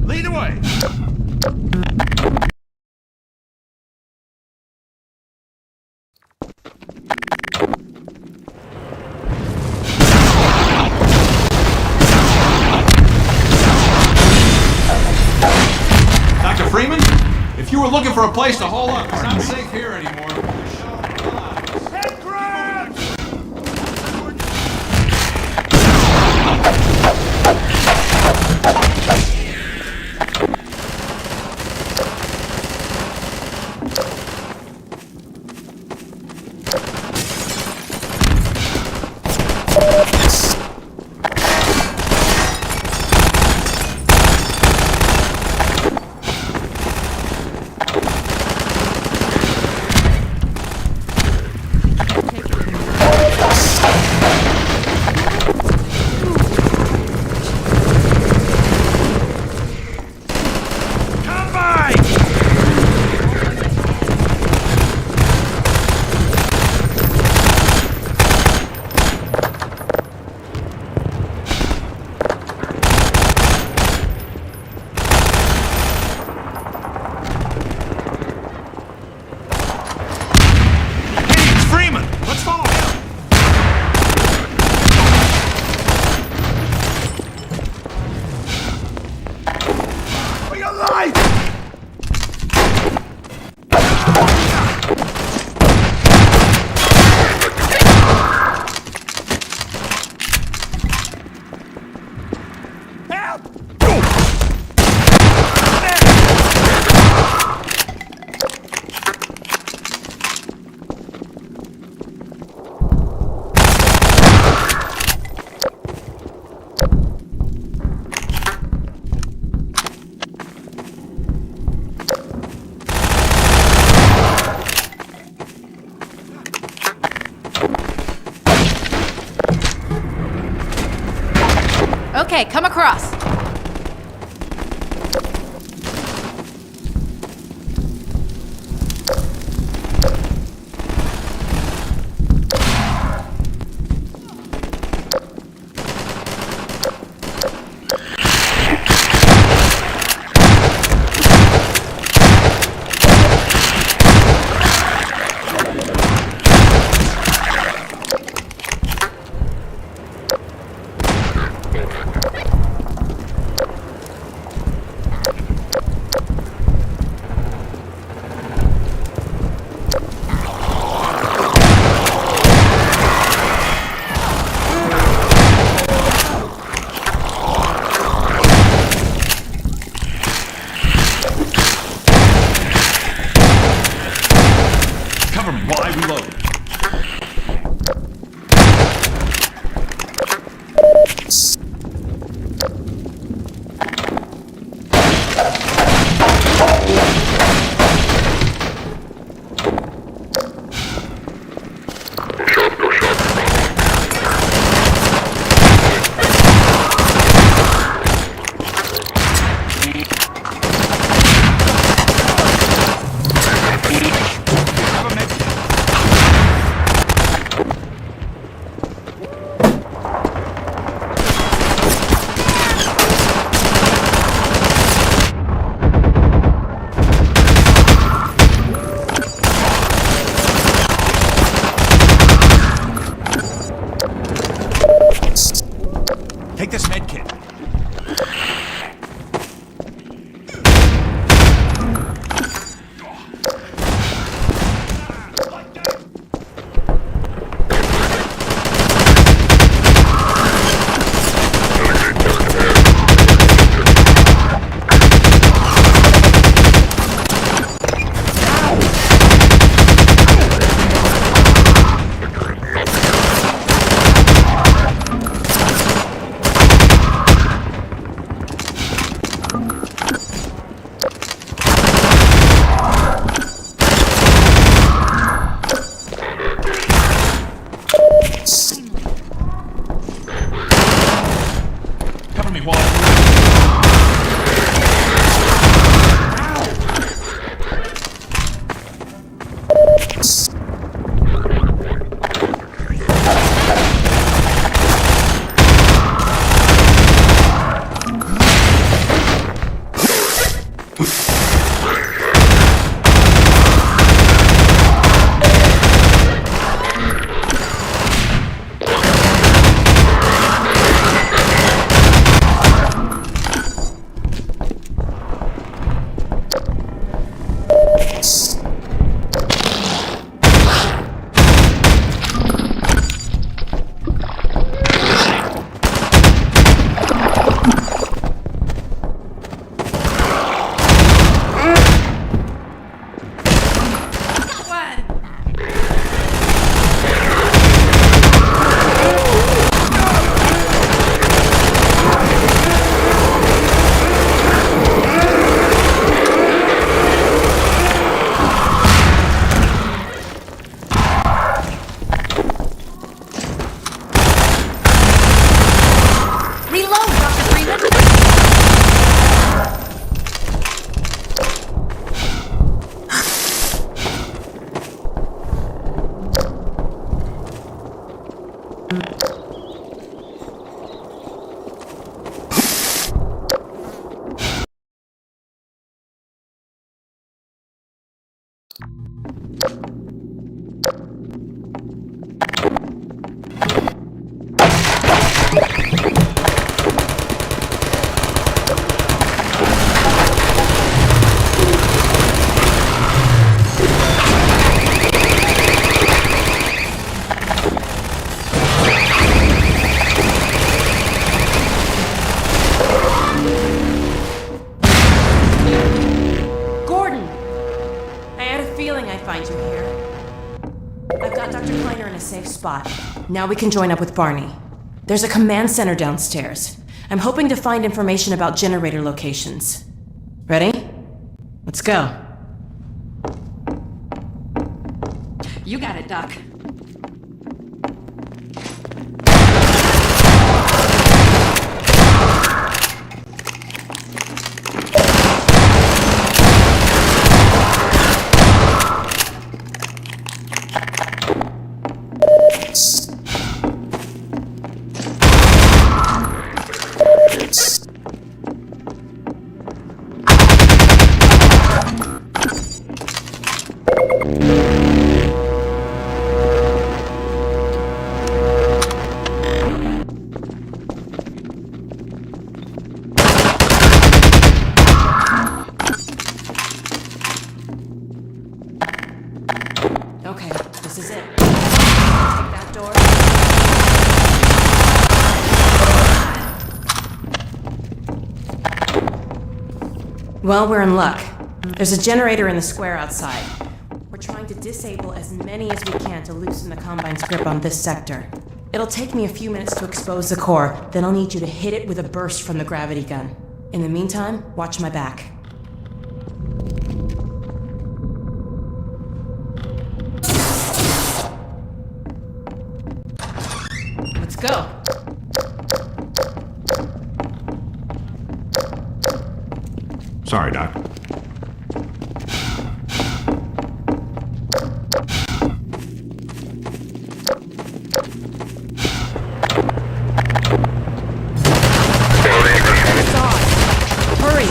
Lead away! Dr. Freeman? If you were looking for a place to hole up, it's not safe here anymore. Okay, come across. Take this med kit. spot. Now we can join up with Barney. There's a command center downstairs. I'm hoping to find information about generator locations. Ready? Let's go. You got it, Doc. Okay, this is it. Take that door. Well, we're in luck. There's a generator in the square outside. We're trying to disable as many as we can to loosen the Combine's grip on this sector. It'll take me a few minutes to expose the core, then I'll need you to hit it with a burst from the gravity gun. In the meantime, watch my back. Let's go. Sorry, Doc. Hurry!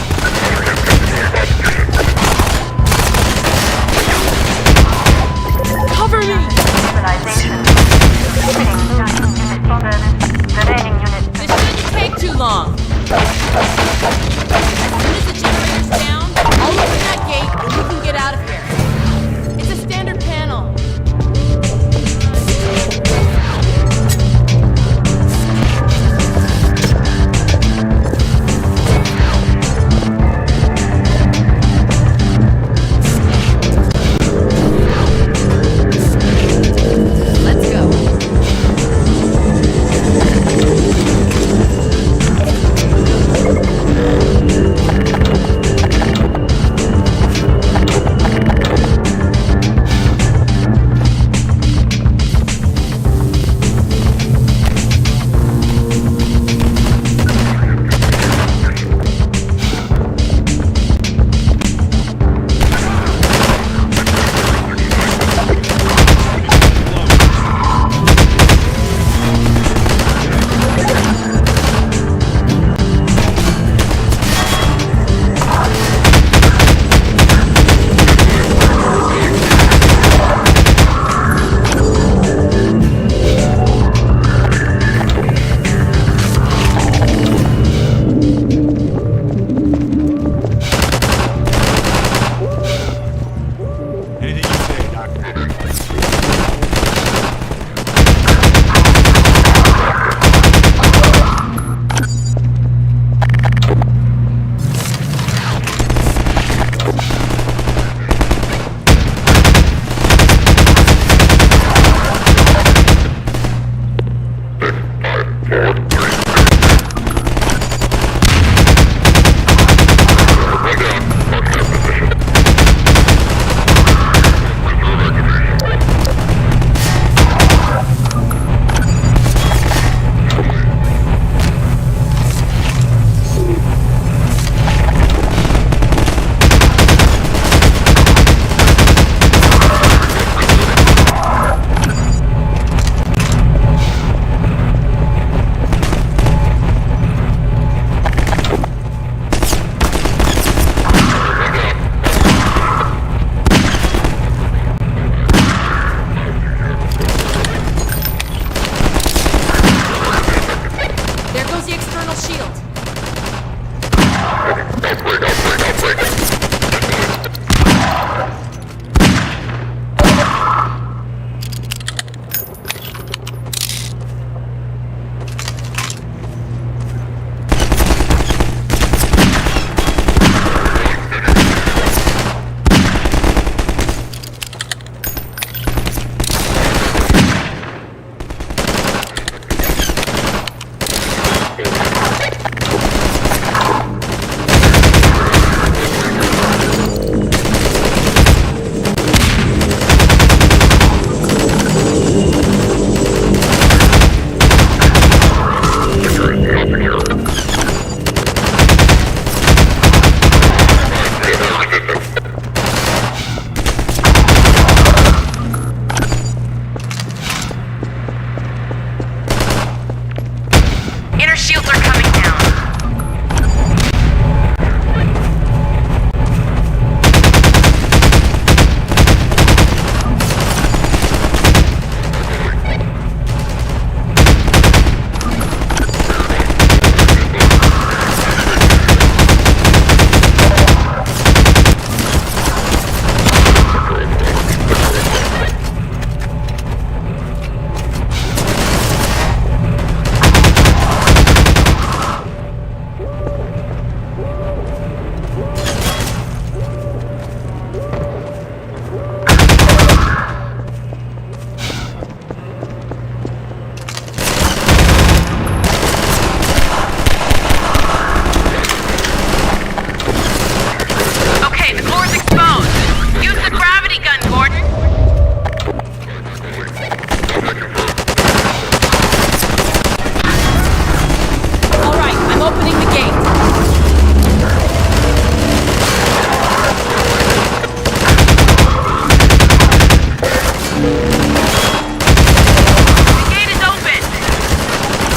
Cover me! This shouldn't take too long. As soon as the generator's down, I'll open that gate and we can get out of here. It's a standard panel. Let's go. Inner shields are coming down. Okay, the floor's exposed. Use the gravity gun, Gordon. All right, I'm opening the gate. The gate is open.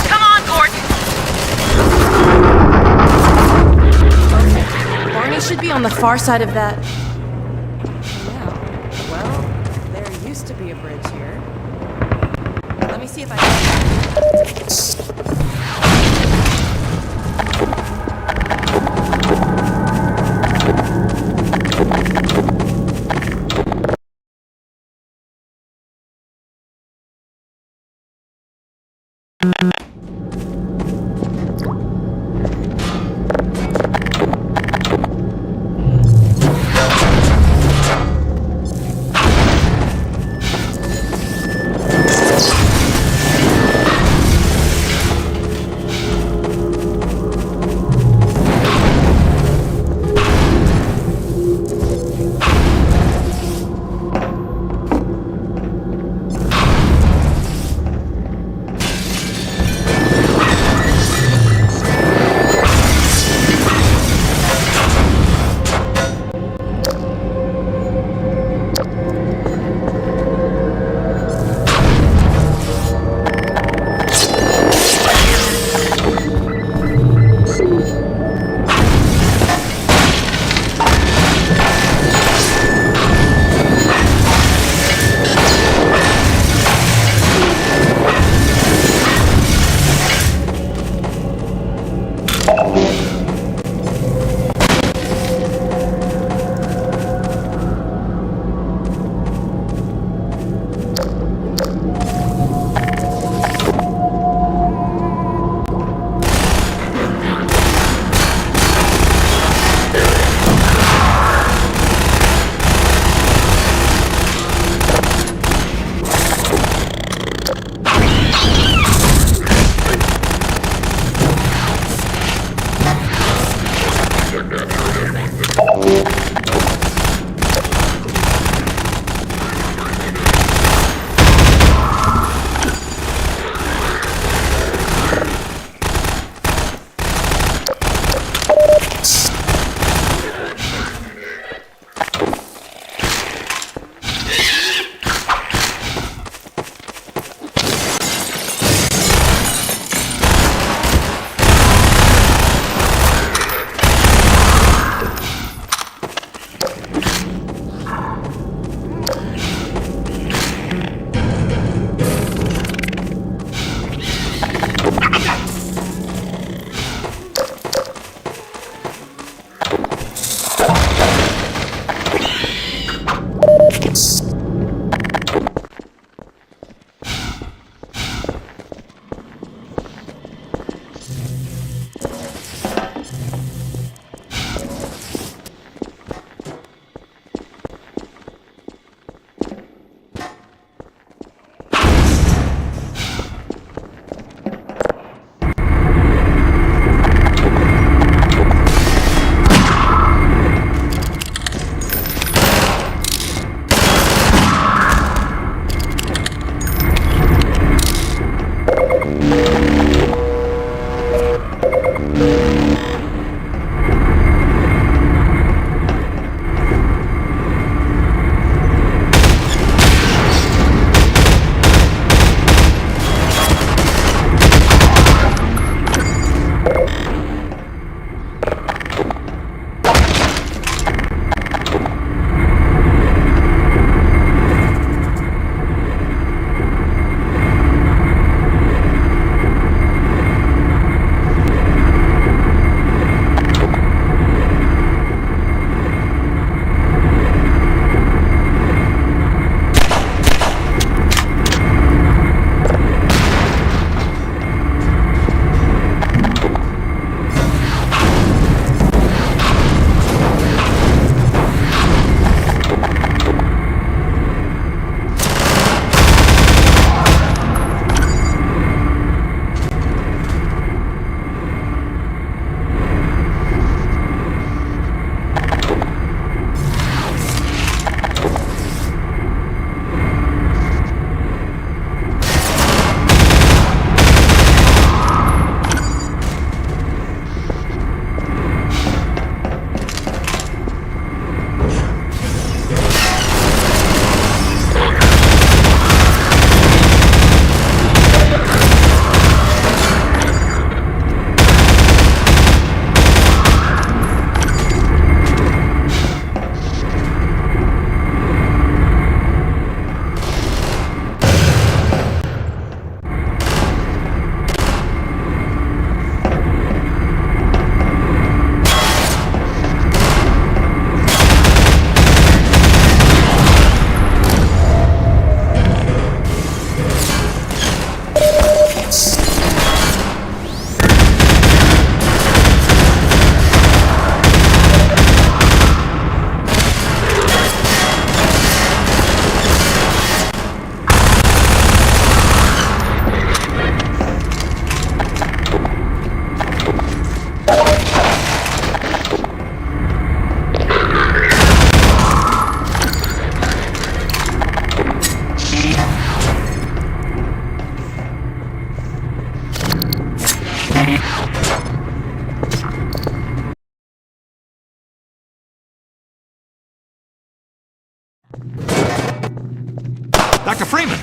Come on, Gordon. Barney should be on the far side of that. Yeah. Well, there used to be a bridge here. Let me see if I can. Dr. Freeman!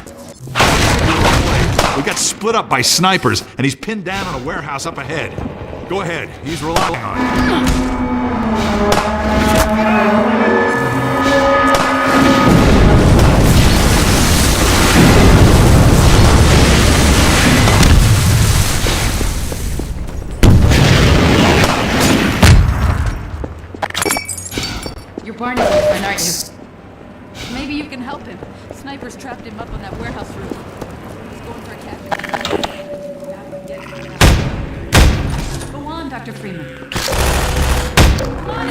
We got split up by snipers, and he's pinned down in a warehouse up ahead. Go ahead, he's relying on you. You're Barney's friend, aren't you? Maybe you can help him. Snipers trapped him up on that warehouse roof. He's going for a captain. Go on, Dr. Freeman. Come on,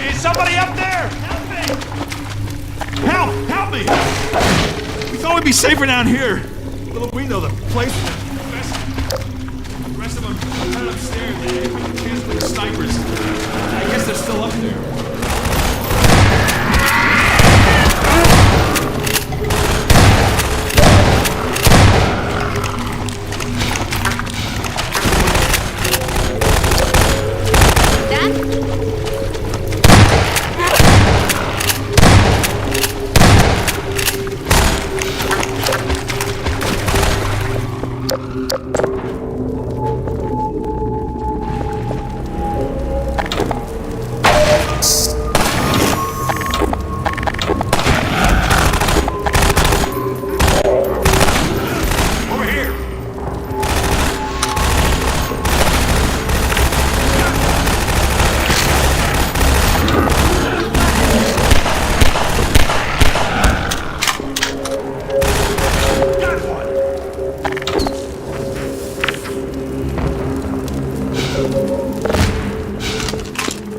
Is somebody up there? Help me! Help me! We thought we'd be safer down here. Little we know the place. The rest of them are right upstairs. They had a chance with the snipers. I guess they're still up there.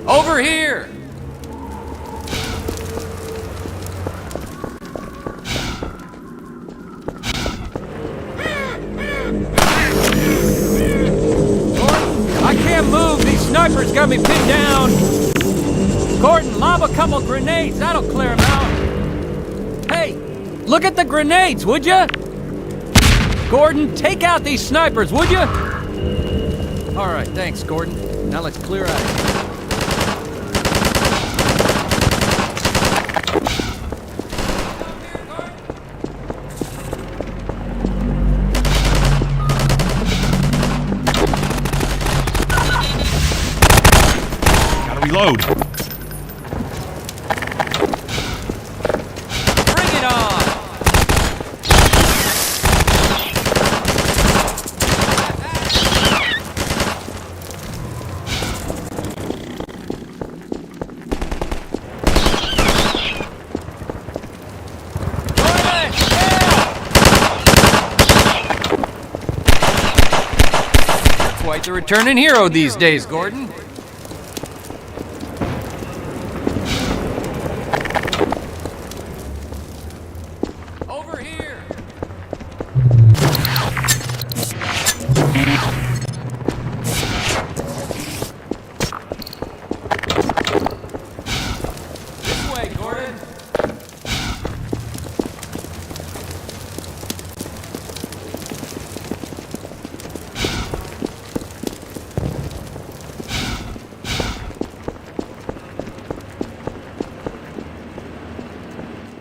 Over here! I can't move! These snipers got me pinned down! Gordon, lob a couple grenades! That'll clear them out! Hey! Look at the grenades, would ya? Gordon, take out these snipers, would ya? Alright, thanks, Gordon. Now let's clear out. Reload. Bring it on! Quite the returning hero these days, Gordon.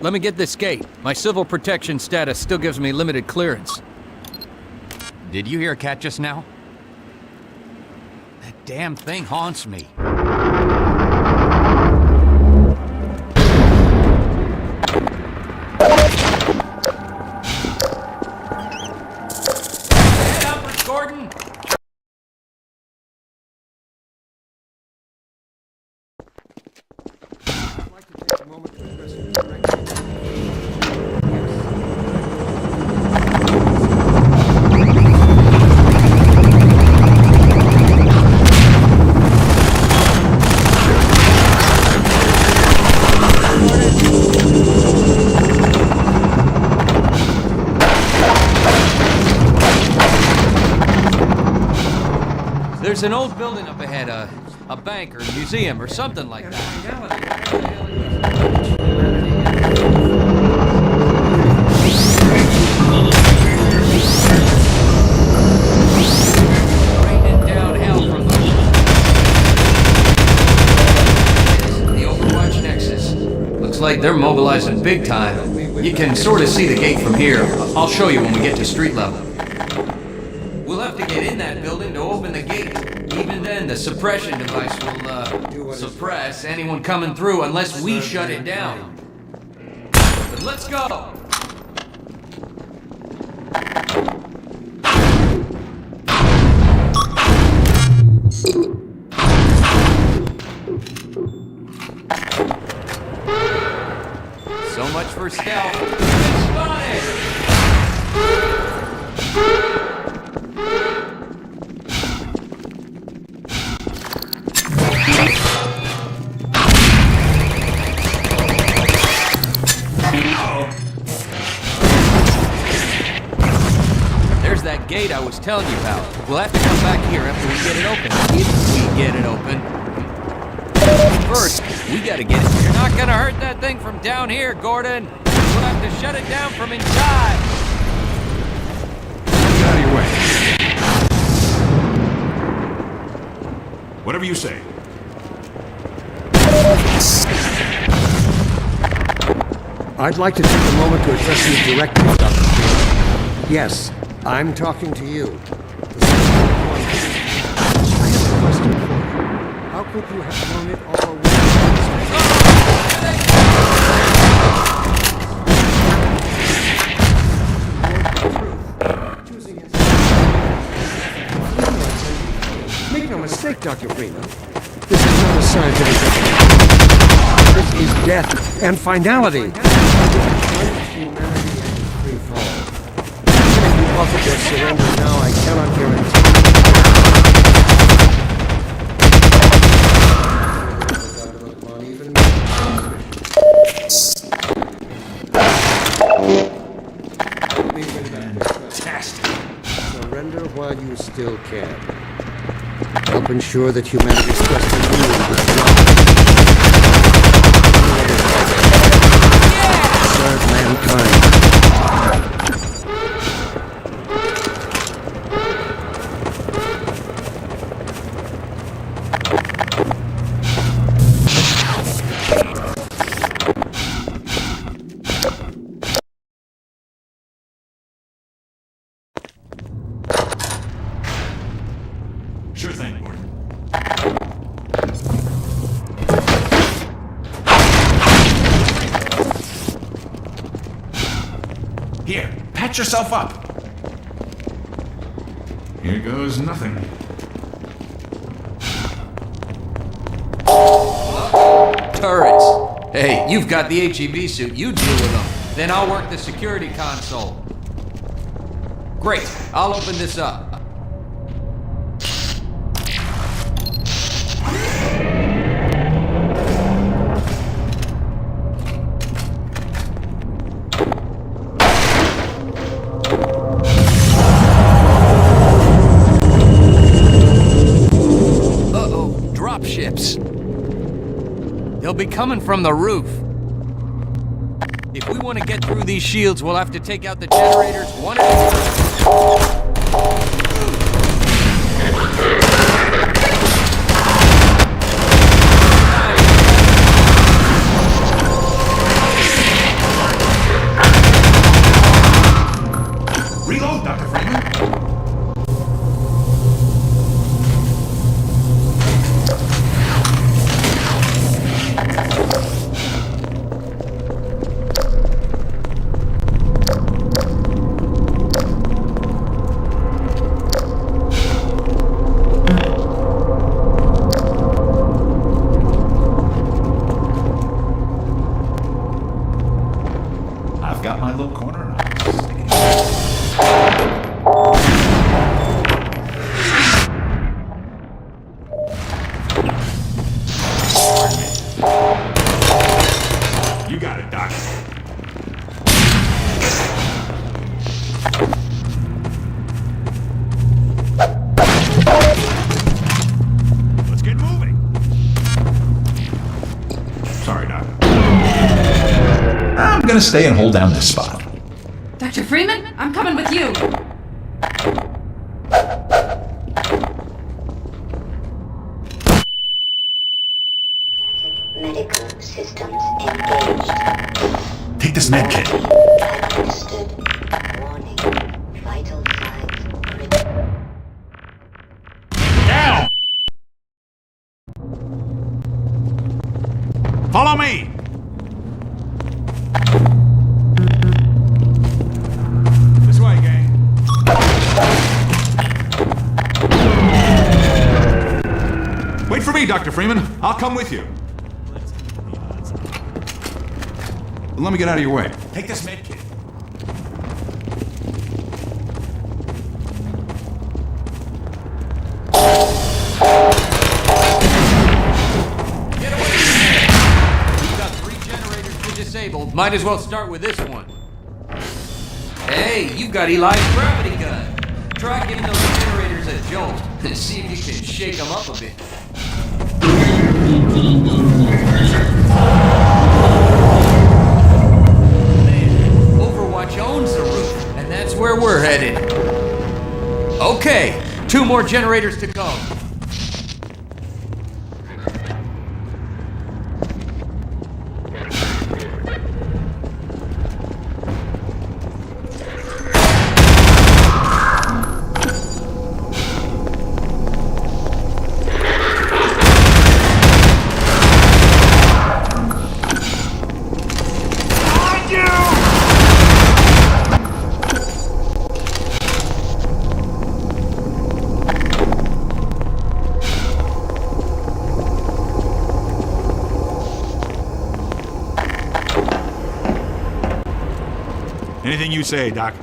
Let me get this gate. My civil protection status still gives me limited clearance. Did you hear a cat just now? That damn thing haunts me. Head upwards, Gordon! I'd like to take a moment to address you directly. There's an old building up ahead, a bank or a museum or something like that. The Overwatch Nexus. Looks like they're mobilizing big time. You can sort of see the gate from here. I'll show you when we get to street level. We'll have to get in that building to open the gate. Even then, the suppression device will suppress anyone coming through unless we shut it down. But let's go! So much for stealth. It's spotted! There's that gate I was telling you about. We'll have to come back here after we get it open. If we get it open. First, we gotta get it. You're not gonna hurt that thing from down here, Gordon. We'll have to shut it down from inside. Get out of your way. Whatever you say. I'd like to take a moment to address you directly, Dr. Freeman. Yes, I'm talking to you. I have a question for you. How could you have known it all along? Make no mistake, Dr. Freeman. This is not a scientific experiment. This is death and finality. Humanity and free fall. Even if you offered your surrender now, I cannot guarantee. Fantastic. Surrender while you still can. Help ensure that humanity's trust in you is not. Serve mankind. Sure thing, Gordon. Here, patch yourself up. Here goes nothing. Turrets. Hey, you've got the HEV suit. You deal with them. Then I'll work the security console. Great. I'll open this up. Ships. They'll be coming from the roof. If we want to get through these shields, we'll have to take out the generators one at a time. Reload, Dr. Freeman. gonna stay and hold down this spot. Dr. Freeman, I'm coming with you. Medical systems engaged. Take this med kit. Understood. Warning. Vital signs critical. Down! Follow me! This way, gang. Wait for me, Dr. Freeman. I'll come with you. Let me get out of your way. Take this med kit. Get away from there! We've got 3 generators to disable. Might as well start with this one. Hey, you've got Eli's gravity gun. Try giving those generators a jolt. See if you can shake them up a bit. Overwatch owns the roof, and that's where we're headed. Okay, 2 more generators to go. Anything you say, Doc.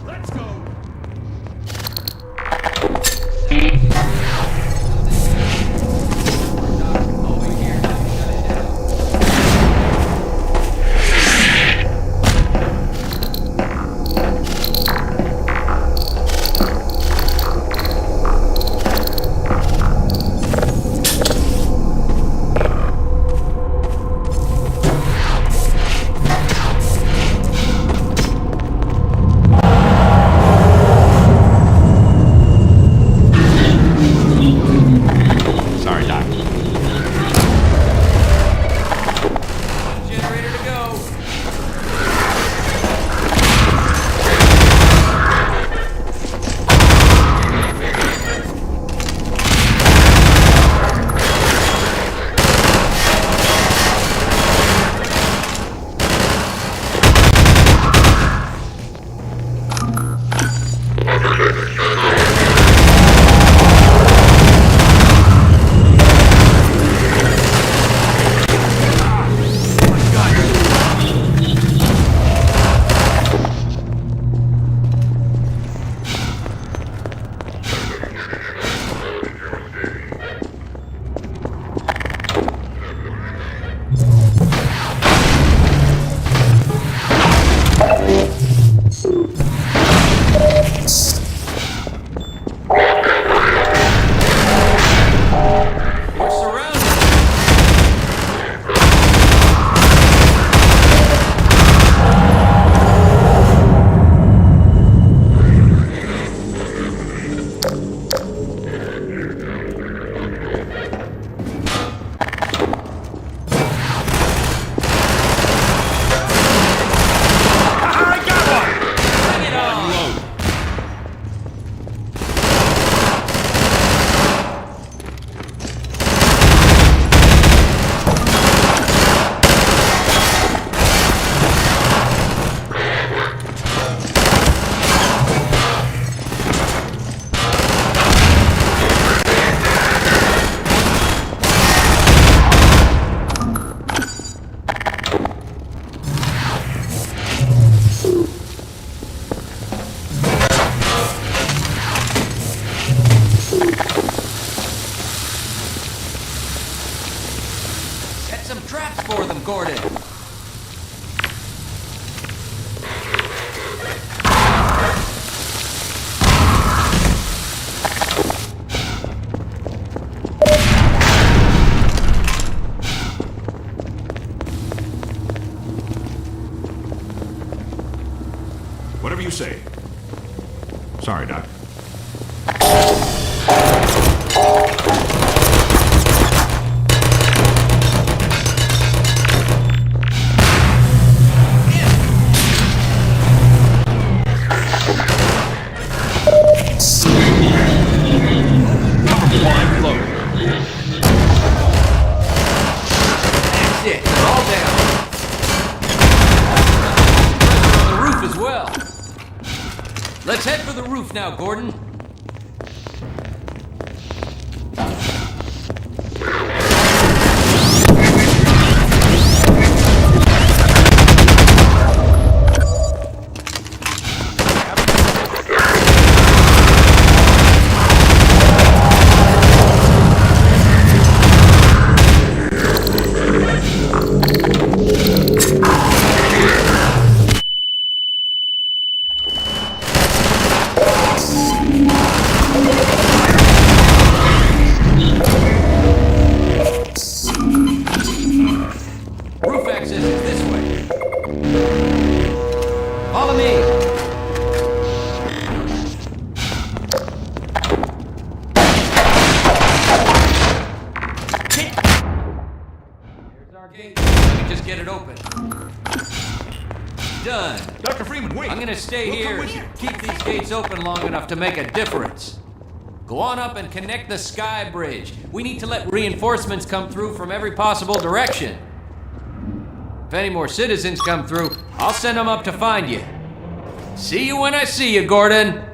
Let's go. Sorry, Doc. Generator to go. We're surrounded. I got one! Bring it on. Set some traps for them, Gordon. Whatever you say. Sorry, Doc. That's it. They're all down. Pressure on the roof as well. Let's head for the roof now, Gordon. Roof access is this way. Follow me. Here's our gate. Let me just get it open. Done. Dr. Freeman, wait! I'm gonna stay We'll come here with you. and keep these gates open long enough to make a difference. Go on up and connect the sky bridge. We need to let reinforcements come through from every possible direction. If any more citizens come through, I'll send them up to find you. See you when I see you, Gordon.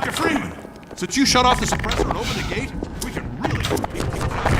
Dr. Freeman! Since you shut off the suppressor and opened the gate, we can really take people out.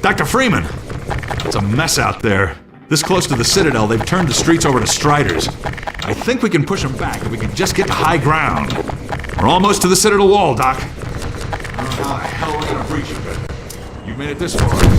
Dr. Freeman! It's a mess out there. This close to the Citadel, they've turned the streets over to Striders. I think we can push them back if we can just get to high ground. We're almost to the Citadel wall, Doc. I don't know how the hell we're gonna breach it, but you've made it this far.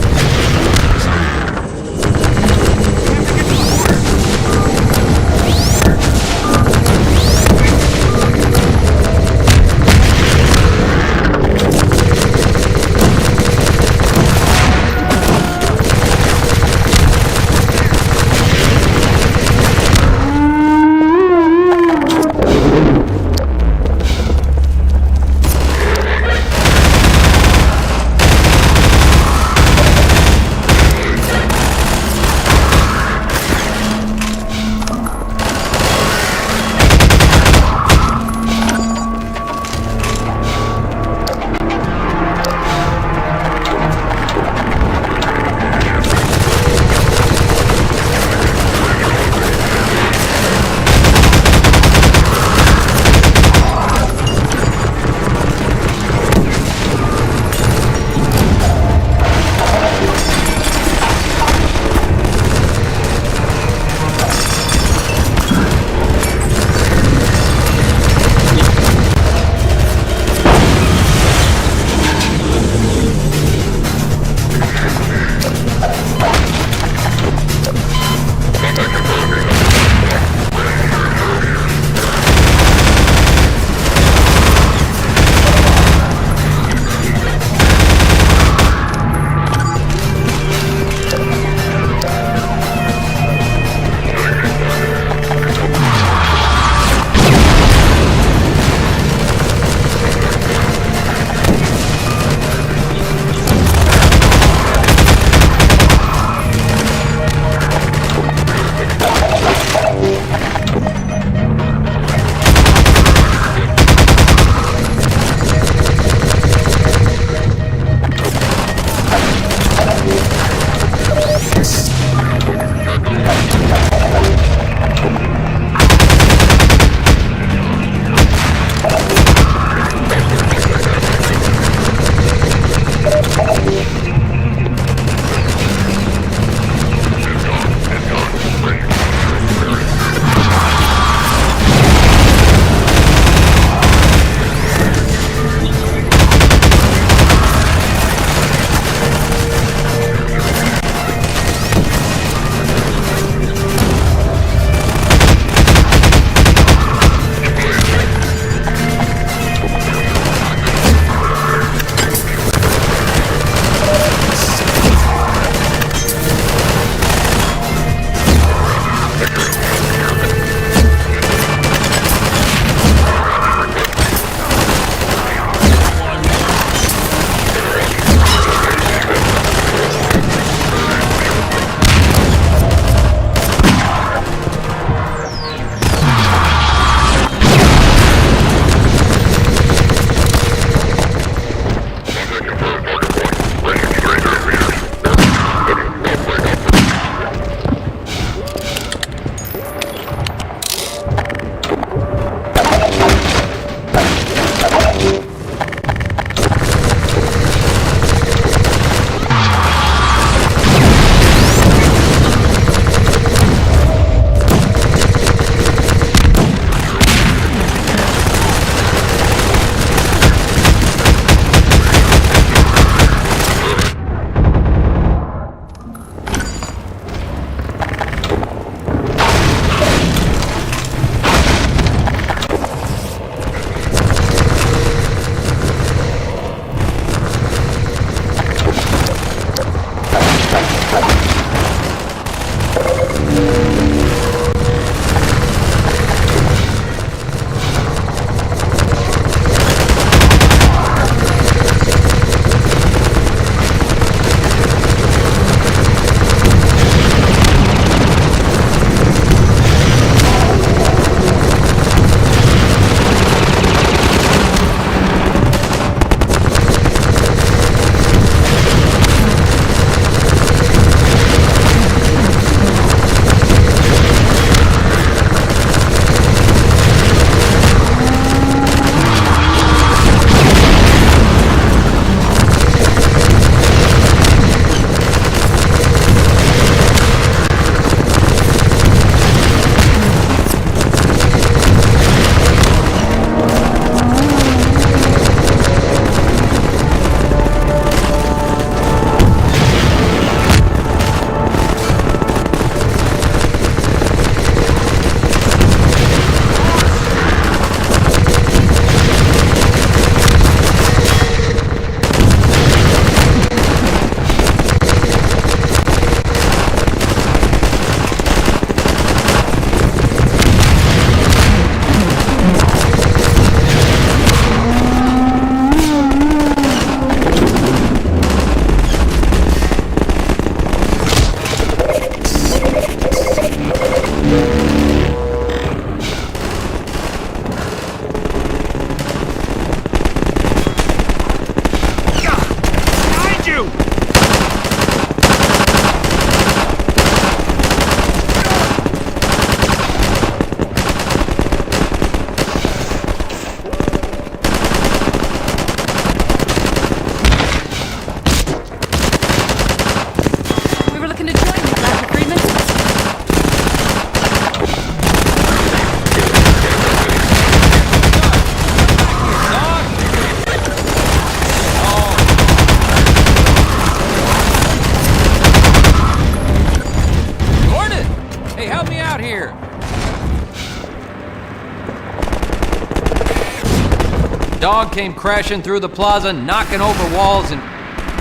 dog came crashing through the plaza, knocking over walls, and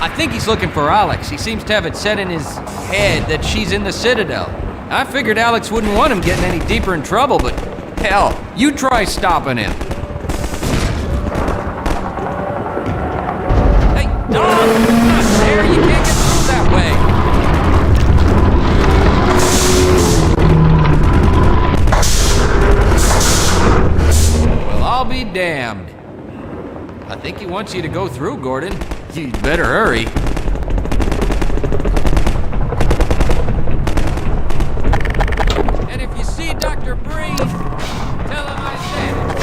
I think he's looking for Alex. He seems to have it set in his head that she's in the Citadel. I figured Alex wouldn't want him getting any deeper in trouble, but hell, you try stopping him. Hey, dog! Not there! You can't get through that way! Well, I'll be damned. I think he wants you to go through, Gordon. You'd better hurry. And if you see Dr. Breen, tell him I said it.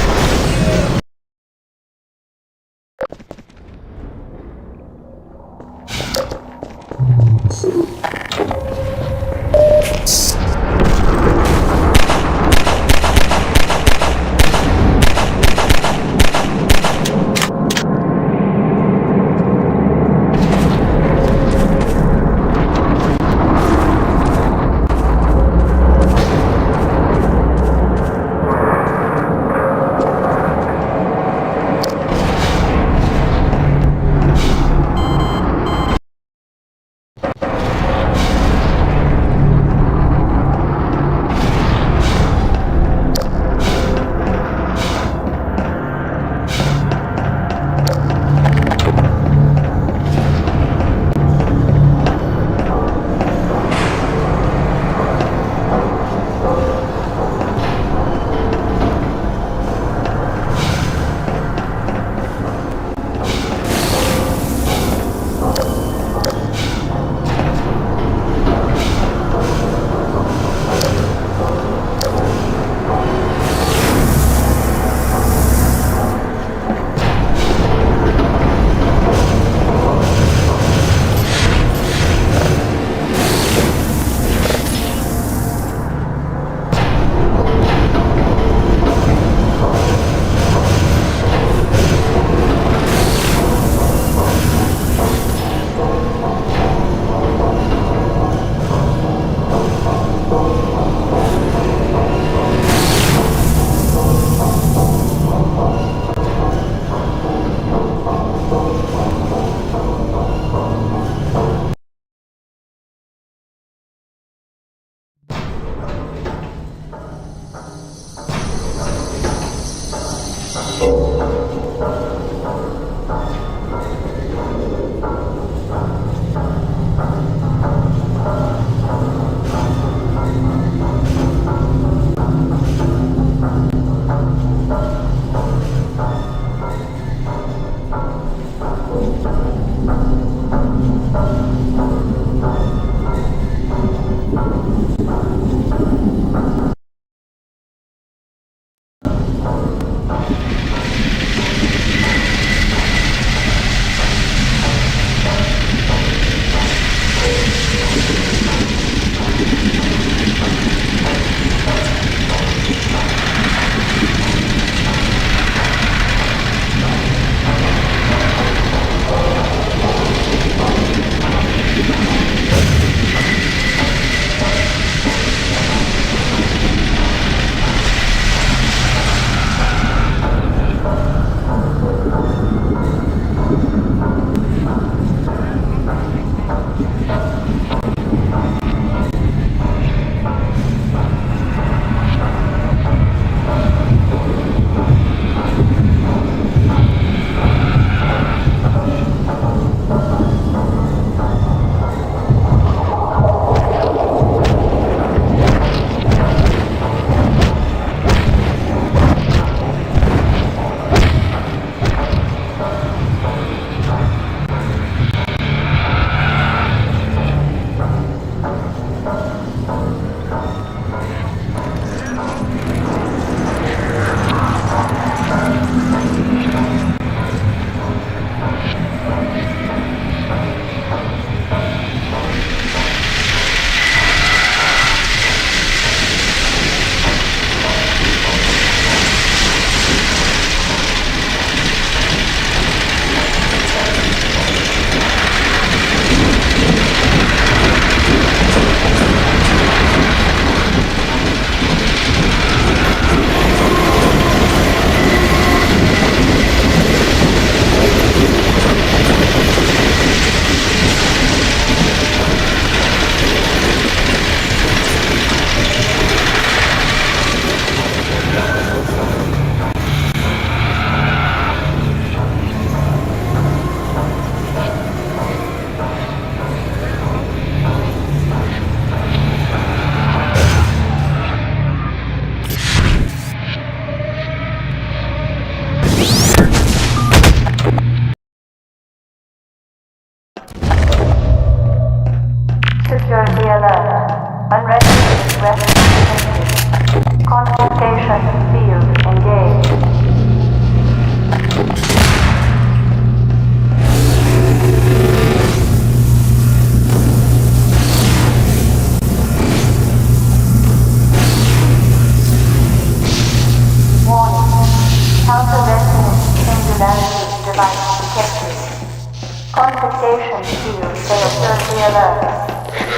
Stay observantly alert.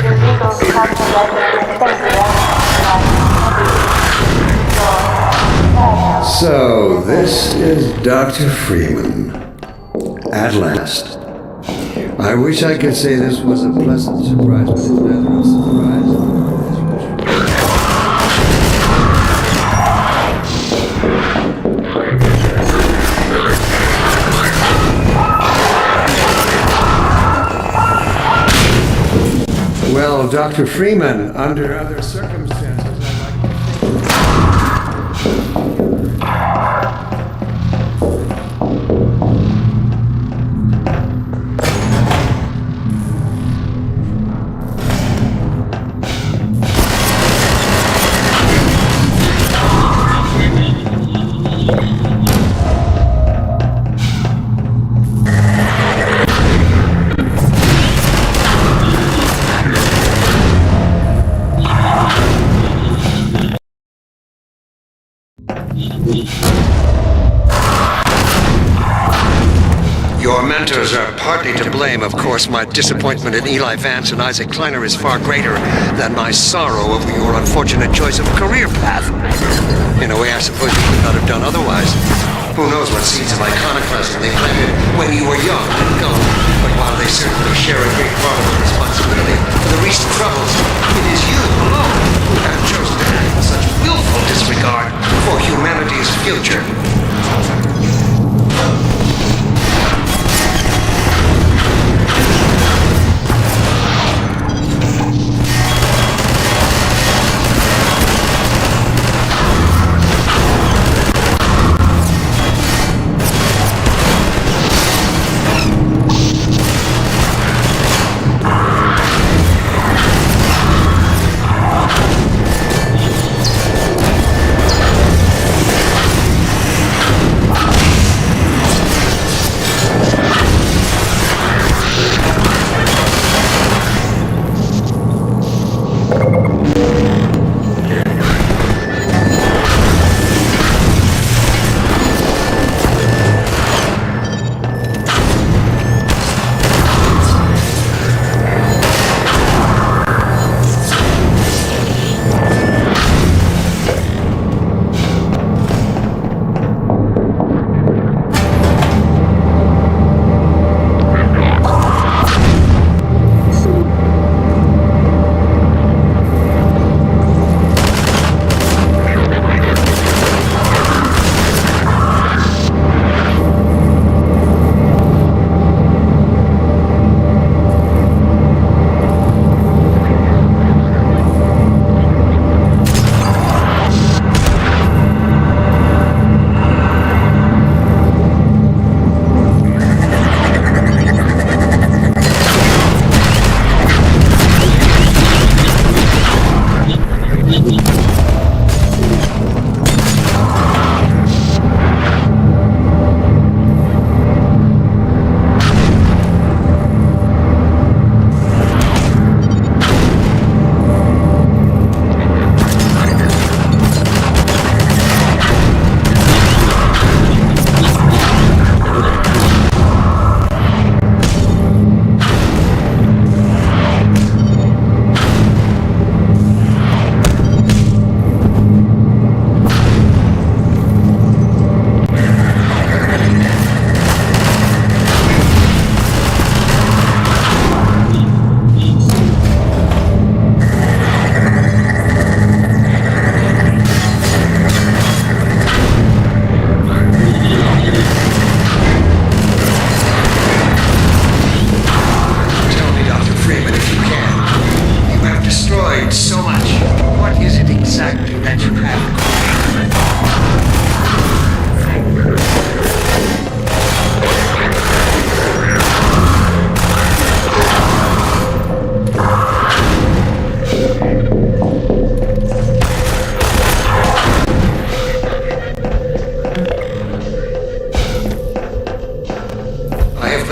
Your eagles calculate the So, this is Dr. Freeman. At last. I wish I could say this was a pleasant surprise, but it's neither a surprise. Well, Dr. Freeman, under other circumstances, Your mentors are partly to blame, of course. My disappointment in Eli Vance and Isaac Kleiner is far greater than my sorrow over your unfortunate choice of a career path. In a way, I suppose you could not have done otherwise. Who knows what seeds of iconoclasm they planted when you were young and gullible. But while they certainly share a great part of the responsibility for the recent troubles, it is you alone who have chosen to act with such willful disregard for humanity's future.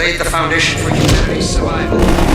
laid the foundation for humanity's survival.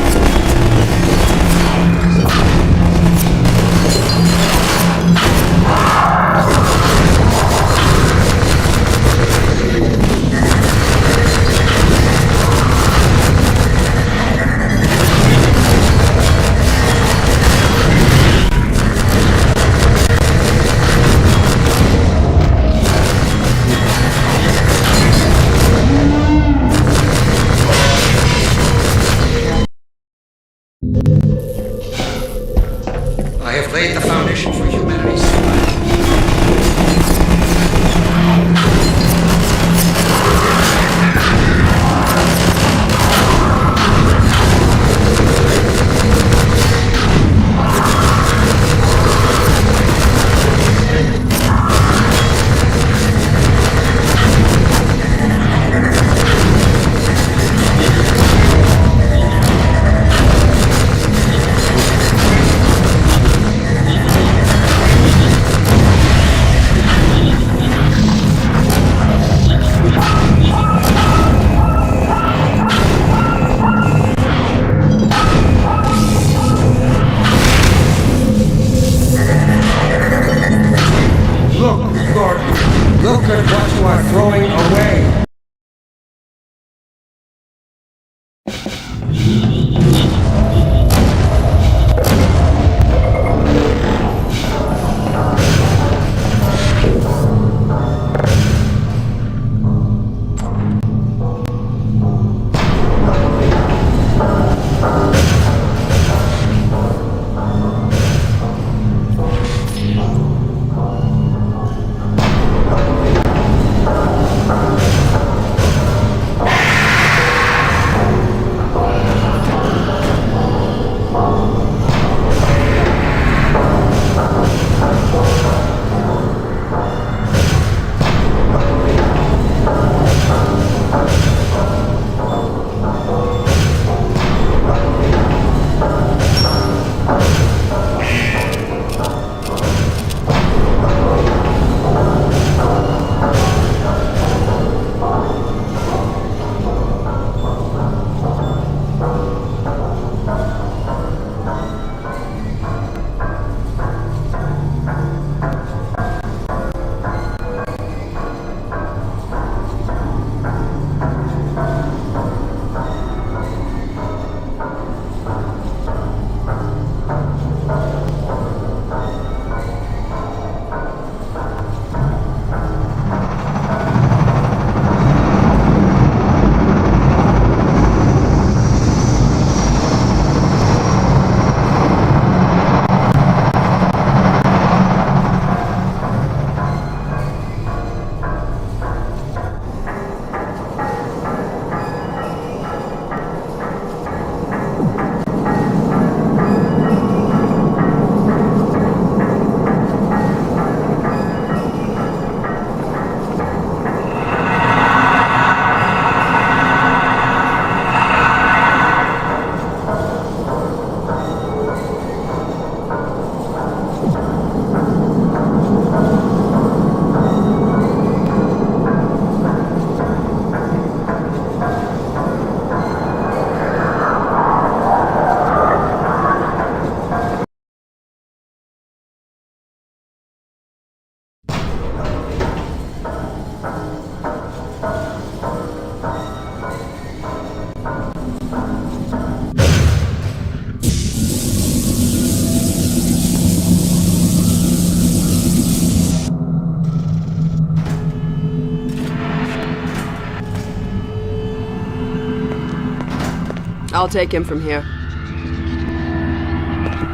I'll take him from here.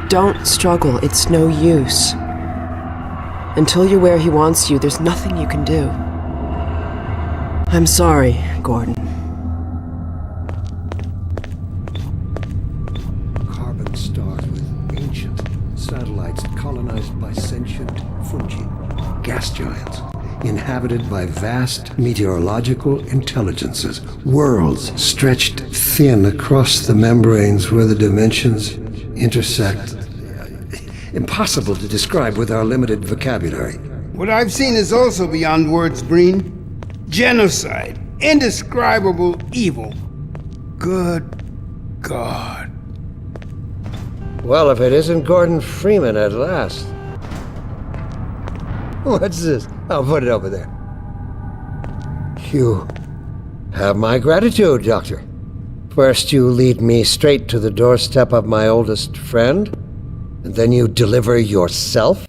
Don't struggle. It's no use. Until you're where he wants you, there's nothing you can do. I'm sorry, Gordon. Carbon stars with ancient satellites colonized by sentient fungi, gas giants, inhabited by vast meteorological intelligences, worlds stretched thin across the membranes where the dimensions intersect. Impossible to describe with our limited vocabulary. What I've seen is also beyond words, Breen. Genocide. Indescribable evil. Good God. Well, if it isn't Gordon Freeman at last. What's this? I'll put it over there. You have my gratitude, Doctor. First you lead me straight to the doorstep of my oldest friend, and then you deliver yourself?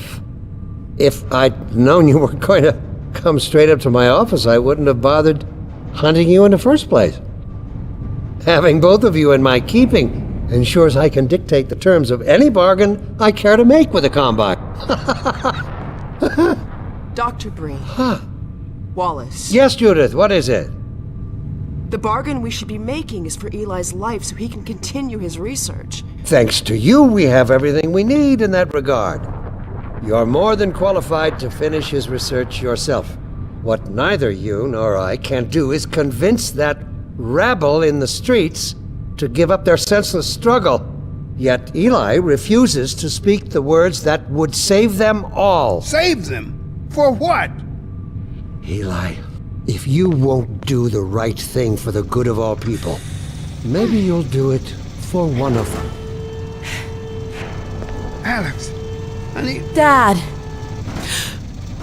If I'd known you were going to come straight up to my office, I wouldn't have bothered hunting you in the first place. Having both of you in my keeping ensures I can dictate the terms of any bargain I care to make with the Combine. Dr. Breen. Wallace. Yes, Judith, what is it? The bargain we should be making is for Eli's life so he can continue his research. Thanks to you, we have everything we need in that regard. You're more than qualified to finish his research yourself. What neither you nor I can do is convince that rabble in the streets to give up their senseless struggle. Yet Eli refuses to speak the words that would save them all. Save them? For what? Eli, if you won't do the right thing for the good of all people, maybe you'll do it for one of them. Alex, honey. Dad.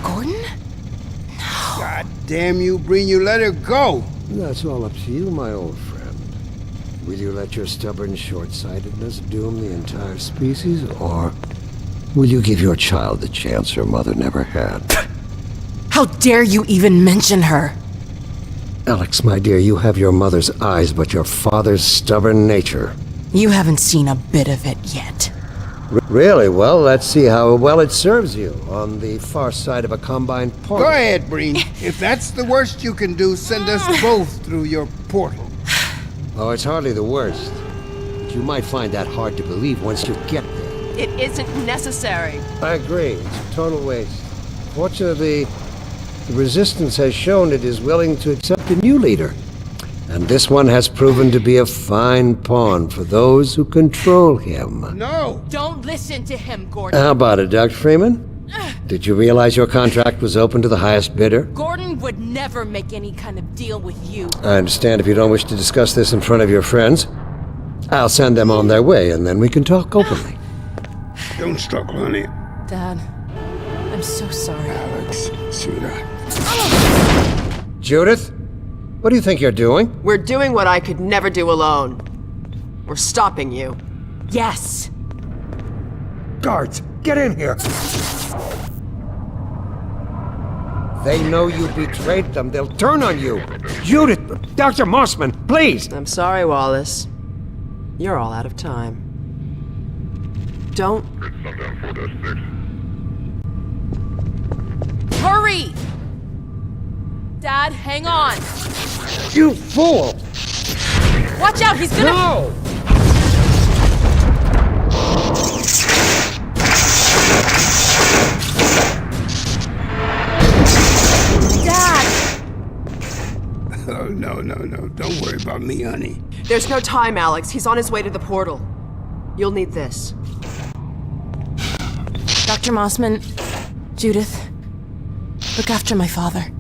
Gordon? God damn you, Breen, you let her go. That's all up to you, my old friend. Will you let your stubborn short-sightedness doom the entire species, or will you give your child the chance her mother never had? How dare you even mention her? Alex, my dear, you have your mother's eyes, but your father's stubborn nature. You haven't seen a bit of it yet. Really? Well, let's see how well it serves you on the far side of a Combine portal. Go ahead, Breen. If that's the worst you can do, send us both through your portal. Oh, it's hardly the worst. But you might find that hard to believe once you get there. It isn't necessary. I agree. It's a total waste. Fortunately, the Resistance has shown it is willing to accept a new leader. And this one has proven to be a fine pawn for those who control him. No! Don't listen to him, Gordon. How about it, Dr. Freeman? Did you realize your contract was open to the highest bidder? Gordon would never make any kind of deal with you. I understand if you don't wish to discuss this in front of your friends. I'll send them on their way, and then we can talk openly. Don't struggle, honey. Dad, I'm so sorry. Alex, sweetheart. Judith, what do you think you're doing? We're doing what I could never do alone. We're stopping you. Yes. Guards, get in here! They know you betrayed them. They'll turn on you. Judith, Dr. Mossman, please! I'm sorry, Wallace. You're all out of time. Don't... Hurry! Dad, hang on. You fool! Watch out, he's gonna... No! Dad! Oh, no. Don't worry about me, honey. There's no time, Alex. He's on his way to the portal. You'll need this. Dr. Mossman, Judith, look after my father.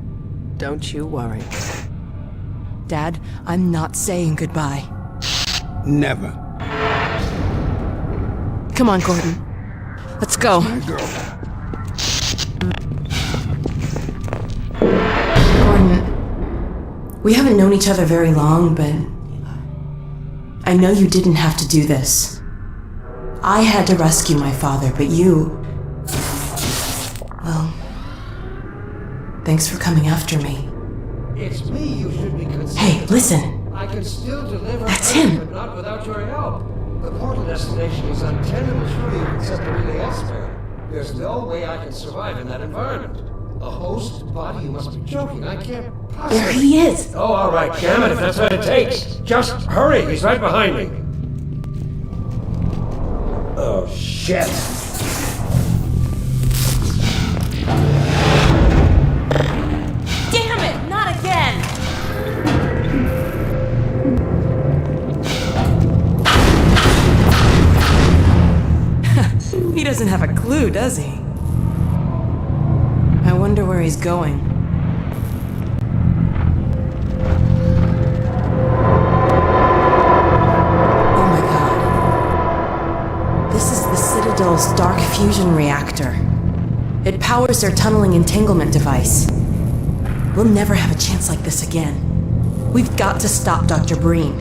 Don't you worry. Dad, I'm not saying goodbye. Never. Come on, Gordon. Let's go. My girl. Gordon, we haven't known each other very long, but I know you didn't have to do this. I had to rescue my father, but you... Well, thanks for coming after me. It's me you should be concerned. Hey, listen. can still deliver. That's him. But not without your help. The portal destination is untenable for you except for relay elsewhere. There's no way I can survive in that environment. A host body? You must be joking. I can't possibly... There he is! Oh, all right. Damn it, if that's what it takes. Just hurry. He's right behind me. Oh, shit. Damn it! Not again! He doesn't have a clue, does he? I wonder where he's going. Oh my god. This is the Citadel's dark fusion reactor. It powers their tunneling entanglement device. We'll never have a chance like this again. We've got to stop Dr. Breen.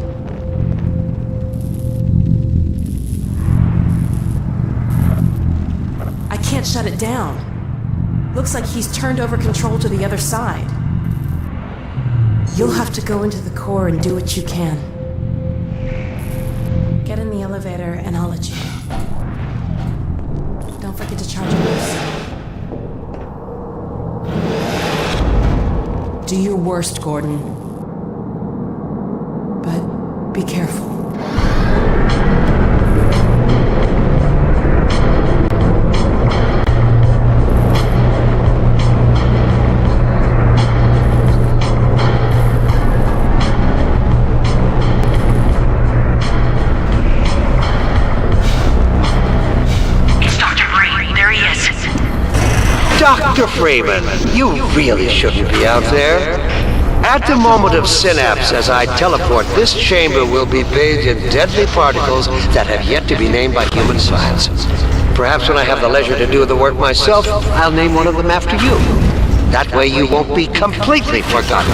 I can't shut it down. Looks like he's turned over control to the other side. You'll have to go into the core and do what you can. Get in the elevator and I'll let you go. Don't forget to charge yours. Do your worst, Gordon. But be careful. Dr. Freeman, you really shouldn't be out there. At the moment of synapse, as I teleport, this chamber will be bathed in deadly particles that have yet to be named by human science. Perhaps when I have the leisure to do the work myself, I'll name one of them after you. That way you won't be completely forgotten.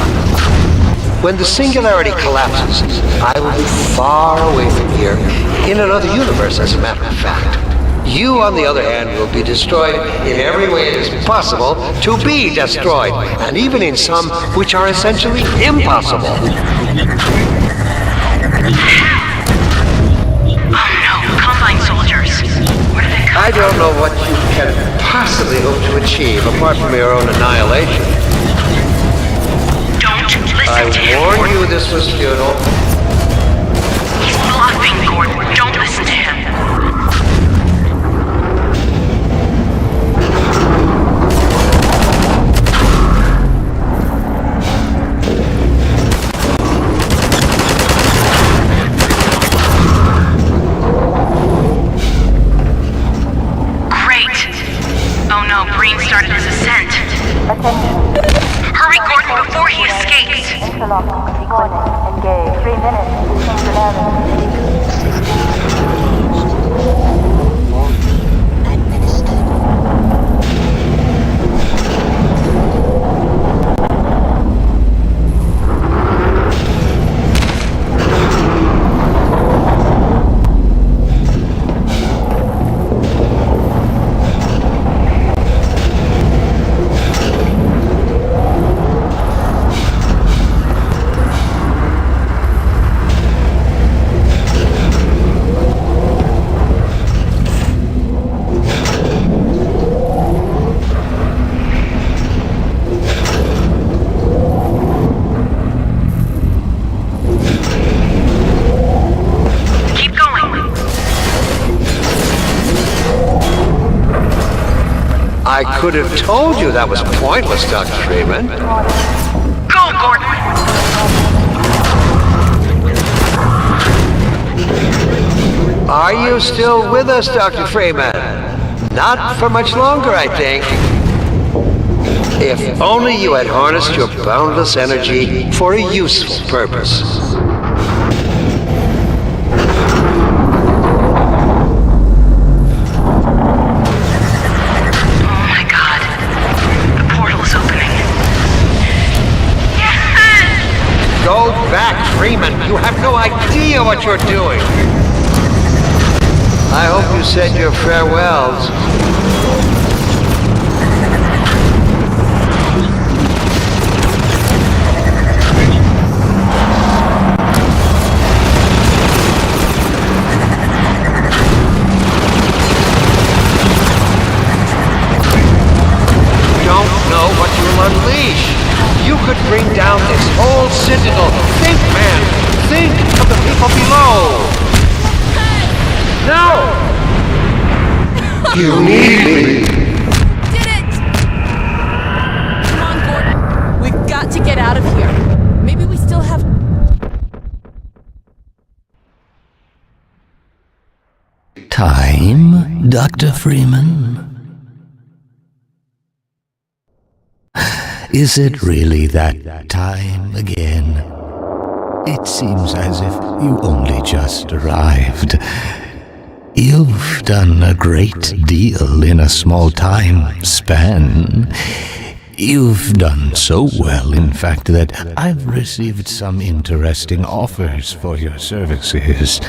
When the singularity collapses, I will be far away from here, in another universe, as a matter of fact. You, on the other hand, will be destroyed in every way it is possible to be destroyed, and even in some which are essentially impossible. Oh no, Combine soldiers. Where do they come I don't know what you can possibly hope to achieve apart from your own annihilation. Don't listen I to him. warned you this was futile. He's bluffing, Gordon. Don't listen to him. Started his ascent. Hurry, Gordon, before he escapes. Interlocking sequence. Engage. 3 minutes. Singularity. I could have told you that was pointless, Dr. Freeman. Go, Gordon! Are you still with us, Dr. Freeman? Not for much longer, I think. If only you had harnessed your boundless energy for a useful purpose. Go back, Freeman. You have no idea what you're doing. I hope you said your farewells. from below! No! You need me! Did it! Come on, Gordon. We've got to get out of here. Maybe we still have... Time, Dr. Freeman? Is it really that time again? It seems as if you only just arrived. You've done a great deal in a small time span. You've done so well, in fact, that I've received some interesting offers for your services.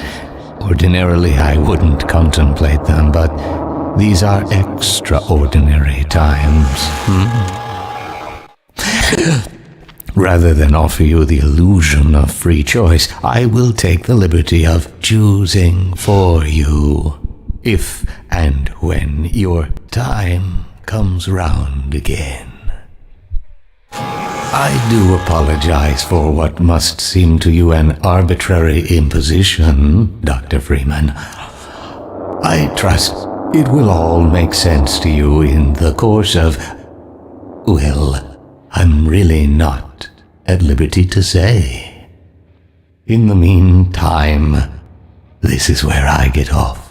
Ordinarily, I wouldn't contemplate them, but these are extraordinary times. Rather than offer you the illusion of free choice, I will take the liberty of choosing for you, if and when your time comes round again. I do apologize for what must seem to you an arbitrary imposition, Dr. Freeman. I trust it will all make sense to you in the course of... well, I'm really not at liberty to say. In the meantime, this is where I get off.